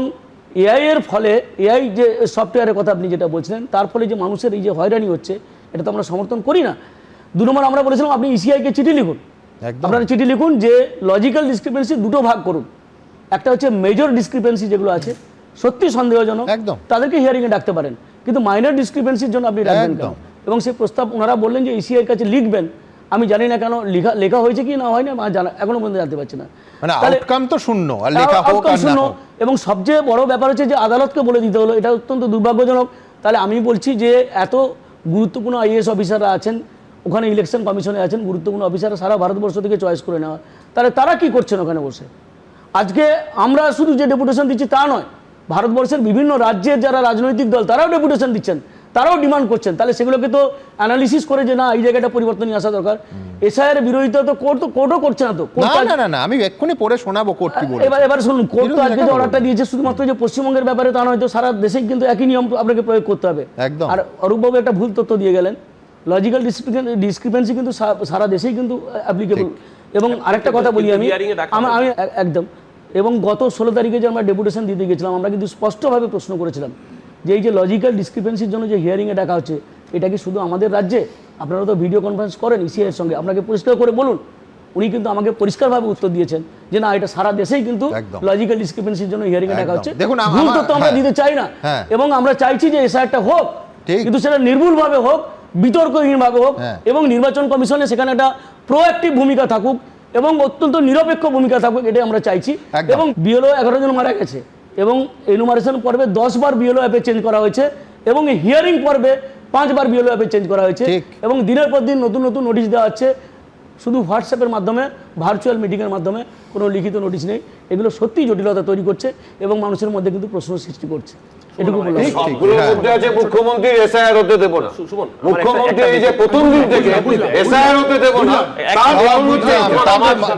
এআই এর ফলে, এআই যে সফটওয়্যারের কথা আপনি যেটা বলছিলেন, তার ফলে যে মানুষের এই যে হয়রানি হচ্ছে, এটা তো আমরা সমর্থন করি না। 2 নম্বর আমরা বলেছিলাম আপনি ইসিআইকে চিঠি লিখুন, আপনারা চিঠি লিখুন যে লজিক্যাল ডিসক্রিপেন্সি দুটো ভাগ করুন। একটা হচ্ছে মেজর ডিসক্রিপেন্সি যেগুলো আছে সত্যি সন্দেহজনক, তাদেরকে হিয়ারিংয়ে ডাকতে পারেন, কিন্তু মাইনর ডিসক্রিপেন্সির জন্য আপনি ডাকবেন কেন? এবং সেই প্রস্তাব ওনারা বললেন যে ইসিআইয়ের কাছে লিখবেন। আমি জানি না কেন লেখা হয়েছে কি না হয়নি, এখনো পর্যন্ত জানতে পারছি না। মানে আউটকাম তো শূন্য, আর লেখা হোক আর না হোক। এবং সবচেয়ে বড় ব্যাপার হচ্ছে যে আদালতকে বলে দিতে হলো, এটা অত্যন্ত দুর্ভাগ্যজনক। তাহলে আমি বলছি যে এত গুরুত্বপূর্ণ আইএএস অফিসাররা আছেন ওখানে, ইলেকশন কমিশনে আছেন গুরুত্বপূর্ণ অফিসাররা, সারা ভারতবর্ষ থেকে চয়েস করে নেওয়া, তাহলে তারা কি করছেন ওখানে বসে? আজকে আমরা শুধু যে ডেপুটেশন দিচ্ছি তা নয়, ভারতবর্ষের বিভিন্ন রাজ্যের যারা রাজনৈতিক দল তারাও ডেপুটেশন দিচ্ছেন, তারাও ডিমান্ড করছেন। তাহলে সেগুলোকে তো অ্যানালিসিস করে যে না এই জায়গাটা পরিবর্তন নিয়ে আসা দরকার। এসআইয়ের বিরোধিতা তো কোর্টও করছে না। তো না আমি এক্ষুনি পড়ে শোনাবো কোর্ট কি বলে। এবার শুনুন, কোর্ট তো আজকে যে অর্ডারটা দিয়েছে শুধুমাত্র যে পশ্চিমবঙ্গের ব্যাপারে তা নয়, তো সারা দেশেই কিন্তু একই নিয়ম আপনাকে প্রয়োগ করতে হবে। একদম। আর অরূপবাবু একটা ভুল তথ্য দিয়ে গেলেন, লজিক্যাল ডিসক্রিপেন্সি কিন্তু সারা দেশেই কিন্তু অ্যাপ্লিকেবল। এবং আরেকটা কথা বলি আমি একদম, এবং গত 16 তারিখে যে আমরা ডেপুটেশন দিতে গেছিলাম, আমরা কিন্তু স্পষ্টভাবে প্রশ্ন করেছিলাম যে এই যে লজিক্যাল ডিসক্রিপেন্সির জন্য যে হিয়ারিংয়ে ডাকা হচ্ছে, এটা কি শুধু আমাদের রাজ্যে? আপনারা তো ভিডিও কনফারেন্স করেন ইসিআইয়ের সঙ্গে, আপনাকে পরিষ্কার করে বলুন। উনি কিন্তু আমাকে পরিষ্কারভাবে উত্তর দিয়েছেন যে না, এটা সারা দেশেই কিন্তু লজিক্যাল ডিসক্রিপেন্সির জন্য হিয়ারিংয়ে ডাকা হচ্ছে। ভুল তথ্য আমরা দিতে চাই না, এবং আমরা চাইছি যে এসআইআরটা হোক, কিন্তু সেটা নির্ভুলভাবে হোক, বিতর্কহীনভাবে হোক, এবং নির্বাচন কমিশনে সেখানে একটা প্রোঅ্যাক্টিভ ভূমিকা থাকুক এবং অত্যন্ত নিরপেক্ষ ভূমিকা থাকুক, এটাই আমরা চাইছি। এবং বিএলও 11 জন মারা গেছে, এবং এনুমারেশন পর্বে 10 বার বিএলও অ্যাপে চেঞ্জ করা হয়েছে, এবং হিয়ারিং পর্বে 5 বার বিএলও অ্যাপে চেঞ্জ করা হয়েছে, এবং দিনের পর দিন নতুন নতুন নোটিশ দেওয়া হচ্ছে, শুধু হোয়াটসঅ্যাপের মাধ্যমে, ভার্চুয়াল মিটিংয়ের মাধ্যমে, কোনো লিখিত নোটিশ নেই। এগুলো সত্যিই জটিলতা তৈরি করছে এবং মানুষের মধ্যে কিন্তু প্রশ্ন সৃষ্টি করছে। এটুকু বললাম। মুখ্যমন্ত্রী এসআইআর হতে দেব না, মুখ্যমন্ত্রী এই যে প্রথম দিন থেকে এসআইআর হতে দেব না,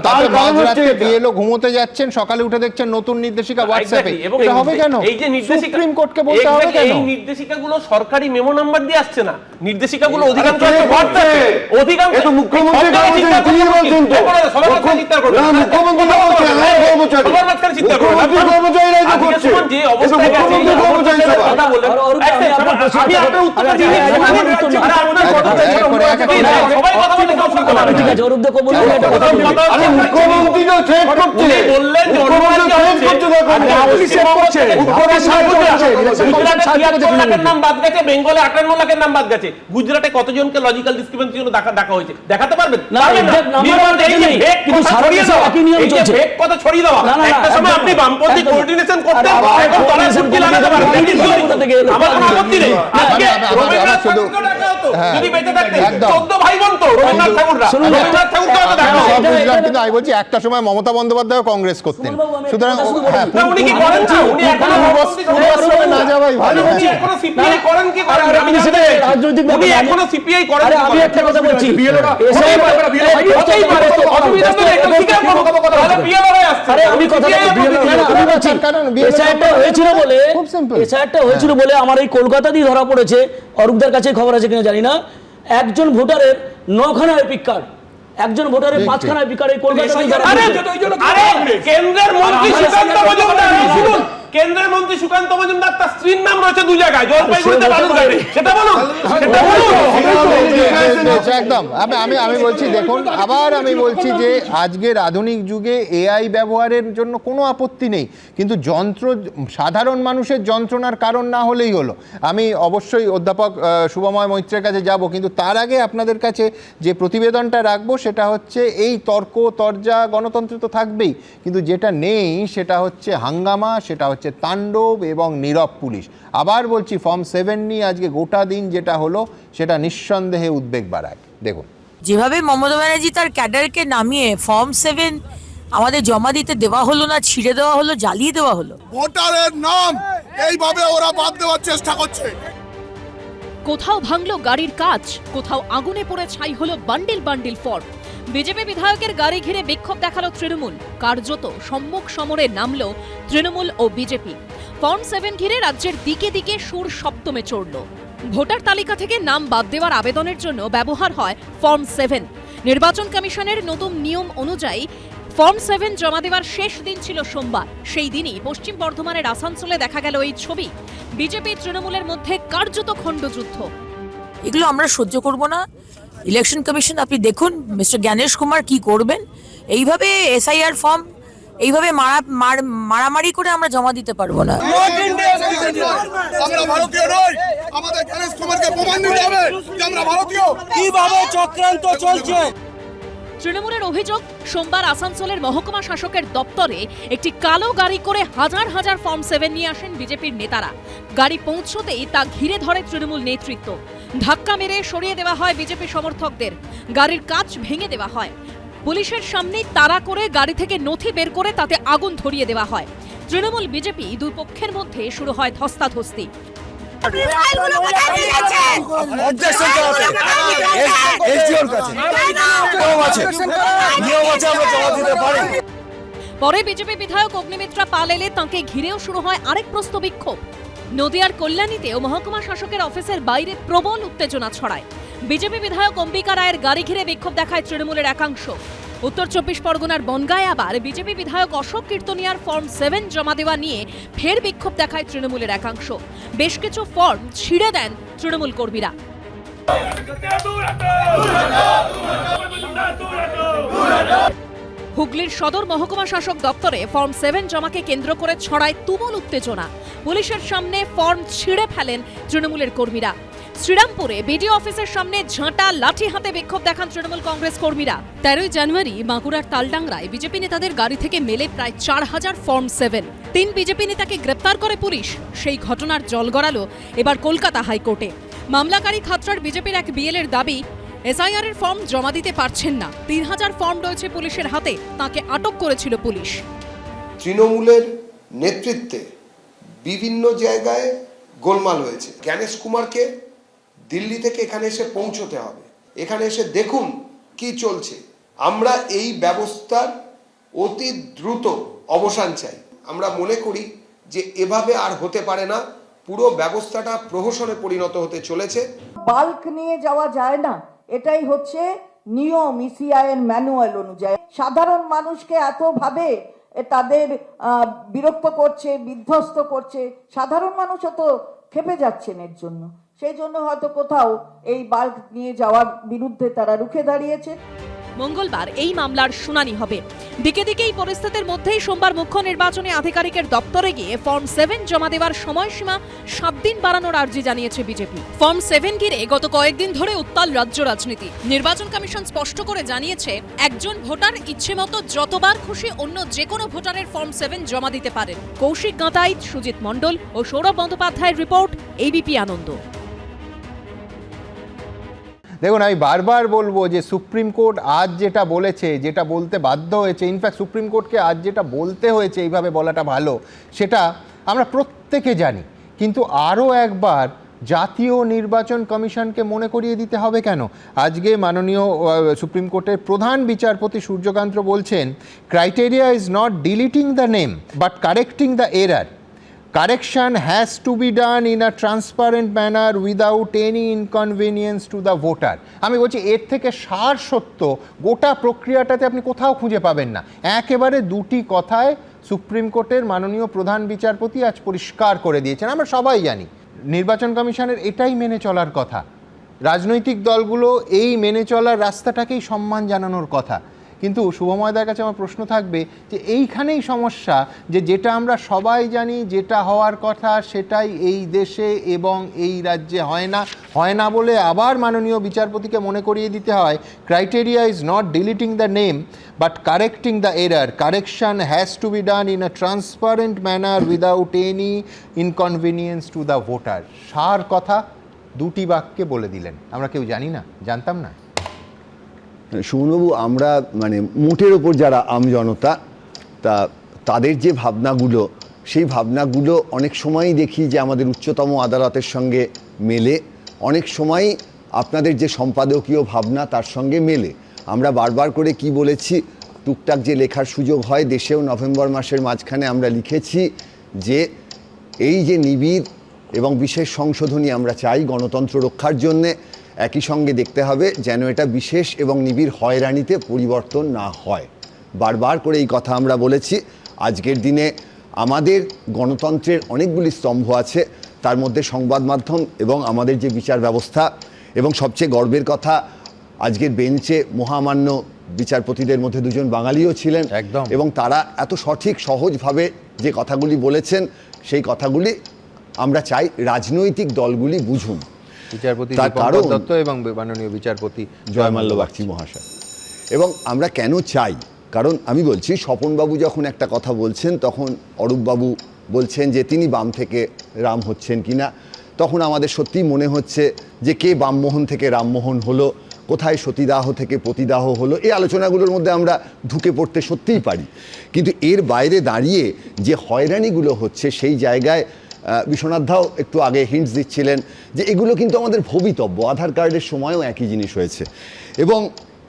তার মাঝরাতে বিএলও ঘুমোতে যাচ্ছেন, সকালে উঠে দেখছেন নতুন নির্দেশিকা হোয়াটসঅ্যাপে। এটা হবে কেন? এই যে নির্দেশিকা, সুপ্রিম কোর্টকে বলতে হবে কেন? এই নির্দেশিকাগুলো সরকারি মেমো নাম্বার দিয়ে আসছে না, নির্দেশিকাগুলো অধিকাংশ হোয়াটসঅ্যাপে, অধিকাংশ মুখ্যমন্ত্রী তিনি বলছেন তো, সবার মাঝখানে চিৎকার করবেন না, মুখ্যমন্ত্রী বলছেন কর্মচারী, সবার মাঝখানে চিৎকার করবেন না, কর্মচারীরাই তো করছে, যে অবস্থায় আছে বিধানসভা কথা বলেন আমি আপনার উত্তরটা দিই সবাই কথা বলে ঠিক আছে অরূপ দেখো বলুন একটা কথা আরে মুখ্যমন্ত্রী তো থ্রেট করছে, উনি বললেন যে লাখের নাম বাদ গেছে, বেঙ্গলে 58 লাখের নাম বাদ গেছে, গুজরাটে কতজনকে লজিক্যাল ডিসক্রিপেন্সি জন্য ডাকা হয়েছে দেখাতে পারবেন? কিন্তু সারা দেশে একই নিয়ম চলছে। কথা ছড়িয়ে দেওয়া একটা সময় আপনি বামপন্থী কোঅর্ডিনেশন করতেন, এখন তলায় সুটকি লাগাতে পারেন, আমার কোনো আপত্তি নেই। আজকে রবীন্দ্রনাথ ঠাকুরকে ডাকা হতো যদি বেঁচে থাকতেন, 14 ভাই বোন তো রবীন্দ্রনাথ ঠাকুররা, রবীন্দ্রনাথ ঠাকুরকে হয়তো দেখা হতো। কিন্তু আমি বলছি একটা সময় মমতা বন্দ্যোপাধ্যায় কংগ্রেস করতেন, সুতরাং উনি কি করেন না? উনি এখনো না যাওয়াই ভালো। উনি এখনো সিপিআই করেন কি করেন? আমি রাজনৈতিক উনি এখনো সিপিআই করেন। আমি একটা কথা বলছি, হতেই পারে তো, অসুবিধা তো নেই, এটা স্বীকার করুন। তাহলে বিএলআরআই আসছে। আরে আমি কথা আমি বলছি এসআইআরটা হয়েছিল বলে এসআইআরটা হয়েছিল বলে আমার এই কলকাতাতেই ধরা পড়েছে, অরূপদার কাছে খবর আছে কিনা জানি না, একজন ভোটারের 9খানা এপিক কার্ড, একজন ভোটারের 5খানা এপিক কার্ড এই কলকাতাতেই ধরা পড়েছে। আরে কেন্দ্রের মন্ত্রী সুকান্ত মজুমদার, শুনুন, কেন্দ্রের মন্ত্রী সুকান্ত মজুমদার তার স্ত্রীর নাম রয়েছে 2 জায়গায়, জলপাইগুড়িতে বালুরঘাটে, সেটা বলুন, সেটা বলুন। একদম আমি বলছি দেখুন, আবার আমি বলছি যে আজকের আধুনিক যুগে এআই ব্যবহারের জন্য কোনো আপত্তি নেই, কিন্তু সাধারণ মানুষের যন্ত্রণার কারণ না হলেই হলো। আমি অবশ্যই অধ্যাপক শুভময় মৈত্রের কাছে যাব, কিন্তু তার আগে আপনাদের কাছে যে প্রতিবেদনটা রাখবো সেটা হচ্ছে এই তর্ক তরজা, গণতন্ত্র তো থাকবেই, কিন্তু যেটা নেই সেটা হচ্ছে হাঙ্গামা, সেটা হচ্ছে তাণ্ডব এবং নীরব পুলিশ। আবার বলছি, ফর্ম 7 নিয়ে আজকে গোটা দিন যেটা হলো সেটা নিঃসন্দেহে উদ্বেগ বাড়ায়। দেখুন, যেভাবে মমতা ব্যানার্জি তার ক্যাডারকে নামিয়ে ফর্ম 7 আমাদের জমা দিতে দেওয়া হলো না, ছিঁড়ে দেওয়া হলো, জ্বালিয়ে দেওয়া হলো। ভোটারের নাম এইভাবে ওরা বাদ দেওয়ার চেষ্টা করছে। কোথাও ভাঙলো গাড়ির কাঁচ, কোথাও আগুনে পড়ে ছাই হলো বান্ডিল বান্ডিল ফর্ম। বিজেপি বিধায়কের গাড়ি ঘিরে বিক্ষোভ দেখালো তৃণমূল, কার্যত সম্মুখ সমরে নামলো তৃণমূল ও বিজেপি। ফর্ম 7 ঘিরে রাজ্যের দিকে দিকে সুর সপ্তমে চড়ল। ভোটার তালিকা থেকে নাম বাদ দেওয়ার আবেদনের জন্য ব্যবহার হয় ফর্ম 7। নির্বাচন কমিশনের নতুন নিয়ম অনুযায়ী ফর্ম 7 জমা দেওয়ার শেষ দিন ছিল সোমবার। সেই দিনই পশ্চিম বর্ধমানের আসানসোলে দেখা গেল এই ছবি। বিজেপি তৃণমূলের মধ্যে কার্যত খণ্ডযুদ্ধ। এগুলো আমরা সহ্য করব না। ইলেকশন কমিশন আপনি দেখুন মিস্টার জ্ঞানেশ কুমার কি করবেন। এইভাবে এসআইআর ফর্ম এইভাবে মারামারি করে আমরা জমা দিতে পারবো না। আমরা ভারতীয় নই, আমাদের জ্ঞানেশ কুমারকে প্রমাণ দিতে হবে যে আমরা ভারতীয়। কিভাবে চক্রান্ত চলছে? তৃণমূলের অভিযোগ, সোমবার আসানসোলের মহকুমা শাসকের দপ্তরে একটি কালো গাড়ি করে হাজার হাজার ফর্ম 7 নিয়ে আসেন বিজেপির নেতারা। গাড়ি পৌঁছতেই তা ঘিরে ধরে তৃণমূল নেতৃত্ব। ধাক্কা মেরে সরিয়ে দেওয়া হয় বিজেপি সমর্থকদের, গাড়ির কাঁচ ভেঙে দেওয়া হয়। পুলিশের সামনেই তাড়া করে গাড়ি থেকে নথি বের করে তাতে আগুন ধরিয়ে দেওয়া হয়। তৃণমূল বিজেপি দুই পক্ষের মধ্যে শুরু হয় ধস্তাধস্তি। পরে বিজেপি বিধায়ক অগ্নিমিত্রা পাল এলে তাঁকে ঘিরেও শুরু হয় আরেক প্রস্ত বিক্ষোভ। নদিয়ার কল্যাণীতেও মহকুমা শাসকের অফিসের বাইরে প্রবল উত্তেজনা ছড়ায়। বিজেপি বিধায়ক অম্বিকা রায়ের গাড়ি ঘিরে বিক্ষোভ দেখায় তৃণমূলের একাংশ। উত্তর 24 পরগনার বনগাঁয় আবার বিজেপি বিধায়ক অশোক কীর্তনিয়ার ফর্ম 7 জমা দেওয়া নিয়ে ফের বিক্ষোভ দেখায় তৃণমূলের একাংশ। বেশ কিছু ফর্ম ছিঁড়ে দেন তৃণমূল কর্মীরা। হুগলির সদর মহকুমা শাসক দপ্তরে ফর্ম 7 জমাকে কেন্দ্র করে ছড়ায় তুমুল উত্তেজনা। পুলিশের সামনে ফর্ম ছিঁড়ে ফেলেন তৃণমূলের কর্মীরা। শ্রীরামপুরে বিডিও অফিসের সামনে ঝাঁটা লাঠি হাতে বিক্ষোভ দেখান তৃণমূল কংগ্রেস কর্মীরা। 13 জানুয়ারি বাঁকুড়ার তালডাংরায় বিজেপি নেতাদের গাড়ি থেকে মেলে প্রায় 4000 ফর্ম 7। 3 বিজেপি নেতাকে গ্রেপ্তার করে পুলিশ। সেই ঘটনার জল গড়ালো এবার কলকাতা হাইকোর্টে। মামলাকারী খাতড়ার বিজেপির এক বিএলএর দাবি, এসআইআর এর ফর্ম জমা দিতে পারছেন না, 3000 ফর্ম রয়েছে পুলিশের হাতে, তাকে আটক করেছিল পুলিশ। তৃণমূলের নেতৃত্বে বিভিন্ন জায়গায় গোলমাল হয়েছে। জ্ঞানেশ কুমারকে দিল্লি থেকে এখানে এসে পৌঁছতে হবে, এখানে এসে দেখুন কি চলছে। আমরা এই ব্যবস্থার অতি দ্রুত অবসান চাই। আমরা মনে করি যে এভাবে আর হতে পারে না, পুরো ব্যবস্থাটা প্রহসনে পরিণত হতে চলেছে। বাল্ক নিয়ে যাওয়া যায় না, এটাই হচ্ছে নিয়ম ইসিআই এর ম্যানুয়াল অনুযায়ী। সাধারণ মানুষকে এত ভাবে তাদের বিরক্ত করছে, বিধ্বস্ত করছে, সাধারণ মানুষও তো খেপে যাচ্ছেন এর জন্য। সেই জন্য হয়তো কোথাও এই বাল্ক নিয়ে যাওয়ার বিরুদ্ধে তারা রুখে দাঁড়িয়েছে। মঙ্গলবার এই মামলার শুনানি হবে। দিকে দিকে এই পরিস্থিতির মধ্যেই সোমবার মুখ্য নির্বাচনী আধিকারিকের দপ্তরে গিয়ে ফর্ম 7 জমা দেওয়ার সময়সীমা 7 দিন বাড়ানোর আর্জি জানিয়েছে বিজেপি। ফর্ম 7 ঘিরে গত কয়েকদিন ধরে উত্তাল রাজ্য রাজনীতি। নির্বাচন কমিশন স্পষ্ট করে জানিয়েছে, একজন ভোটার ইচ্ছেমতো যতবার খুশি অন্য যে কোনো ভোটারের ফর্ম 7 জমা দিতে পারেন। কৌশিক গাঁতাইত, সুজিত মণ্ডল ও সৌরভ বন্দ্যোপাধ্যায়ের রিপোর্ট, এবিপি আনন্দ। দেখুন, আমি বারবার বলবো যে সুপ্রিম কোর্ট আজ যেটা বলেছে, যেটা বলতে বাধ্য হয়েছে, ইনফ্যাক্ট সুপ্রিম কোর্টকে আজ যেটা বলতে হয়েছে এইভাবে বলাটা ভালো, সেটা আমরা প্রত্যেকে জানি। কিন্তু আরও একবার জাতীয় নির্বাচন কমিশনকে মনে করিয়ে দিতে হবে কেন? আজকে মাননীয় সুপ্রিম কোর্টের প্রধান বিচারপতি সূর্যকান্ত বলছেন, criteria is not deleting the name but correcting the error. Correction has to be done in a transparent manner without any inconvenience to the voter. আমি বলছি এর থেকে সার সত্য গোটা প্রক্রিয়াটাতে আপনি কোথাও খুঁজে পাবেন না। একেবারে দুটি কথায় সুপ্রিম কোর্টের মাননীয় প্রধান বিচারপতি আজ পরিষ্কার করে দিয়েছেন। আমরা সবাই জানি নির্বাচন কমিশনের এটাই মেনে চলার কথা। রাজনৈতিক দলগুলো এই মেনে চলার রাস্তাটাকেই সম্মান জানানোর কথা। কিন্তু শুভময়দার কাছে আমার প্রশ্ন থাকবে যে এইখানেই সমস্যা, যে যেটা আমরা সবাই জানি, যেটা হওয়ার কথা সেটাই এই দেশে এবং এই রাজ্যে হয় না বলে আবার মাননীয় বিচারপতিকে মনে করিয়ে দিতে হয়, criteria is not deleting the name but correcting the error. Correction has to be done in a transparent manner without any inconvenience to the voter. সার কথা দুটি বাক্যে বলে দিলেন। আমরা কেউ জানি না, জানতাম না। সুমনবাবু, আমরা মানে মোটের ওপর যারা আমজনতা, তাদের যে ভাবনাগুলো, সেই ভাবনাগুলো অনেক সময়ই দেখি যে আমাদের উচ্চতম আদালতের সঙ্গে মেলে, অনেক সময় আপনাদের যে সম্পাদকীয় ভাবনা তার সঙ্গে মেলে। আমরা বারবার করে কি বলেছি, টুকটাক যে লেখার সুযোগ হয় দেশেও, নভেম্বর মাসের মাঝখানে আমরা লিখেছি যে এই যে নিবিড় এবং বিশেষ সংশোধনী আমরা চাই গণতন্ত্র রক্ষার জন্যে, একই সঙ্গে দেখতে হবে যেন এটা বিশেষ এবং নিবিড় হয়রানিতে পরিবর্তন না হয়। বারবার করে এই কথা আমরা বলেছি। আজকের দিনে আমাদের গণতন্ত্রের অনেকগুলি স্তম্ভ আছে, তার মধ্যে সংবাদ মাধ্যম এবং আমাদের যে বিচার ব্যবস্থা। এবং সবচেয়ে গর্বের কথা, আজকের বেঞ্চে মহামান্য বিচারপতিদের মধ্যে দুজন বাঙালিও ছিলেন, একদম, এবং তারা এত সঠিক সহজভাবে যে কথাগুলি বলেছেন, সেই কথাগুলি আমরা চাই রাজনৈতিক দলগুলি বুঝুন। বিচারপতি দত্ত এবং মাননীয় বিচারপতি জয়মাল্য বাগচি মহাশয়। এবং আমরা কেন চাই, কারণ আমি বলছি, স্বপনবাবু যখন একটা কথা বলছেন তখন অরূপবাবু বলছেন যে তিনি বাম থেকে রাম হচ্ছেন কিনা, তখন আমাদের সত্যিই মনে হচ্ছে যে কে বামমোহন থেকে রামমোহন হলো, কোথায় সতীদাহ থেকে পতিদাহ হলো। এই আলোচনাগুলোর মধ্যে আমরা ঢুকে পড়তে সত্যিই পারি, কিন্তু এর বাইরে দাঁড়িয়ে যে হয়রানিগুলো হচ্ছে সেই জায়গায় বিশ্বনাথ দাও একটু আগে হিন্টস দিচ্ছিলেন যে এগুলো কিন্তু আমাদের ভবিতব্য। আধার কার্ডের সময়ও একই জিনিস হয়েছে। এবং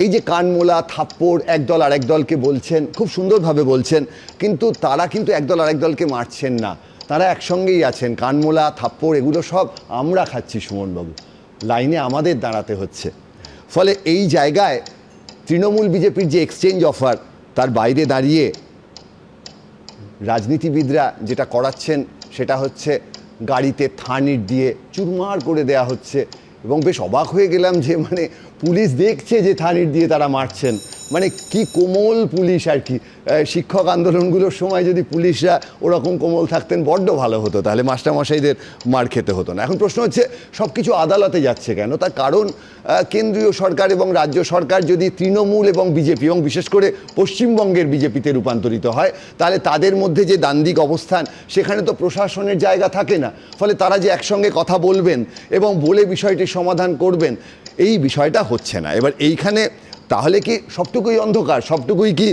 এই যে কানমোলা, থাপ্পড়, একদল আরেক দলকে বলছেন, খুব সুন্দরভাবে বলছেন, কিন্তু তারা কিন্তু একদল আরেক দলকে মারছেন না, তারা একসঙ্গেই আছেন। কানমোলা, থাপ্পড় এগুলো সব আমরা খাচ্ছি সুমনবাবু, লাইনে আমাদের দাঁড়াতে হচ্ছে। ফলে এই জায়গায় তৃণমূল বিজেপির যে এক্সচেঞ্জ অফার, তার বাইরে দাঁড়িয়ে রাজনীতিবিদরা যেটা করাচ্ছেন সেটা হচ্ছে গাড়িতে থানির দিয়ে চুরমার করে দেয়া হচ্ছে। এবং বেশ অবাক হয়ে গেলাম যে মানে পুলিশ দেখছে যে থানির দিয়ে তারা মারছেন, মানে কি কোমল পুলিশ আর কি। শিক্ষক আন্দোলনগুলোর সময় যদি পুলিশরা ওরকম কোমল থাকতেন বড্ড ভালো হতো, তাহলে মাস্টারমশাইদের মার খেতে হতো না। এখন প্রশ্ন হচ্ছে সব কিছু আদালতে যাচ্ছে কেন? তার কারণ কেন্দ্রীয় সরকার এবং রাজ্য সরকার যদি তৃণমূল এবং বিজেপি এবং বিশেষ করে পশ্চিমবঙ্গের বিজেপিতে রূপান্তরিত হয়, তাহলে তাদের মধ্যে যে দ্বান্দ্বিক অবস্থান, সেখানে তো প্রশাসনের জায়গা থাকে না। ফলে তারা যে একসঙ্গে কথা বলবেন এবং বলে বিষয়টির সমাধান করবেন, এই বিষয়টা হচ্ছে না। এবার এইখানে তাহলে কি সবটুকুই অন্ধকার, সবটুকুই কি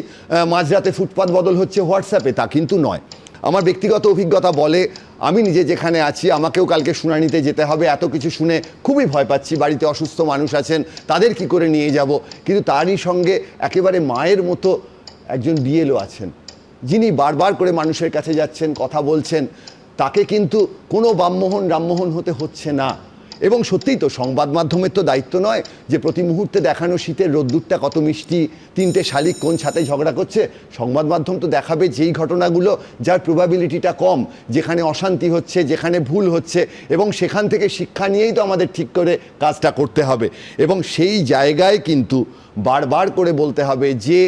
মাঝরাতে ফুটপাত বদল হচ্ছে হোয়াটসঅ্যাপে? তা কিন্তু নয়। আমার ব্যক্তিগত অভিজ্ঞতা বলে, আমি নিজে যেখানে আছি, আমাকেও কালকে শুনানিতে যেতে হবে, এত কিছু শুনে খুবই ভয় পাচ্ছি। বাড়িতে অসুস্থ মানুষ আছেন, তাদের কি করে নিয়ে যাব? কিন্তু তারই সঙ্গে একেবারে মায়ের মতো একজন বিএলও আছেন, যিনি বারবার করে মানুষের কাছে যাচ্ছেন, কথা বলছেন। তাকে কিন্তু কোনো বামমোহন রামমোহন হতে হচ্ছে না। এবং সত্যিই তো সংবাদ মাধ্যমের তো দায়িত্ব নয় যে প্রতি মুহূর্তে দেখানো শীতের রোদ্দুরটা কত মিষ্টি, তিনটে শালিক কোন ছাতে ঝগড়া করছে। সংবাদ মাধ্যম তো দেখাবে যেই ঘটনাগুলো যার প্রবাবিলিটিটা কম, যেখানে অশান্তি হচ্ছে, যেখানে ভুল হচ্ছে, এবং সেখান থেকে শিক্ষা নিয়েই তো আমাদের ঠিক করে কাজটা করতে হবে। এবং সেই জায়গায় কিন্তু বারবার করে বলতে হবে যে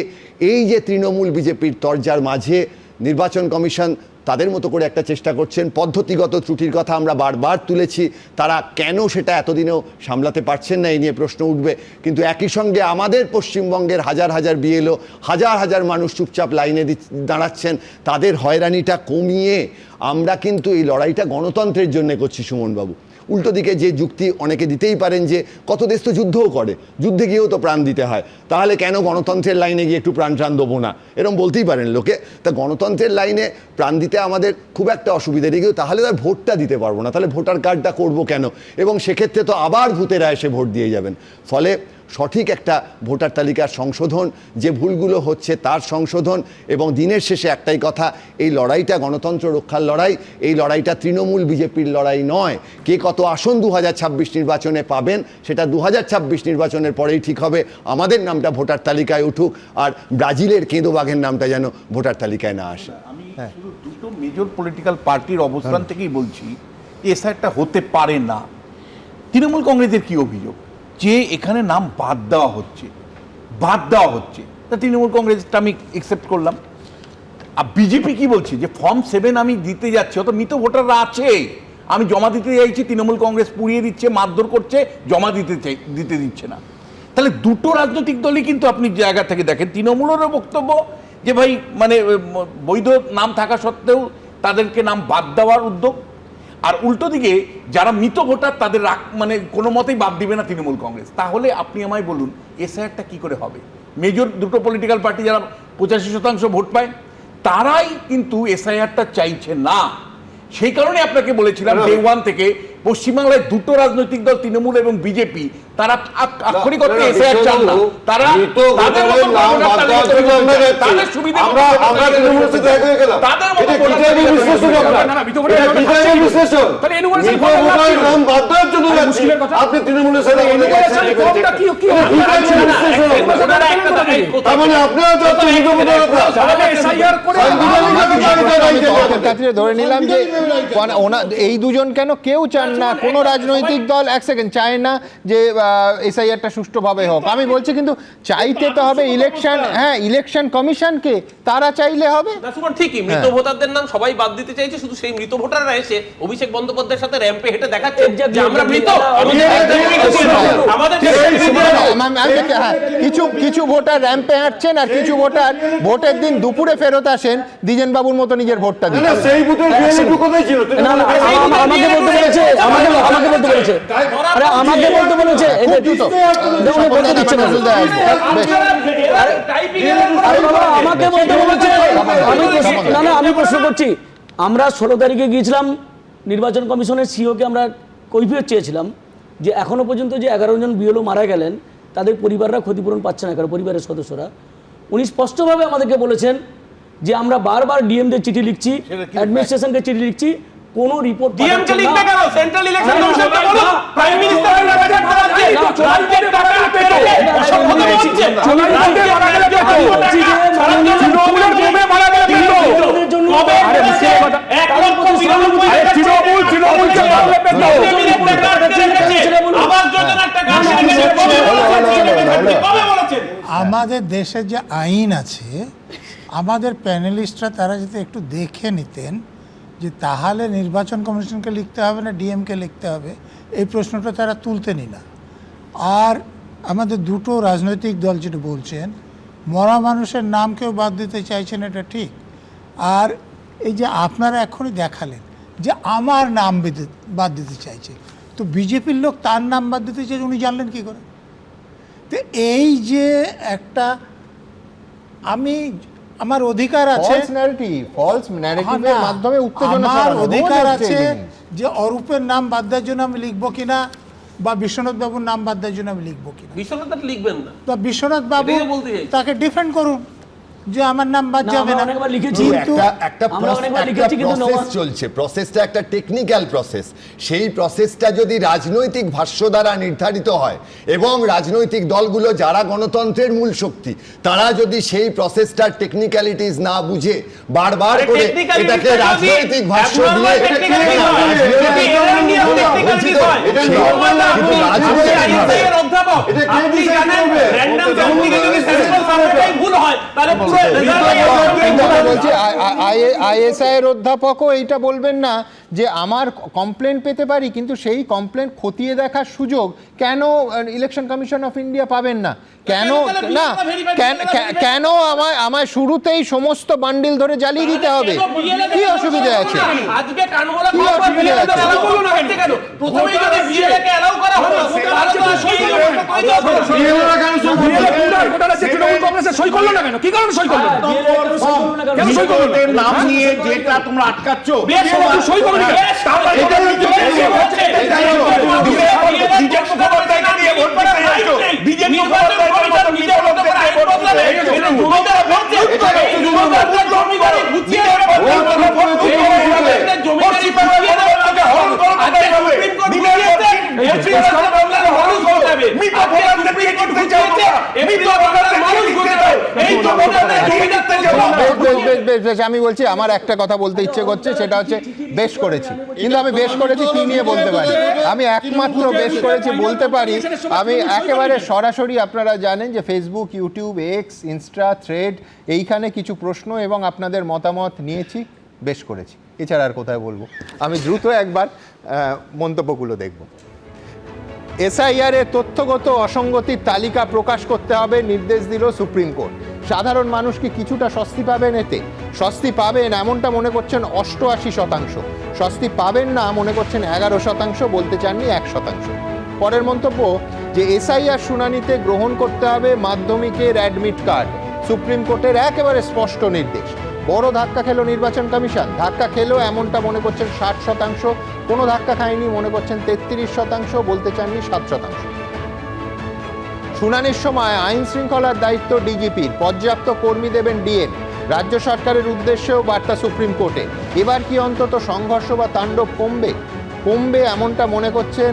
এই যে তৃণমূল বিজেপির তরজার মাঝে নির্বাচন কমিশন তাদের মতো করে একটা চেষ্টা করছেন, পদ্ধতিগত ত্রুটির কথা আমরা বারবার তুলেছি, তারা কেন সেটা এতদিনেও সামলাতে পারছেন না এই নিয়ে প্রশ্ন উঠবে। কিন্তু একই সঙ্গে আমাদের পশ্চিমবঙ্গের হাজার হাজার বিএলও, হাজার হাজার মানুষ চুপচাপ লাইনে দাঁড়াচ্ছেন, তাদের হয়রানিটা কমিয়ে আমরা কিন্তু এই লড়াইটা গণতন্ত্রের জন্য করছি সুমনবাবু। উল্টো দিকে যে যুক্তি অনেকে দিতেই পারেন যে কত দেশ তো যুদ্ধও করে, যুদ্ধে গিয়েও তো প্রাণ দিতে হয়, তাহলে কেন গণতন্ত্রের লাইনে গিয়ে একটু প্রাণ দেবো না, এরকম বলতেই পারেন লোকে। তা গণতন্ত্রের লাইনে প্রাণ দিতে আমাদের খুব একটা অসুবিধা নেই, তাহলে তার ভোটটা দিতে পারবো না, তাহলে ভোটার কার্ডটা করবো কেন, এবং সেক্ষেত্রে তো আবার ভূতেরা এসে ভোট দিয়ে যাবেন। ফলে সঠিক একটা ভোটার তালিকার সংশোধন, যে ভুলগুলো হচ্ছে তার সংশোধন, এবং দিনের শেষে একটাই কথা, এই লড়াইটা গণতন্ত্র রক্ষার লড়াই, এই লড়াইটা তৃণমূল বিজেপির লড়াই নয়। কে কত আসন 2026 নির্বাচনে পাবেন সেটা 2026 নির্বাচনের পরেই ঠিক হবে। আমাদের নামটা ভোটার তালিকায় উঠুক, আর ব্রাজিলের কেঁদো বাঘের নামটা যেন ভোটার তালিকায় না আসে। আমি শুধু দুটো মেজর পলিটিক্যাল পার্টির অবস্থান থেকেই বলছি এসআইআরটা হতে পারে না। তৃণমূল কংগ্রেসের কি অভিযোগ যে এখানে নাম বাদ দেওয়া হচ্ছে, তা তৃণমূল কংগ্রেসটা আমি একসেপ্ট করলাম। আর বিজেপি কি বলছে যে ফর্ম 7 আমি দিতে যাচ্ছি, অত মৃত ভোটাররা আছে, আমি জমা দিতে চাইছি, তৃণমূল কংগ্রেস পুড়িয়ে দিচ্ছে, মারধর করছে, জমা দিতে দিচ্ছে না। তাহলে দুটো রাজনৈতিক দলই কিন্তু আপনি জায়গা থেকে দেখেন, তৃণমূলেরও বক্তব্য যে ভাই মানে বৈধ নাম থাকা সত্ত্বেও তাদেরকে নাম বাদ দেওয়ার উদ্যোগ, আর উল্টো দিকে যারা মৃত ভোটার তাদের মানে কোনো মতেই বাদ দিবে না তৃণমূল কংগ্রেস। তাহলে আপনি আমায় বলুন এসআইআরটা কি করে হবে? মেজর দুটো পলিটিক্যাল পার্টি যারা 85% ভোট পায় তারাই কিন্তু এসআইআরটা চাইছে না। সেই কারণে আপনাকে বলেছিলাম ডে ওয়ান থেকে পশ্চিমবাংলায় দুটো রাজনৈতিক দল তৃণমূল এবং বিজেপি তারা আক্ষরিক অর্থে এসআইআর চান না, তারা তাদের সুবিধা ধরে নিলাম যে এই দুজন কেন কেউ চান না, কোন রাজনৈতিক দল এক সেকেন্ড চায় না যে এসআইআরটা সুষ্ঠুভাবে হোক। আমি বলছি কিন্তু চাইতে তো হবে ইলেকশন, হ্যাঁ ইলেকশন কমিশনকে, তারা চাইলে হবে। ঠিকই মৃত ভোটারদের নাম সবাই বাদ দিতে চাইছে, শুধু সেই মৃত ভোটাররা এসে অভিষেক বন্দ্যোপাধ্যায়ের সাথে র্যাম্পে হেঁটে দেখাচ্ছে যে আমরা মৃত। কিছু ভোটার র্যাম্পে হাঁটছেন আর কিছু ভোটার ভোটের দিন দুপুরে ফেরত আসেন দ্বিজেন বাবুর মতো নিজের ভোটটা দিন। আমি প্রশ্ন করছি, আমরা 16 তারিখে গিয়েছিলাম নির্বাচন কমিশনের সিওকে, আমরা কৈফিয়ত চেয়েছিলাম যে এখনো পর্যন্ত যে 11 জন বিএলও মারা গেলেন তাদের পরিবাররা ক্ষতিপূরণ পাচ্ছে না, কারণ পরিবারের সদস্যরা। উনি স্পষ্টভাবে আমাদেরকে বলেছেন যে আমরা বারবার ডিএমদের চিঠি লিখছি, অ্যাডমিনিস্ট্রেশনকে চিঠি লিখছি, কোনো রিপোর্ট ডিএমকে লিখবে কেন? সেন্ট্রাল ইলেকশন কমিশনকে বলো, প্রাইম মিনিস্টার রাজ্যের টাকা পেতে অসম্ভব হচ্ছে। আমাদের দেশের যে আইন আছে, আমাদের প্যানেলিস্টরা তারা যদি একটু দেখে নিতেন যে তাহলে নির্বাচন কমিশনকে লিখতে হবে না ডিএমকে লিখতে হবে, এই প্রশ্নটা তারা তুলতেনই না। আর আমাদের দুটো রাজনৈতিক দল যেটা বলছেন মরা মানুষের নাম কেউ বাদ দিতে চাইছেন, এটা ঠিক। আর এই যে আপনারা এখনই দেখালেন যে আমার নাম বাদ দিতে চাইছে, তো বিজেপির লোক তার নাম বাদ দিতে চাইছে উনি জানলেন কী করে? তো এই যে একটা আমার অধিকার আছে, আমার অধিকার আছে যে অরূপের নাম বাদ দেওয়ার জন্য আমি লিখবো কিনা, বা বিশ্বনাথ বাবুর নাম বাদ দেওয়ার জন্য আমি লিখবো কিনা। বিশ্বনাথ লিখবেন না, তা বিশ্বনাথ বাবু তাকে ডিফেন্ড করুন, যে আমার নাম বাদ যাবে না, কিন্তু একটা প্রসেস চলছে, প্রসেসটা একটা টেকনিক্যাল প্রসেস। সেই প্রসেসটা যদি রাজনৈতিক ভাষ্য দ্বারা নির্ধারিত হয় এবং রাজনৈতিক দলগুলো যারা গণতন্ত্রের মূল শক্তি, তারা যদি সেই প্রসেসটার টেকনিক্যালিটিস না বুঝে বারবার করে এটাকে রাজনৈতিক ভাষ্য দিয়ে আইএসআই এর অধ্যাপকও এইটা বলবেন না যে আমার কমপ্লেন পেতে পারি, কিন্তু সেই কমপ্লেন খতিয়ে দেখার সুযোগ কেন ইলেকশন কমিশন অফ ইন্ডিয়া পাবেন না? কেন না কেন আমায় শুরুতেই সমস্ত বান্ডিল ধরে জ্বালিয়ে দিতে হবে? কি অসুবিধা আছে? কি অসুবিধা আছে? নাম নিয়ে যেটা তোমরা আটকাচ্ছ, আমি বলছি, আমার একটা কথা বলতে ইচ্ছে করছে, সেটা হচ্ছে বেশ করেছি, কিন্তু আমি বেশ করেছি কি নিয়ে বলতে পারি? আমি একমাত্র বেশ করেছি বলতে পারি আমি একেবারে সরাসরি, আপনারা জানেন যে Facebook, YouTube, x, Insta, thread, এইখানে কিছু প্রশ্ন এবং আপনাদের মতামত নিয়েছি, বেশ করেছি, এছাড়া আর কোথায় বলবো? আমি দ্রুত একবার মন্তব্যগুলো দেখব। এসআইআর এর তথ্যগত অসঙ্গতির তালিকা প্রকাশ করতে হবে নির্দেশ দিল সুপ্রিম কোর্ট। সাধারণ মানুষ কি কিছুটা স্বস্তি পাবেন এতে? স্বস্তি পাবেন এমনটা মনে করছেন 88%, স্বস্তি পাবেন না মনে করছেন 11%, বলতে চাননি 1%। পরের মন্তব্য যে এসআইআর শুনানিতে গ্রহণ করতে হবে মাধ্যমিকের অ্যাডমিট কার্ড, সুপ্রিম কোর্টের একেবারে স্পষ্ট নির্দেশ। বড় ধাক্কা খেলো নির্বাচন কমিশন, ধাক্কা খেলো এমনটা মনে করছেন 60%, কোনো ধাক্কা খায়নি মনে করছেন 33%, বলতে চাননি 7%। শুনানির সময় আইন শৃঙ্খলার দায়িত্ব ডিজিপির, পর্যাপ্ত কর্মী দেবেন ডিএম। রাজ্য সরকারের উদ্দেশ্যেও বার্তা সুপ্রিম কোর্টে। এবার কি অন্তত সংঘর্ষ বা তাণ্ডব কমবে এমনটা মনে করছেন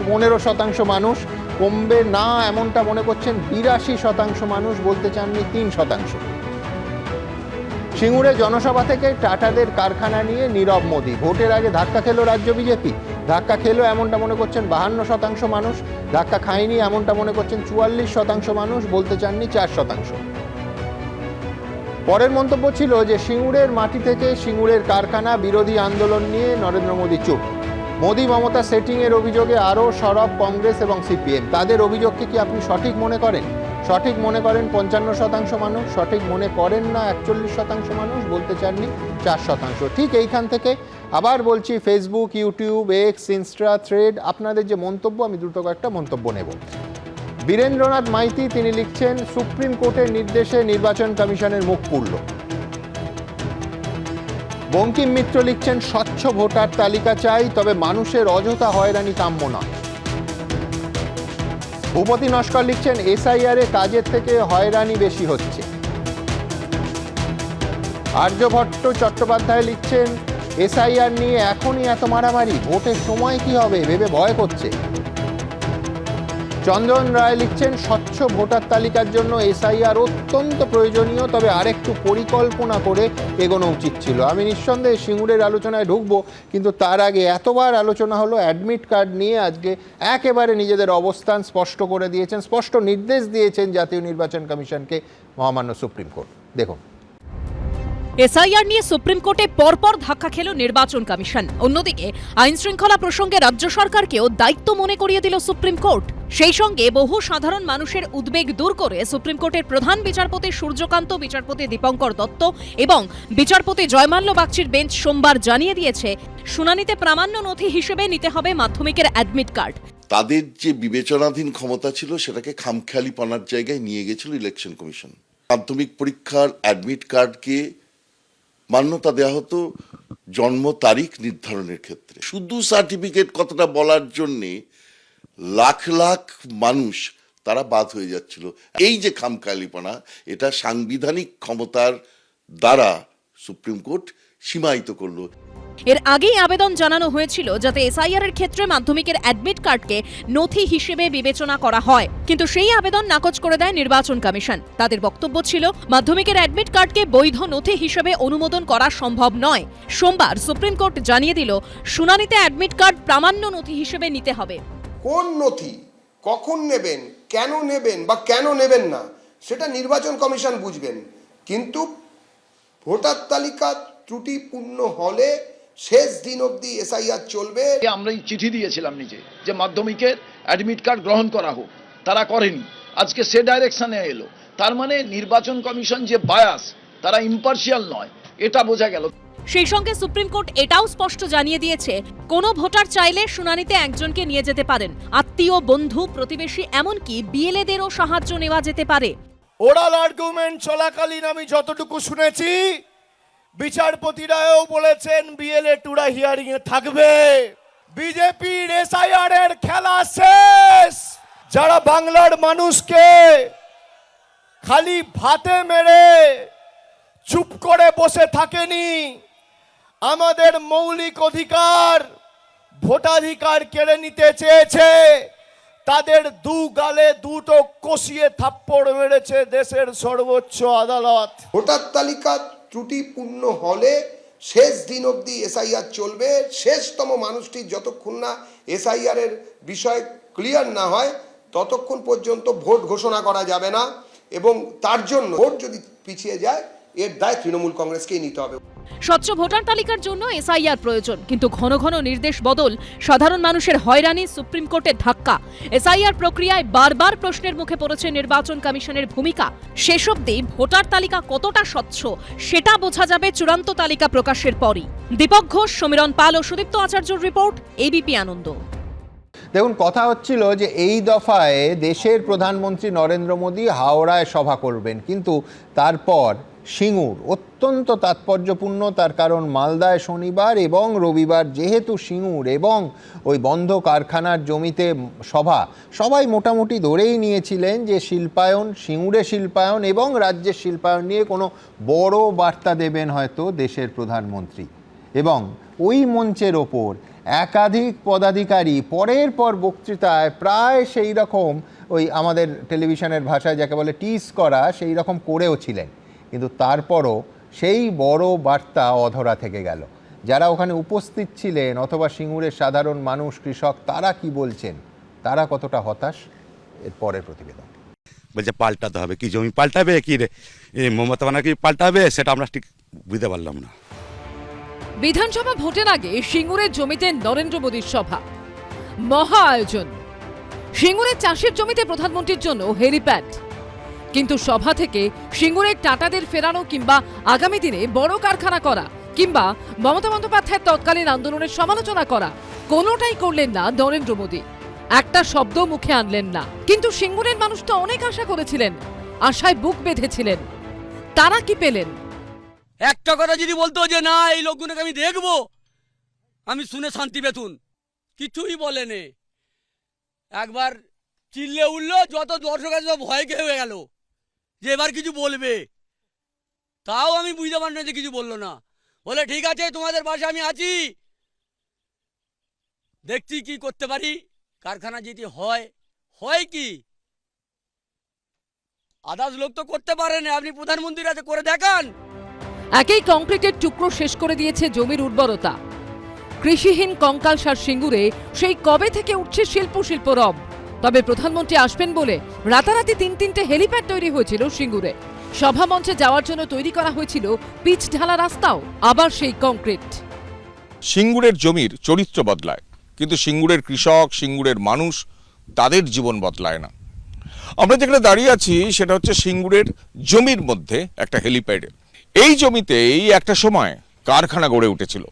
15% মানুষ, কমবে না এমনটা মনে করছেন 82% মানুষ, বলতে চাননি 3%। সিঙ্গুরে জনসভা থেকে টাটাদের কারখানা নিয়ে নীরব মোদী, ভোটের আগে ধাক্কা খেলো রাজ্য বিজেপি, ধাক্কা খেলো এমনটা মনে করছেন 52% মানুষ, ধাক্কা খায়নি এমনটা মনে করছেন 44% মানুষ, বলতে চাননি 4%। পরের মন্তব্য ছিল যে সিঙ্গুরের মাটি থেকে সিঙ্গুরের কারখানা, বিরোধী আন্দোলন নিয়ে নরেন্দ্র মোদী চুপ। মোদী মমতা সেটিংয়ের অভিযোগে আরও সরব কংগ্রেস এবং সিপিএম। তাদের অভিযোগকে কি আপনি সঠিক মনে করেন? সঠিক মনে করেন 55% মানুষ, সঠিক মনে করেন না 41% মানুষ, বলতে চাননি 4%। ঠিক এইখান থেকে আবার বলছি, Facebook, YouTube, x, Insta, thread, আপনাদের যে মন্তব্য, আমি দ্রুত কয়েকটা মন্তব্য নেব। বীরেন্দ্রনাথ মাইতি তিনি লিখছেন, সুপ্রিম কোর্টের নির্দেশে নির্বাচন কমিশনের মুখ পুরল। বঙ্কিম মিত্র লিখছেন, স্বচ্ছ ভোটার তালিকা চাই, তবে মানুষের অযথা হয়রানি কাম্য নয়। ভূপতি নস্কর লিখছেন, এসআইআর এ কাজের থেকে হয়রানি বেশি হচ্ছে। আর্যভট্ট চট্টোপাধ্যায় লিখছেন, এসআইআর নিয়ে এখনই এত মারামারি, ভোটের সময় কি হবে ভেবে ভয় করছে। চন্দন রায় লিখছেন, স্বচ্ছ ভোটার তালিকার জন্য এসআইআর অত্যন্ত প্রয়োজনীয়, তবে আরেকটু পরিকল্পনা করে এগোনো উচিত ছিল। আমি নিঃসন্দেহে সিঙ্গুরের আলোচনায় ঢুকবো, কিন্তু তার আগে এতবার আলোচনা হলো অ্যাডমিট কার্ড নিয়ে, আজকে একেবারে নিজেদের অবস্থান স্পষ্ট করে দিয়েছেন, স্পষ্ট নির্দেশ দিয়েছেন জাতীয় নির্বাচন কমিশনকে মহামান্য সুপ্রিম কোর্ট। দেখুন, এসআইআর নিয়ে সুপ্রিম কোর্টে পরপর ধাক্কা খেল নির্বাচন কমিশন। অন্যদিকে আইন শৃঙ্খলা প্রসঙ্গে রাজ্য সরকারকেও দায়িত্ব মনে করিয়ে দিল সুপ্রিম কোর্ট। সেই সঙ্গে বহু সাধারণ মানুষের উদ্বেগ দূর করে সুপ্রিম কোর্টের প্রধান বিচারপতি সূর্যকান্ত, বিচারপতি দীপঙ্কর দত্ত এবং বিচারপতি জয়মাল্য বাগচির বেঞ্চ সোমবার জানিয়ে দিয়েছে, শুনানিতে প্রামাণ্য নথি হিসেবে নিতে হবে মাধ্যমিকের অ্যাডমিট কার্ড। তাদের যে বিবেচনাধীন ক্ষমতা ছিল সেটাকে খামখেয়ালিপনার জায়গায় নিয়ে গেছিল ইলেকশন কমিশন। মাধ্যমিক পরীক্ষার অ্যাডমিট কার্ডকে মান্যতা দেওয়া হতো জন্ম তারিখ নির্ধারণের ক্ষেত্রে। শুধু সার্টিফিকেট কথাটা বলার জন্যে লাখ লাখ মানুষ তারা বাদ হয়ে যাচ্ছিল। এই যে খামখেয়ালিপনা, এটা সাংবিধানিক ক্ষমতার দ্বারা সুপ্রিম কোর্ট সীমায়িত করলো। এর আগেই আবেদন জানানো হয়েছিল যাতে এসআইআর এর ক্ষেত্রে মাধ্যমিকের অ্যাডমিট কার্ডকে নথি হিসেবে বিবেচনা করা হয়, কিন্তু সেই আবেদন নাকচ করে দেয় নির্বাচন কমিশন। তাদের বক্তব্য ছিল মাধ্যমিকের অ্যাডমিট কার্ডকে বৈধ নথি হিসেবে অনুমোদন করা সম্ভব নয়। সোমবার সুপ্রিম কোর্ট জানিয়ে দিল শুনানিতে অ্যাডমিট কার্ড প্রামাণ্য নথি হিসেবে নিতে হবে। কোন নথি কখন নেবেন, কেন নেবেন বা কেন নেবেন না সেটা নির্বাচন কমিশন বুঝবেন, কিন্তু ভোটার তালিকা ত্রুটিপূর্ণ হলে শেষ দিন অবধি এসআইআর চলবে। আমরা চিঠি দিয়েছিলাম নিজে যে মাধ্যমিকের অ্যাডমিট কার্ড গ্রহণ করা হোক, তারা করেনি। আজকে সে ডাইরেকশনে এলো, তার মানে নির্বাচন কমিশন যে বায়াস, তারা ইম্পার্শিয়াল নয়, এটা বোঝা গেল। সেই সঙ্গে সুপ্রিম কোর্ট এটাও স্পষ্ট জানিয়ে দিয়েছে কোনো ভোটার চাইলে শুনানিতে একজনকে নিয়ে যেতে পারেন, আত্মীয়, বন্ধু, প্রতিবেশী, এমনকি বিএলএদেরও সাহায্য নেওয়া যেতে পারে। ওরাল আর্গুমেন্ট চলাকালীন আমি যতটুকু শুনেছি, বিচারপতি রায়ও বলেছেন বিএলএ টুরা হিয়ারিং এ থাকবে। বিজেপির এসআইআর এর খেলা শেষ। যারা বাংলার মানুষকে খালি ভাতে মেরে চুপ করে বসে থাকেনি, আমাদের মৌলিক অধিকার ভোটাধিকার কেড়ে নিতে চেয়েছে, তাদের দু গালে দুটো কষিয়ে থাপ্পড় মেরেছে দেশের সর্বোচ্চ আদালত। ভোটার তালিকা ত্রুটিপূর্ণ হলে শেষ দিন অবধি এসআইআর চলবে। শেষতম মানুষটি যতক্ষণ না এসআইআর এর বিষয় ক্লিয়ার না হয় ততক্ষণ পর্যন্ত ভোট ঘোষণা করা যাবে না, এবং তার জন্য ভোট যদি পিছিয়ে যায় এর দায় তৃণমূল কংগ্রেসকেই নিতে হবে। স্বচ্ছ ভোটার তালিকার জন্য এসআইআর প্রয়োজন, কিন্তু ঘন ঘন নির্দেশ বদল, সাধারণ মানুষের হয়রানি, সুপ্রিম কোর্টের ধাক্কা, এসআইআর প্রক্রিয়ায় বারবার প্রশ্নের মুখে পড়েছে নির্বাচন কমিশনের ভূমিকা। শেষ অবধি ভোটার তালিকা কতটা স্বচ্ছ সেটা বোঝা যাবে চূড়ান্ত তালিকা প্রকাশের পরই। দীপক ঘোষ, সমীরণ পাল ও সুদীপ্ত আচার্যর রিপোর্ট, এবিপি আনন্দ। দেখুন, কথা হচ্ছিল যে এই দফায় দেশের প্রধানমন্ত্রী নরেন্দ্র মোদী হাওড়ায় সভা করবেন, কিন্তু তারপর সিঙ্গুর অত্যন্ত তাৎপর্যপূর্ণ, তার কারণ মালদায় শনিবার এবং রবিবার যেহেতু সিঙ্গুর এবং ওই বন্ধ কারখানার জমিতে সভা, সবাই মোটামুটি ধরেই নিয়েছিলেন যে শিল্পায়ন, সিঙ্গুরে শিল্পায়ন এবং রাজ্যের শিল্পায়ন নিয়ে কোনো বড় বার্তা দেবেন হয়তো দেশের প্রধানমন্ত্রী। এবং ওই মঞ্চের ওপর একাধিক পদাধিকারী পরের পর বক্তৃতায় প্রায় সেই রকম, ওই আমাদের টেলিভিশনের ভাষায় যাকে বলে টিজ করা, সেই রকম করেও ছিলেন, কিন্তু তারপরও সেই বড় বার্তা অধরা থেকে গেল। যারা ওখানে উপস্থিত ছিলেন অথবা সিঙ্গুরের সাধারণ মানুষ, কৃষক, তারা কি বলছেন, তারা কতটা হতাশ, এর পরের প্রতিবেদন। বলছে পাল্টাতে হবে, কি জমি পাল্টাবে, কি মমতা ব্যানার্জি পাল্টাবে, সেটা আমরা ঠিক বুঝতে পারলাম না। বিধানসভা ভোটের আগে সিঙ্গুরের জমিতে নরেন্দ্র মোদীর সভা, মহা আয়োজন। সিঙ্গুরের চাষের জমিতে প্রধানমন্ত্রীর জন্য হেলিপ্যাড, কিন্তু সভা থেকে সিঙ্গুরের টাটাদের ফেরানো কিংবা আগামী দিনে বড় কারখানা করা কিংবা মমতা বন্দ্যোপাধ্যায়ের তৎকালীন আন্দোলনের সমালোচনা করা, কোনোটাই করলেন না নরেন্দ্র মোদী। একটা শব্দ মুখে আনলেন না। কিন্তু সিঙ্গুরের মানুষ তো অনেক আশা করেছিলেন, আশায় বুক বেঁধেছিলেন। তারা কি পেলেন? একটা কথা যদি বলতো যে না এই লোকগুলোকে আমি দেখবো, আমি শুনে শান্তি পেতুন, কিছুই বলেনি। একবার চিল্লে উঠলো, যত দর্শক আছে ভয় খেয়ে গেল যে এবার কিছু বলবে, তাও আমি বুঝতে পারি না যে কিছু বললো না। বলে ঠিক আছে তোমাদের পাশে আমি আছি, দেখছি কি করতে পারি। কারখানা যদি হয় কি, আদার্স লোক তো করতে পারে না, আপনি প্রধানমন্ত্রীর কাছে করে দেখান। একেই কংক্রিটের টুকরো শেষ করে দিয়েছে জমির উর্বরতা। কৃষিহীন কঙ্কালসার সিঙ্গুরে সেই কবে থেকে উঠছে শিল্প রব। তবে প্রধানমন্ত্রী আসবেন বলে রাতারাতি তিনটে হেলিপ্যাড তৈরি হয়েছিল সিঙ্গুরে। সভা মঞ্চে যাওয়ার জন্য তৈরি করা হয়েছিল পিচ ঢালা রাস্তাও, আবার সেই কংক্রিট। সিঙ্গুরের জমির চরিত্র বদলায়, কিন্তু সিঙ্গুরের কৃষক, সিঙ্গুরের মানুষ, তাদের জীবন বদলায় না। আমরা যেখানে দাঁড়িয়ে আছি সেটা হচ্ছে সিঙ্গুরের জমির মধ্যে একটা হেলিপ্যাডে। এই জমিতেই একটা সময় কারখানা গড়ে উঠেছিল।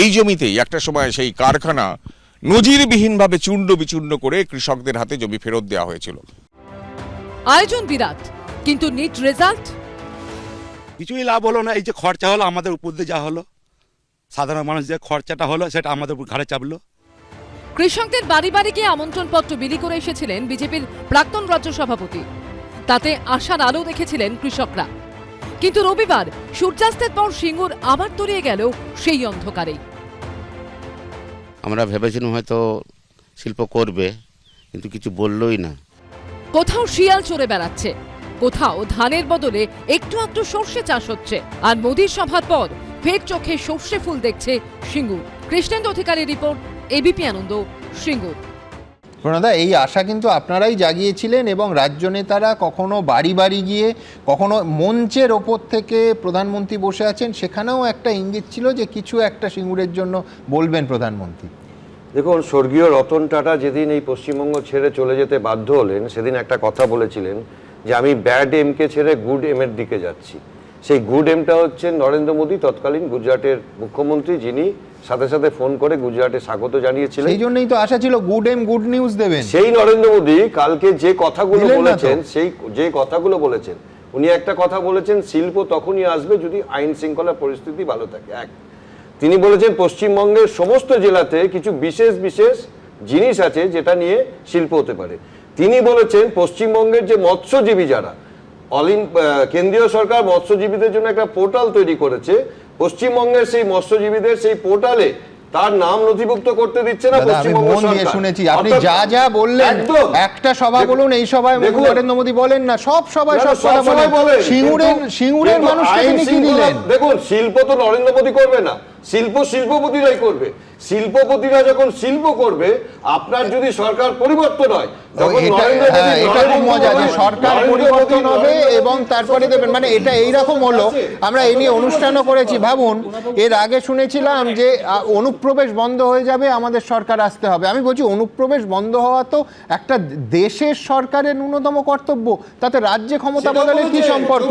এই জমিতেই একটা সময় সেই কারখানা নজিরবিহীনভাবে চূর্ণ বিচূর্ণ করে কৃষকদের হাতে জমি ফেরত দেওয়া হয়েছিল। আয়োজন বিরাট, কিন্তু নিট রেজাল্ট কিছুই লাভ হলো না। এই যে খরচা হলো, আমাদের উপর দিয়ে যা হলো, সাধারণ মানুষ যে খরচাটা হলো সেটা আমাদের উপর ঘাড়ে চাপলো। কৃষকদের বাড়ি বাড়ি গিয়ে আমন্ত্রণপত্র বিলি করে এসেছিলেন বিজেপির প্রাক্তন রাজ্য সভাপতি। তাতে আশার আলো দেখেছিলেন কৃষকরা। কিন্তু রবিবার সূর্যাস্তের পর সিঙ্গুর আবার তলিয়ে গেল সেই অন্ধকারেই। আমরা ভেবেছিলাম হয়তো শিল্প করবে, কিন্তু কিছু বললোই না। কোথাও শিয়াল চড়ে বেড়াচ্ছে, কোথাও ধানের বদলে একটু একটু সর্ষে চাষ হচ্ছে। আর মোদির সভার পর ফের চোখে সর্ষে ফুল দেখছে সিঙ্গুর। কৃষ্ণেন্দু অধিকারী রিপোর্ট, এবিপি আনন্দ, সিঙ্গুর। প্রণদা, এই আশা কিন্তু আপনারাই জাগিয়েছিলেন এবং রাজ্য নেতারা কখনো বাড়ি বাড়ি গিয়ে, কখনো মঞ্চের ওপর থেকে প্রধানমন্ত্রী বসে আছেন, সেখানেও একটা ইঙ্গিত ছিল যে কিছু একটা সিঙ্গুরের জন্য বলবেন প্রধানমন্ত্রী। দেখুন, স্বর্গীয় রতন টাটা যেদিন এই পশ্চিমবঙ্গ ছেড়ে চলে যেতে বাধ্য হলেন, সেদিন একটা কথা বলেছিলেন যে আমি ব্যাড এমকে ছেড়ে গুড এমের দিকে যাচ্ছি। সেই গুড এমটা হচ্ছে নরেন্দ্র মোদী, তৎকালীন গুজরাটের মুখ্যমন্ত্রী, যিনি সাথে সাথে ফোন করে গুজরাটে স্বাগত জানিয়েছিলেন। সেই জন্যই তো আশা ছিল গুড এম গুড নিউজ দেবেন। সেই নরেন্দ্র মোদী কালকে যে কথাগুলো বলেছেন, উনি একটা কথা বলেছেন, শিল্প তখনই আসবে যদি আইন শৃঙ্খলা পরিস্থিতি ভালো থাকে। এক, তিনি বলেছেন পশ্চিমবঙ্গের সমস্ত জেলাতে কিছু বিশেষ বিশেষ জিনিস আছে যেটা নিয়ে শিল্প হতে পারে। তিনি বলেছেন পশ্চিমবঙ্গের যে মৎস্যজীবী যারা, কেন্দ্রীয় সরকার মৎস্যজীবীদের জন্য একটা পোর্টাল তৈরি করেছে, পশ্চিমবঙ্গের সেই মৎস্যজীবীদের সেই পোর্টালে তার নাম নথিভুক্ত করতে দিচ্ছে না পশ্চিমবঙ্গ সরকার। শুনেছি আপনি যা যা বললেন, একটা সভা বলুন, এই সভায় নরেন্দ্র মোদী বলেন না, সব সবাই সব কথা বলেন। সিঙ্গুরের মানুষকে তিনি কি দিলেন? দেখুন, শিল্প তো নরেন্দ্র মোদী করবে না, শিল্প শিল্পপতিরাই করবে। শিল্পপতিরা যখন শিল্প করবে, আপনার যদি সরকার পরিবর্তন হয়, সরকার পরিবর্তন হবে এবং তারপরে দেবেন, মানে এটা এইরকম হলো। আমরা এই নিয়ে অনুষ্ঠানও করেছি। ভাবুন, এর আগে শুনেছিলাম যে অনুপ্রবেশ বন্ধ হয়ে যাবে, আমাদের সরকার আসতে হবে। আমি বলছি, অনুপ্রবেশ বন্ধ হওয়া তো একটা দেশের সরকারের ন্যূনতম কর্তব্য, তাতে রাজ্যে ক্ষমতা বদলের কি সম্পর্ক?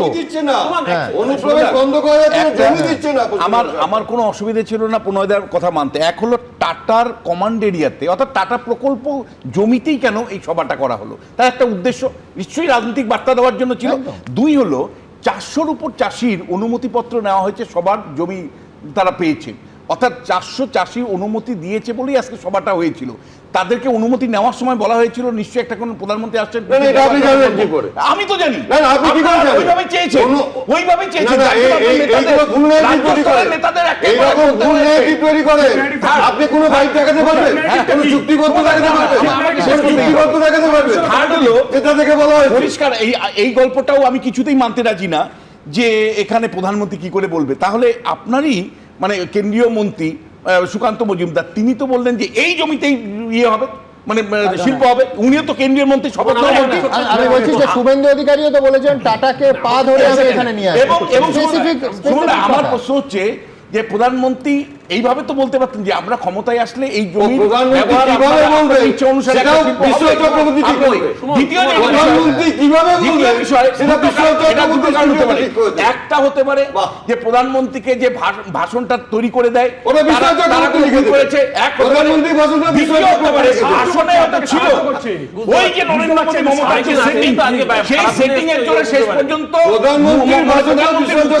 আমার কোনো অসুবিধা ছিল না প্রণয়দার কথা মানতে। এক হলো টাটার কমান্ড এরিয়াতে, অর্থাৎ টাটা প্রকল্প জমিতেই কেন এই সভাটা করা হলো, তার একটা উদ্দেশ্য নিশ্চয়ই রাজনৈতিক বার্তা দেওয়ার জন্য ছিল। দুই হলো 400-র উপর চাষির অনুমতিপত্র নেওয়া হয়েছে, সবার জমি তারা পেয়েছে, অর্থাৎ 400 চাষি অনুমতি দিয়েছে বলেই আজকে সভাটা হয়েছিল। তাদেরকে অনুমতি নেওয়ার সময় বলা হয়েছিল নিশ্চয়ই একটা কোন প্রধানমন্ত্রী আসছেন। আমি তো জানি ওইভাবে চেয়েছেন, আপনি কোনো বাইক দেখাতে পারবেন, কোনো চুক্তিবদ্ধ দেখাতে পারবেন, চুক্তিবদ্ধ দেখাতে পারবেন। এটা থেকে বলা হয় পরিষ্কার। এই গল্পটাও আমি কিছুতেই মানতে রাজি না যে এখানে প্রধানমন্ত্রী কি করে বলবে। তাহলে আপনারই মানে কেন্দ্রীয় মন্ত্রী সুকান্ত মজুমদার, তিনি তো বললেন যে এই জমিতেই ইয়ে হবে, মানে শিল্প হবে। উনিও তো কেন্দ্রীয় মন্ত্রী, শপথ নেওয়া মন্ত্রী। আমি বলছি যে শুভেন্দু অধিকারীও তো বলেছেন টাটাকে পা ধরে আমি এখানে নিয়ে আসব। এবং আমার প্রশ্ন হচ্ছে যে প্রধানমন্ত্রী এইভাবে তো বলতে পারতেন যে আমরা ক্ষমতায় আসলে এই জমি ইচ্ছা অনুসারে। একটা হতে পারে যে প্রধানমন্ত্রীকে যে ভাষণটা তৈরি করে দেয়, ভাষণে ছিল ওই যে নরেন্দ্র মোদী মমতার যে সেটিং, সেই সেটিং এর জন্য শেষ পর্যন্ত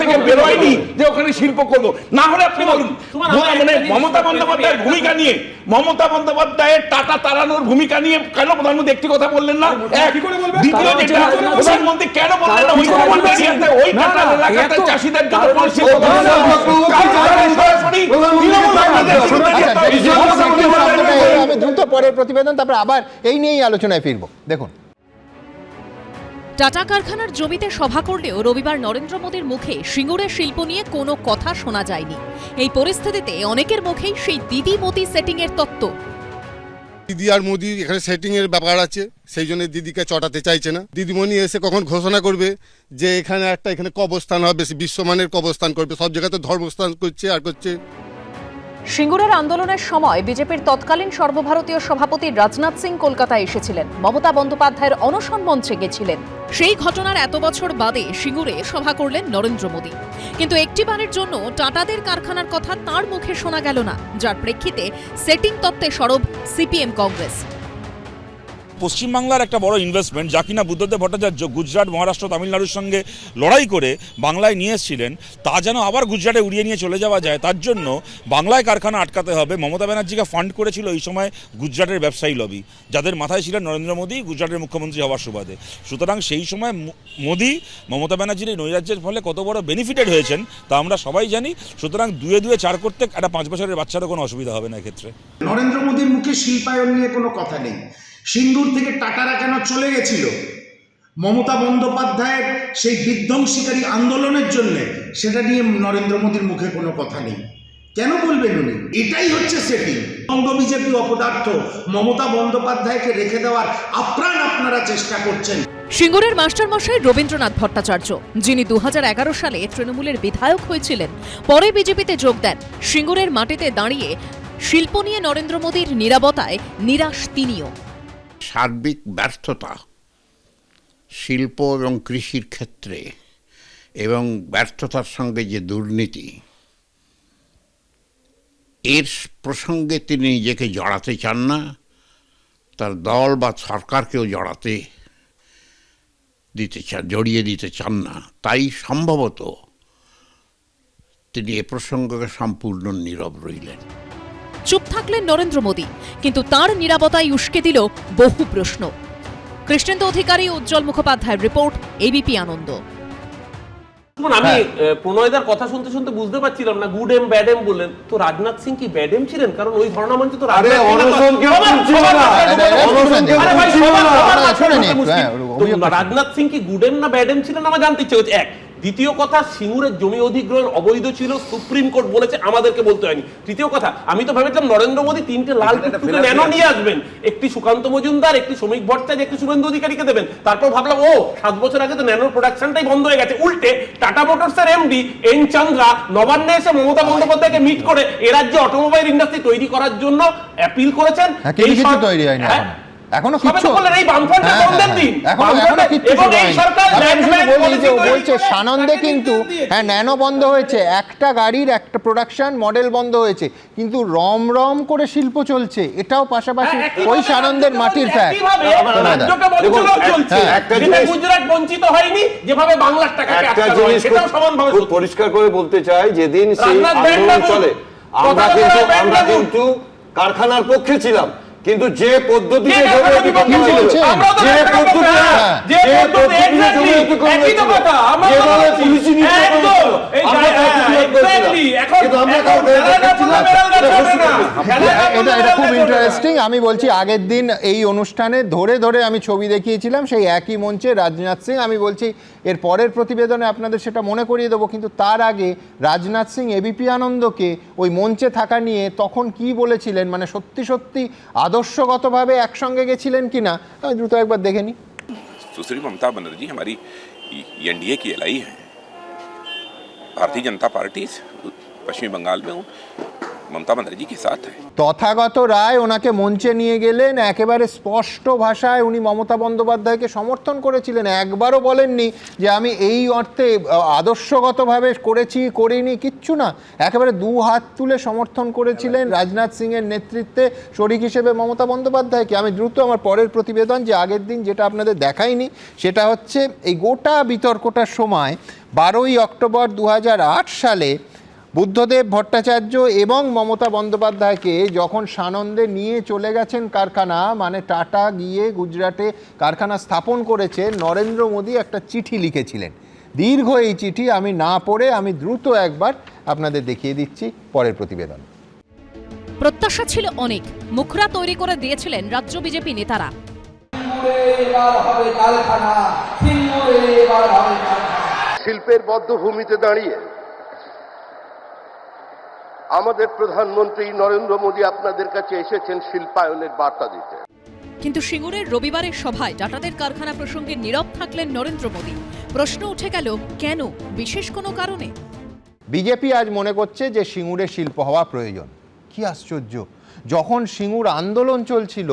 থেকে বেরোয়নি যে ওখানে শিল্প করবো। না হলে আপনি বলুন, মানে মমতা বন্দ্যোপাধ্যায়ের ভূমিকা নিয়ে, মমতা বন্দ্যোপাধ্যায়ের টাটা তাড়ানোর ভূমিকা নিয়ে কেন প্রধানমন্ত্রী একটি কথা বললেন না? দ্বিতীয় যেটা, প্রধানমন্ত্রী কেন বললেন না ওই টাটা এলাকাতে চাষিদের জন্য আমি দ্রুত পরের প্রতিবেদন, তারপর আবার এই নিয়েই আলোচনায় ফিরবো। দেখুন, টাটা কারখানার জমিতে সভা করলেও রবিবার নরেন্দ্র মোদীর মুখে সিঙ্গুরের শিল্প নিয়ে কোনো কথা শোনা যায়নি। এই পরিস্থিতিতে অনেকের মুখেই সেই দিদি মোদি সেটিং এর তত্ত্ব। দিদি আর মোদি এখানে সেটিং এর ব্যাপার আছে, সেই জন্য দিদিকে চটাতে চাইছে না। দিদিমণি এসে কখন ঘোষণা করবে যে এখানে কবরস্থান হবে, বিশ্বমানের কবরস্থান করবে, সব জায়গাতে ধর্মস্থান করছে আর করছে। সিঙ্গুরের আন্দোলনের সময় বিজেপির তৎকালীন সর্বভারতীয় সভাপতি রাজনাথ সিং কলকাতায় এসেছিলেন, মমতা বন্দ্যোপাধ্যায়ের অনশন মঞ্চে গেছিলেন। সেই ঘটনার এত বছর বাদে সিঙ্গুরে সভা করলেন নরেন্দ্র মোদী। কিন্তু একটিবারের জন্য টাটাদের কারখানার কথা তার মুখে শোনা গেল না, যার প্রেক্ষিতে সেটিং তত্ত্বে সরব সিপিএম কংগ্রেস। পশ্চিমবাংলার একটা বড় ইনভেস্টমেন্ট, যা কিনা বুদ্ধদেব ভট্টাচার্য গুজরাট, মহারাষ্ট্র, তামিলনাড়ুর সঙ্গে লড়াই করে বাংলায় নিয়ে এসেছিলেন, তা যেন আবার গুজরাটে উড়িয়ে নিয়ে চলে যাওয়া যায়, তার জন্য বাংলায় কারখানা আটকাতে হবে। মমতা ব্যানার্জিকে ফান্ড করেছিল এই সময় গুজরাটের ব্যবসায়ী লবি, যাদের মাথায় ছিলেন নরেন্দ্র মোদী গুজরাটের মুখ্যমন্ত্রী হওয়ার সুবাদে। সুতরাং সেই সময় মোদী মমতা ব্যানার্জির এই নৈরাজ্যের ফলে কত বড় বেনিফিটেড হয়েছেন তা আমরা সবাই জানি। সুতরাং 2 4 করতে একটা 5 বছরের বাচ্চারও কোনো অসুবিধা হবে না এক্ষেত্রে। নরেন্দ্র মোদীর মুখে শিল্পায়ন নিয়ে কোনো কথা নেই। সিঙ্গুর থেকে টাটারা কেন চলে গেছিল মমতা বন্দ্যোপাধ্যায়ের সেই বিধ্বংসীকারী আন্দোলনের জন্য, সেটা নিয়ে নরেন্দ্র মোদীর মুখে কোনো কথা নেই। কেন বলবেন উনি? এটাই হচ্ছে সেটিং। বঙ্গ বিজেপি অপদার্থ মমতা বন্দ্যোপাধ্যায়কে রেখে দেওয়ার আপ্রাণ আপনারা চেষ্টা করছেন। সিঙ্গুরের মাস্টারমশাই রবীন্দ্রনাথ ভট্টাচার্য, যিনি 2011 সালে তৃণমূলের বিধায়ক হয়েছিলেন, পরে বিজেপিতে যোগ দেন। সিঙ্গুরের মাটিতে দাঁড়িয়ে শিল্প নিয়ে নরেন্দ্র মোদীর নীরবতায় নিরাশ তিনিও। সার্বিক ব্যর্থতা শিল্প এবং কৃষির ক্ষেত্রে, এবং ব্যর্থতার সঙ্গে যে দুর্নীতি, এর প্রসঙ্গে তিনি নিজেকে জড়াতে চান না, তার দল বা সরকারকেও জড়িয়ে দিতে চান না। তাই সম্ভবত তিনি এ প্রসঙ্গে সম্পূর্ণ নীরব রইলেন। চুপ থাকলেন নরেন্দ্র মোদী, কিন্তু তার নীরবতায় উস্কে দিল বহু প্রশ্ন। কৃষ্ণেন্দু অধিকারী, উজ্জ্বল মুখোপাধ্যায়ের রিপোর্ট, এবিপি আনন্দ। আমি প্রণয়দার কথা শুনতে শুনতে বুঝতে পারছিলাম না, গুড এম ব্যাড এম বললেন, তো রাজনাথ সিং কি ব্যাড এম ছিলেন? কারণ ওই ধর্ণা মঞ্চে তো রাজনাথ সিং কি গুড এম না ব্যাড এম ছিলেন আমার জানতে ইচ্ছে হচ্ছে। এক, দ্বিতীয় কথা, সিঙ্গুরের জমি অধিগ্রহণ অবৈধ ছিল, সুপ্রিম কোর্ট বলেছে, আমাদেরকে বলতে হয়নি। তৃতীয় কথা, আমি তো ভেবেছিলাম নরেন্দ্র মোদী 3টে লাল টুকটুকে ন্যানো নিয়ে আসবেন, একটি সুকান্ত মজুমদার, একটি শ্রমিক ভট্টাচার্য, একটি শুভেন্দু অধিকারীকে দেবেন। তারপর ভাবলাম 7 বছর আগে তো ন্যানোর প্রোডাকশনটাই বন্ধ হয়ে গেছে। উল্টে টাটা মোটরসের এমডি এন চন্দ্রা নবান্নে এসে মমতা বন্দ্যোপাধ্যায়কে মিট করে এ রাজ্যে অটোমোবাইল ইন্ডাস্ট্রি তৈরি করার জন্য অ্যাপিল করেছেন। এই তৈরি হয়নি এখনো কিছু বলছে সানন্দে, কিন্তু হ্যাঁ ন্যানো বন্ধ হয়েছে, একটা গাড়ির একটা প্রোডাকশন মডেল বন্ধ হয়েছে, কিন্তু রম রম করে শিল্প চলছে, এটাও পাশাপাশি ওই সানন্দের মাটির ফ্যাক্ট। গুজরাট বঞ্চিত হয়নি যেভাবে বাংলার টাকাকে আটকানো হয়, সেটাও সমানভাবে পরিষ্কার করে বলতে চাই, যেদিন সেই আন্দোলন চলে আমরা কিন্তু কারখানার পক্ষে ছিলাম, কিন্তু যে পদ্ধতিতে এটা খুব ইন্টারেস্টিং। আমি বলছি আগের দিন এই অনুষ্ঠানে ধরে ধরে আমি ছবি দেখিয়েছিলাম সেই একই মঞ্চে রাজনাথ সিং। আমি বলছি এর পরের প্রতিবেদনে আপনাদের সেটা মনে করিয়ে দেবো, কিন্তু তার আগে রাজনাথ সিং এবিপি আনন্দকে ওই মঞ্চে থাকা নিয়ে তখন কি বলেছিলেন, মানে সত্যি সত্যি আদর্শগতভাবে একসঙ্গে গেছিলেন কিনা, আমি দ্রুত একবার দেখে নিই। सुश्री ममता बनर्जी हमारी एनडीए की एलआई है, भारतीय जनता पार्टी पश्चिमी बंगाल में ममता बनर्जी के साथ है। তথাগত রায় ওনাকে মঞ্চে নিয়ে গেলেন, একেবারে স্পষ্ট ভাষায় উনি মমতা বন্দ্যোপাধ্যায়কে সমর্থন করেছিলেন, একবারও বলেননি যে আমি এই অর্থে আদর্শগতভাবে করিনি, কিচ্ছু না, একেবারে 2 হাত তুলে সমর্থন করেছিলেন রাজনাথ সিং এর নেতৃত্বে শরিক হিসেবে মমতা বন্দ্যোপাধ্যায়কে। আমি দ্রুত আমার পরের প্রতিবেদন, যে আগের দিন যেটা আপনাদের দেখাইনি, সেটা হচ্ছে এই গোটা বিতর্কটার সময় 12ই অক্টোবর 2008 সালে বুদ্ধদেব ভট্টাচার্য এবং মমতা বন্দ্যোপাধ্যায়কে যখন সানন্দে নিয়ে চলে গেছেন কারখানা, মানে টাটা গিয়ে গুজরাটে কারখানা স্থাপন করেছে, নরেন্দ্র মোদী একটা চিঠি লিখেছিলেন। দীর্ঘ এই চিঠি আমি না পড়ে আমি দ্রুত একবার আপনাদের দেখিয়ে দিচ্ছি পরের প্রতিবেদন। প্রত্যাশা ছিল অনেক, মুখরা তৈরি করে দিয়েছিলেন রাজ্য বিজেপি নেতারা। শিল্পের বদ্ধভূমিতে দাঁড়িয়ে আমাদের প্রধানমন্ত্রী নরেন্দ্র মোদী আপনাদের কাছে এসেছেন শিল্পায়নের বার্তা দিতে। কিন্তু সিঙ্গুরের রবিবারের সভায় টাটাদের কারখানা প্রসঙ্গে নীরব থাকলেন নরেন্দ্র মোদী। প্রশ্ন উঠে গেল, কেন? বিশেষ কোনো কারণে? বিজেপি আজ মনে করছে যে সিঙ্গুরে শিল্প হওয়া প্রয়োজন। কি আশ্চর্য, যখন সিঙ্গুর আন্দোলন চলছিল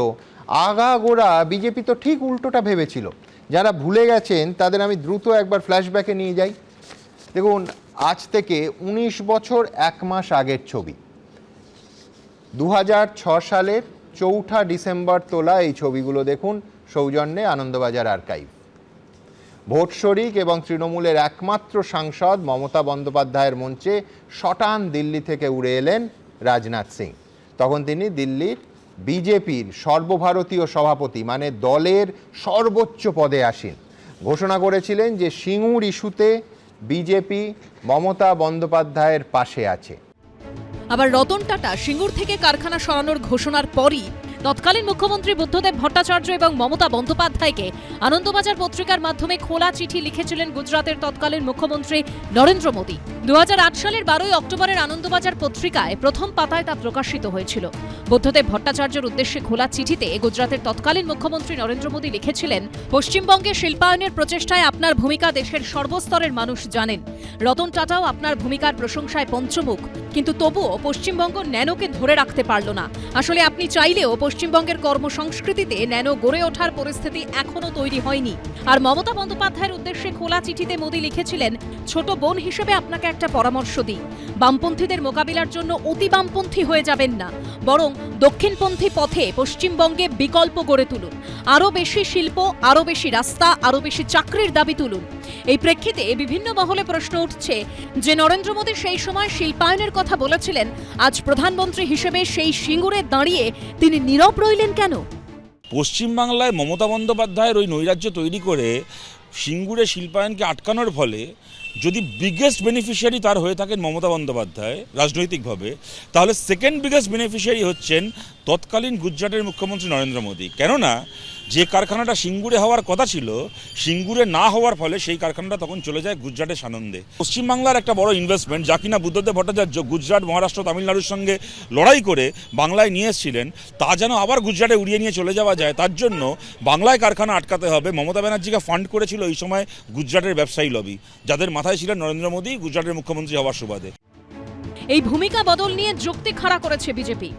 আগাগোড়া বিজেপি তো ঠিক উল্টোটা ভেবেছিল। যারা ভুলে গেছেন তাদের আমি দ্রুত একবার ফ্ল্যাশব্যাকে নিয়ে যাই। দেখুন, আজ থেকে 19 বছর 1 মাস আগের ছবি, 2006 সালের 4 ডিসেম্বর তোলা এই ছবিগুলো দেখুন। সৌজন্যে আনন্দবাজার আর্কাইভ। ভোট শরিক এবং তৃণমূলের একমাত্র সাংসদ মমতা বন্দ্যোপাধ্যায়ের মঞ্চে শটান দিল্লি থেকে উড়ে এলেন রাজনাথ সিং। তখন তিনি দিল্লির বিজেপির সর্বভারতীয় সভাপতি, মানে দলের সর্বোচ্চ পদে আসীন। ঘোষণা করেছিলেন যে সিঙ্গুর ইস্যুতে বিজেপি মমতা বন্দ্যোপাধ্যায়ের পাশে আছে। আবার রতন টাটা সিঙ্গুর থেকে কারখানা সরানোর ঘোষণার পরই তৎকালীন মুখ্যমন্ত্রী বুদ্ধদেব ভট্টাচার্য এবং মমতা বন্দ্যোপাধ্যায়কে আনন্দবাজার পত্রিকার মাধ্যমে খোলা চিঠি লিখেছিলেন গুজরাটের তৎকালীন মুখ্যমন্ত্রী নরেন্দ্র মোদী। 2008 সালের 12 অক্টোবরের আনন্দবাজার পত্রিকায় প্রথম পাতায় তা প্রকাশিত হয়েছিল। বুদ্ধদেব ভট্টাচার্যের উদ্দেশ্যে খোলা চিঠিতে গুজরাটের তৎকালীন মুখ্যমন্ত্রী নরেন্দ্র মোদী লিখেছিলেন, পশ্চিমবঙ্গে শিল্পায়নের প্রচেষ্টায় আপনার ভূমিকা দেশের সর্বস্তরের মানুষ জানেন। রতন টাটাও আপনার ভূমিকার প্রশংসায় পঞ্চমুখ, কিন্তু তবুও পশ্চিমবঙ্গ ন্যানোকে ধরে রাখতে পারল না। আসলে আপনি চাইলেও পশ্চিমবঙ্গের কর্মসংস্কৃতিতে ন্যানো গড়ে ওঠার পরিস্থিতি এখনো তৈরি হয়নি। আর মমতা বন্দ্যোপাধ্যায়ের উদ্দেশ্যে খোলা চিঠিতে মোদী লিখেছিলেন, ছোট বোন হিসেবে আপনাকে একটা পরামর্শ দিই, বামপন্থীদের মোকাবিলার জন্য অতি বামপন্থী হয়ে যাবেন না, বরং দক্ষিণপন্থী পথে পশ্চিমবঙ্গে বিকল্প গড়ে তুলুন। আরও বেশি শিল্প, আরও বেশি রাস্তা, আরও বেশি চাকরির দাবি তুলুন। এই প্রেক্ষিতে বিভিন্ন মহলে প্রশ্ন উঠছে যে নরেন্দ্র মোদী সেই সময় শিল্পায়নের কথা বলেছিলেন, আজ প্রধানমন্ত্রী হিসেবে সেই সিঙ্গুরে দাঁড়িয়ে তিনি নীরব রইলেন কেন? পশ্চিমবাংলায় মমতা বন্দ্যোপাধ্যায়ের ওই নৈরাজ্য তৈরি করে সিঙ্গুরে শিল্পায়নকে আটকানোর ফলে যদি বিগেস্ট বেনিফিশিয়ারি তার হয়ে থাকেন মমতা বন্দ্যোপাধ্যায় রাজনৈতিকভাবে, তাহলে সেকেন্ড বিগেস্ট বেনিফিশিয়ারি হচ্ছেন তৎকালীন গুজরাটের মুখ্যমন্ত্রী নরেন্দ্র মোদী। কেননা যে কারখানাটা সিঙ্গুরে হওয়ার কথা ছিল, সিঙ্গুরে না হওয়ার ফলে সেই কারখানাটা তখন চলে যায় গুজরাটের সানন্দে। পশ্চিমবাংলার একটা বড় ইনভেস্টমেন্ট, যা কিনা বুদ্ধদেব ভট্টাচার্য গুজরাট, মহারাষ্ট্র, তামিলনাড়ুর সঙ্গে লড়াই করে বাংলায় নিয়ে এসেছিলেন, তা যেন আবার গুজরাটে উড়িয়ে নিয়ে চলে যাওয়া যায়, তার জন্য বাংলায় কারখানা আটকাতে হবে। মমতা ব্যানার্জিকে ফান্ড করেছিল এই সময় গুজরাটের ব্যবসায়ী লবি, যাদের মাথায় ছিলেন নরেন্দ্র মোদী গুজরাটের মুখ্যমন্ত্রী হওয়ার সুবাদে। এই ভূমিকা বদল নিয়ে যুক্তি খাড়া করেছে বিজেপি।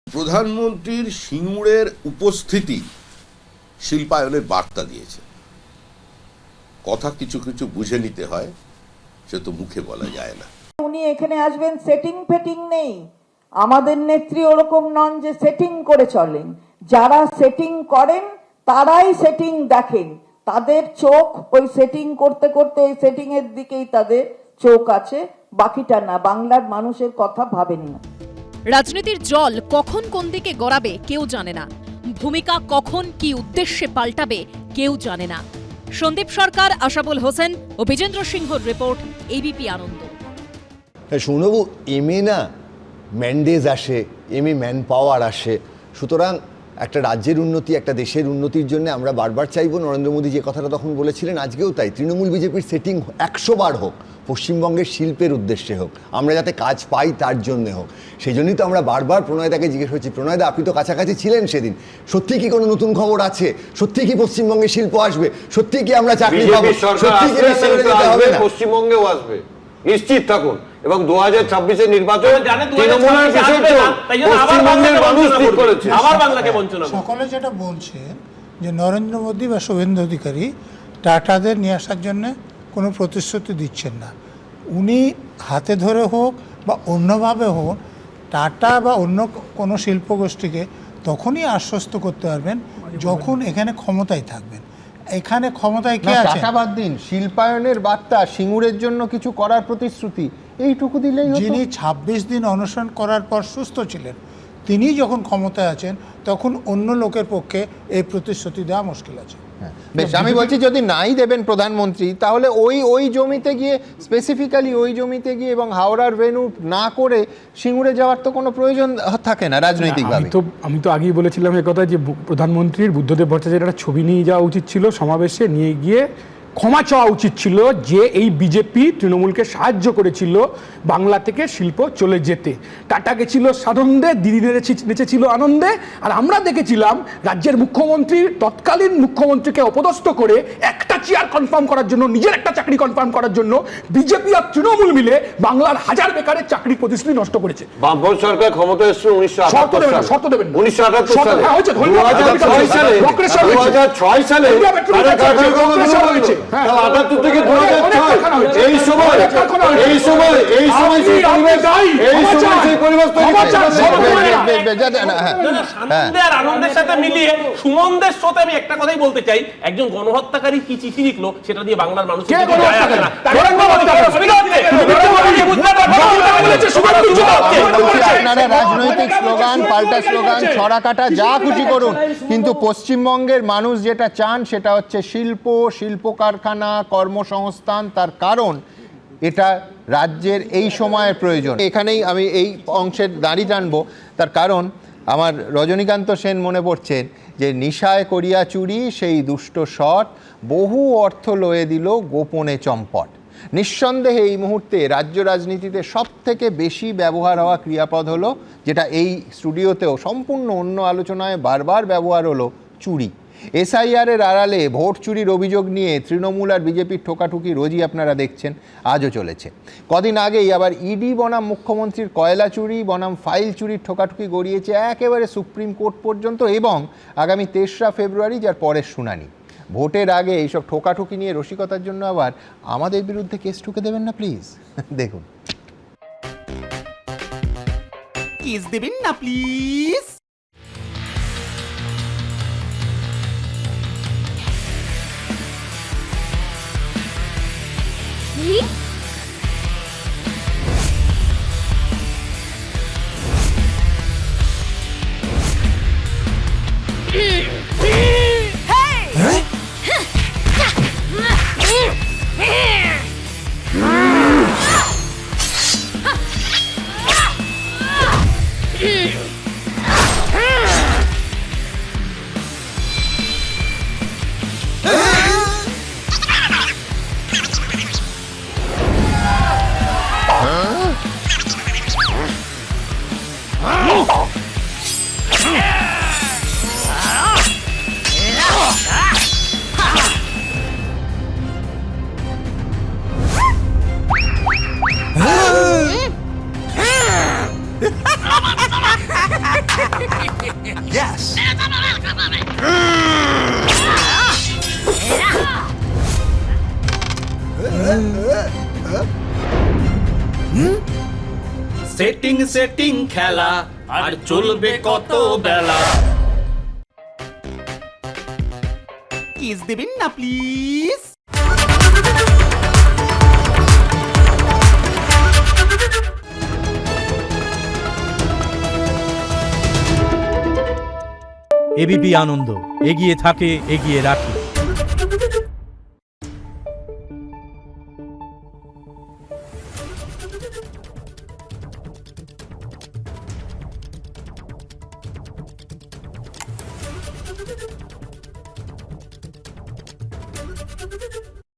প্রধানমন্ত্রীর সিঙ্গুরের উপস্থিতি শিল্পায়নের বার্তা দিয়েছে। কথা কিছু কিছু বুঝে নিতে হয়, সে তো মুখে বলা যায় না। উনি এখানে আসবেন, সেটিং ফেটিং নেই। আমাদের নেত্রী ওরকম নন যে সেটিং করে চলেন। যারা সেটিং করেন তারাই সেটিং দেখেন, তাদের চোখ ওই সেটিং করতে করতে ওই সেটিং এর দিকেই তাদের চোখ আছে, বাকিটা না। বাংলার মানুষের কথা ভাবেন না। রাজনীতির জল কখন কোন দিকে গড়াবে কেউ জানে না, ভূমিকা কখন কি উদ্দেশ্যে পাল্টাবে কেউ জানে না। সন্দীপ সরকার, আশাবুল হোসেন ও বিজেন্দ্র সিংহর রিপোর্ট, এবিপি আনন্দ। শোনবু, এমএ না ম্যান্ডেজ আসে, এমএ ম্যান পাওয়ার আসে। সুতরাং একটা রাজ্যের উন্নতি, একটা দেশের উন্নতির জন্য আমরা বারবার চাইব, নরেন্দ্র মোদী যে কথাটা তখন বলেছিলেন আজকেও তাই, তৃণমূল বিজেপির সেটিং 100 বার হোক, পশ্চিমবঙ্গের শিল্পের উদ্দেশ্যে হোক, আমরা যাতে কাজ পাই তার জন্যে হোক। সেই জন্যই তো আমরা বারবার প্রণয়দাকে জিজ্ঞেস করছি, প্রণয়দা আপনি তো কাছাকাছি ছিলেন সেদিন, সত্যি কি কোনো নতুন খবর আছে? সত্যি কি পশ্চিমবঙ্গে শিল্প আসবে? সত্যি কি আমরা চাকরি পাবো? সত্যি কি পশ্চিমবঙ্গেও আসবে, নিশ্চিত থাকুন। এবং 2026-এর নির্বাচন সকলে যেটা বলছে যে নরেন্দ্র মোদী বা শুভেন্দু অধিকারী টাটাদের নিয়ে আসার জন্য কোনো প্রতিশ্রুতি দিচ্ছেন না। উনি হাতে ধরে হোক বা অন্যভাবে হোক টাটা বা অন্য কোনো শিল্পগোষ্ঠীকে তখনই আশ্বস্ত করতে পারবেন যখন এখানে ক্ষমতায় থাকবেন। এখানে ক্ষমতায় কে আছে? টাকা বাদ দিন, শিল্পায়নের বার্তা, সিঙ্গুরের জন্য কিছু করার প্রতিশ্রুতি, এইটুকু দিলেই হতো। যিনি 26 দিন অনশন করার পর সুস্থ ছিলেন, তিনি যখন ক্ষমতায় আছেন তখন অন্য লোকের পক্ষে এই প্রতিশ্রুতি দেওয়া মুশকিল আছে। বেশ, আমি বলছি যদি নাই দেবেন প্রধানমন্ত্রী, তাহলে ওই জমিতে গিয়ে, স্পেসিফিক্যালি ওই জমিতে গিয়ে এবং হাওড়ার ভেন্যু না করে সিঙ্গুরে যাওয়ার তো কোনো প্রয়োজন থাকে না রাজনৈতিকভাবে। আমি তো আগেই বলেছিলাম এ কথা যে প্রধানমন্ত্রীর বুদ্ধদেব ভট্টাচার্যের একটা ছবি নিয়ে যাওয়া উচিত ছিল, সমাবেশে নিয়ে গিয়ে ক্ষমা চাওয়া উচিত ছিল যে এই বিজেপি তৃণমূলকে সাহায্য করেছিল বাংলা থেকে শিল্প চলে যেতে। টাটা গেছিল সানন্দে, দিদি নেচেছিল আনন্দে, আর আমরা দেখেছিলাম রাজ্যের মুখ্যমন্ত্রী তৎকালীন মুখ্যমন্ত্রীকে অপদস্থ করে একটা চেয়ার কনফার্ম করার জন্য, নিজের একটা চাকরি কনফার্ম করার জন্য বিজেপি আর তৃণমূল মিলে বাংলার হাজার বেকারের চাকরির প্রতিশ্রুতি নষ্ট করেছে। বামফ্রন্ট সরকার ক্ষমতা এসেছিল 1978 সালে। 1978 সালে 2006 সালে থেকে 2006 এই সময় আনন্দের সাথে মিলিয়ে সুমনদের সাথে আমি একটা কথাই বলতে চাই, একজন গণহত্যাকারী কি চিঠি লিখলো সেটা দিয়ে বাংলার মানুষ আপনারা রাজনৈতিক স্লোগান, পাল্টা স্লোগান, ছড়া কাটা যা খুশি করুন, কিন্তু পশ্চিমবঙ্গের মানুষ যেটা চান সেটা হচ্ছে শিল্প, শিল্প কারখানা, কর্মসংস্থান। তার কারণ এটা রাজ্যের এই সময়ের প্রয়োজন। এখানেই আমি এই অংশের দাঁড়ি টানবো, তার কারণ আমার রজনীকান্ত সেন মনে পড়ছেন যে নিশায় করিয়া চুরি সেই দুষ্ট শট, বহু অর্থ লয়ে দিল গোপনে চম্পট। নিঃসন্দেহে এই মুহূর্তে রাজ্য রাজনীতিতে সব থেকে বেশি ব্যবহার হওয়া ক্রিয়াপদ হলো, যেটা এই স্টুডিওতেও সম্পূর্ণ অন্য আলোচনায় বারবার ব্যবহার হলো, চুরি। এসআইআরের আড়ালে ভোট চুরির অভিযোগ নিয়ে তৃণমূল আর বিজেপির ঠোকাঠুকি রোজই আপনারা দেখছেন, আজও চলেছে। কদিন আগেই আবার ইডি বনাম মুখ্যমন্ত্রীর কয়লা চুরি বনাম ফাইল চুরির ঠোকাঠুকি গড়িয়েছে একেবারে সুপ্রিম কোর্ট পর্যন্ত, এবং আগামী 3রা ফেব্রুয়ারি যার পরের শুনানি। ভোটের আগে এইসব ঠোকাঠুকি নিয়ে রসিকতার জন্য আবার আমাদের বিরুদ্ধে কেস ঠুকে দেবেন না প্লিজ। দেখুন, কেস দেবেন না প্লিজ। Yes. সেটিং সেটিং খেলা আর চলবে কত বেলা। কেস দেবেন না প্লিজ। এবিপি আনন্দ, এগিয়ে থাকে, এগিয়ে রাখে।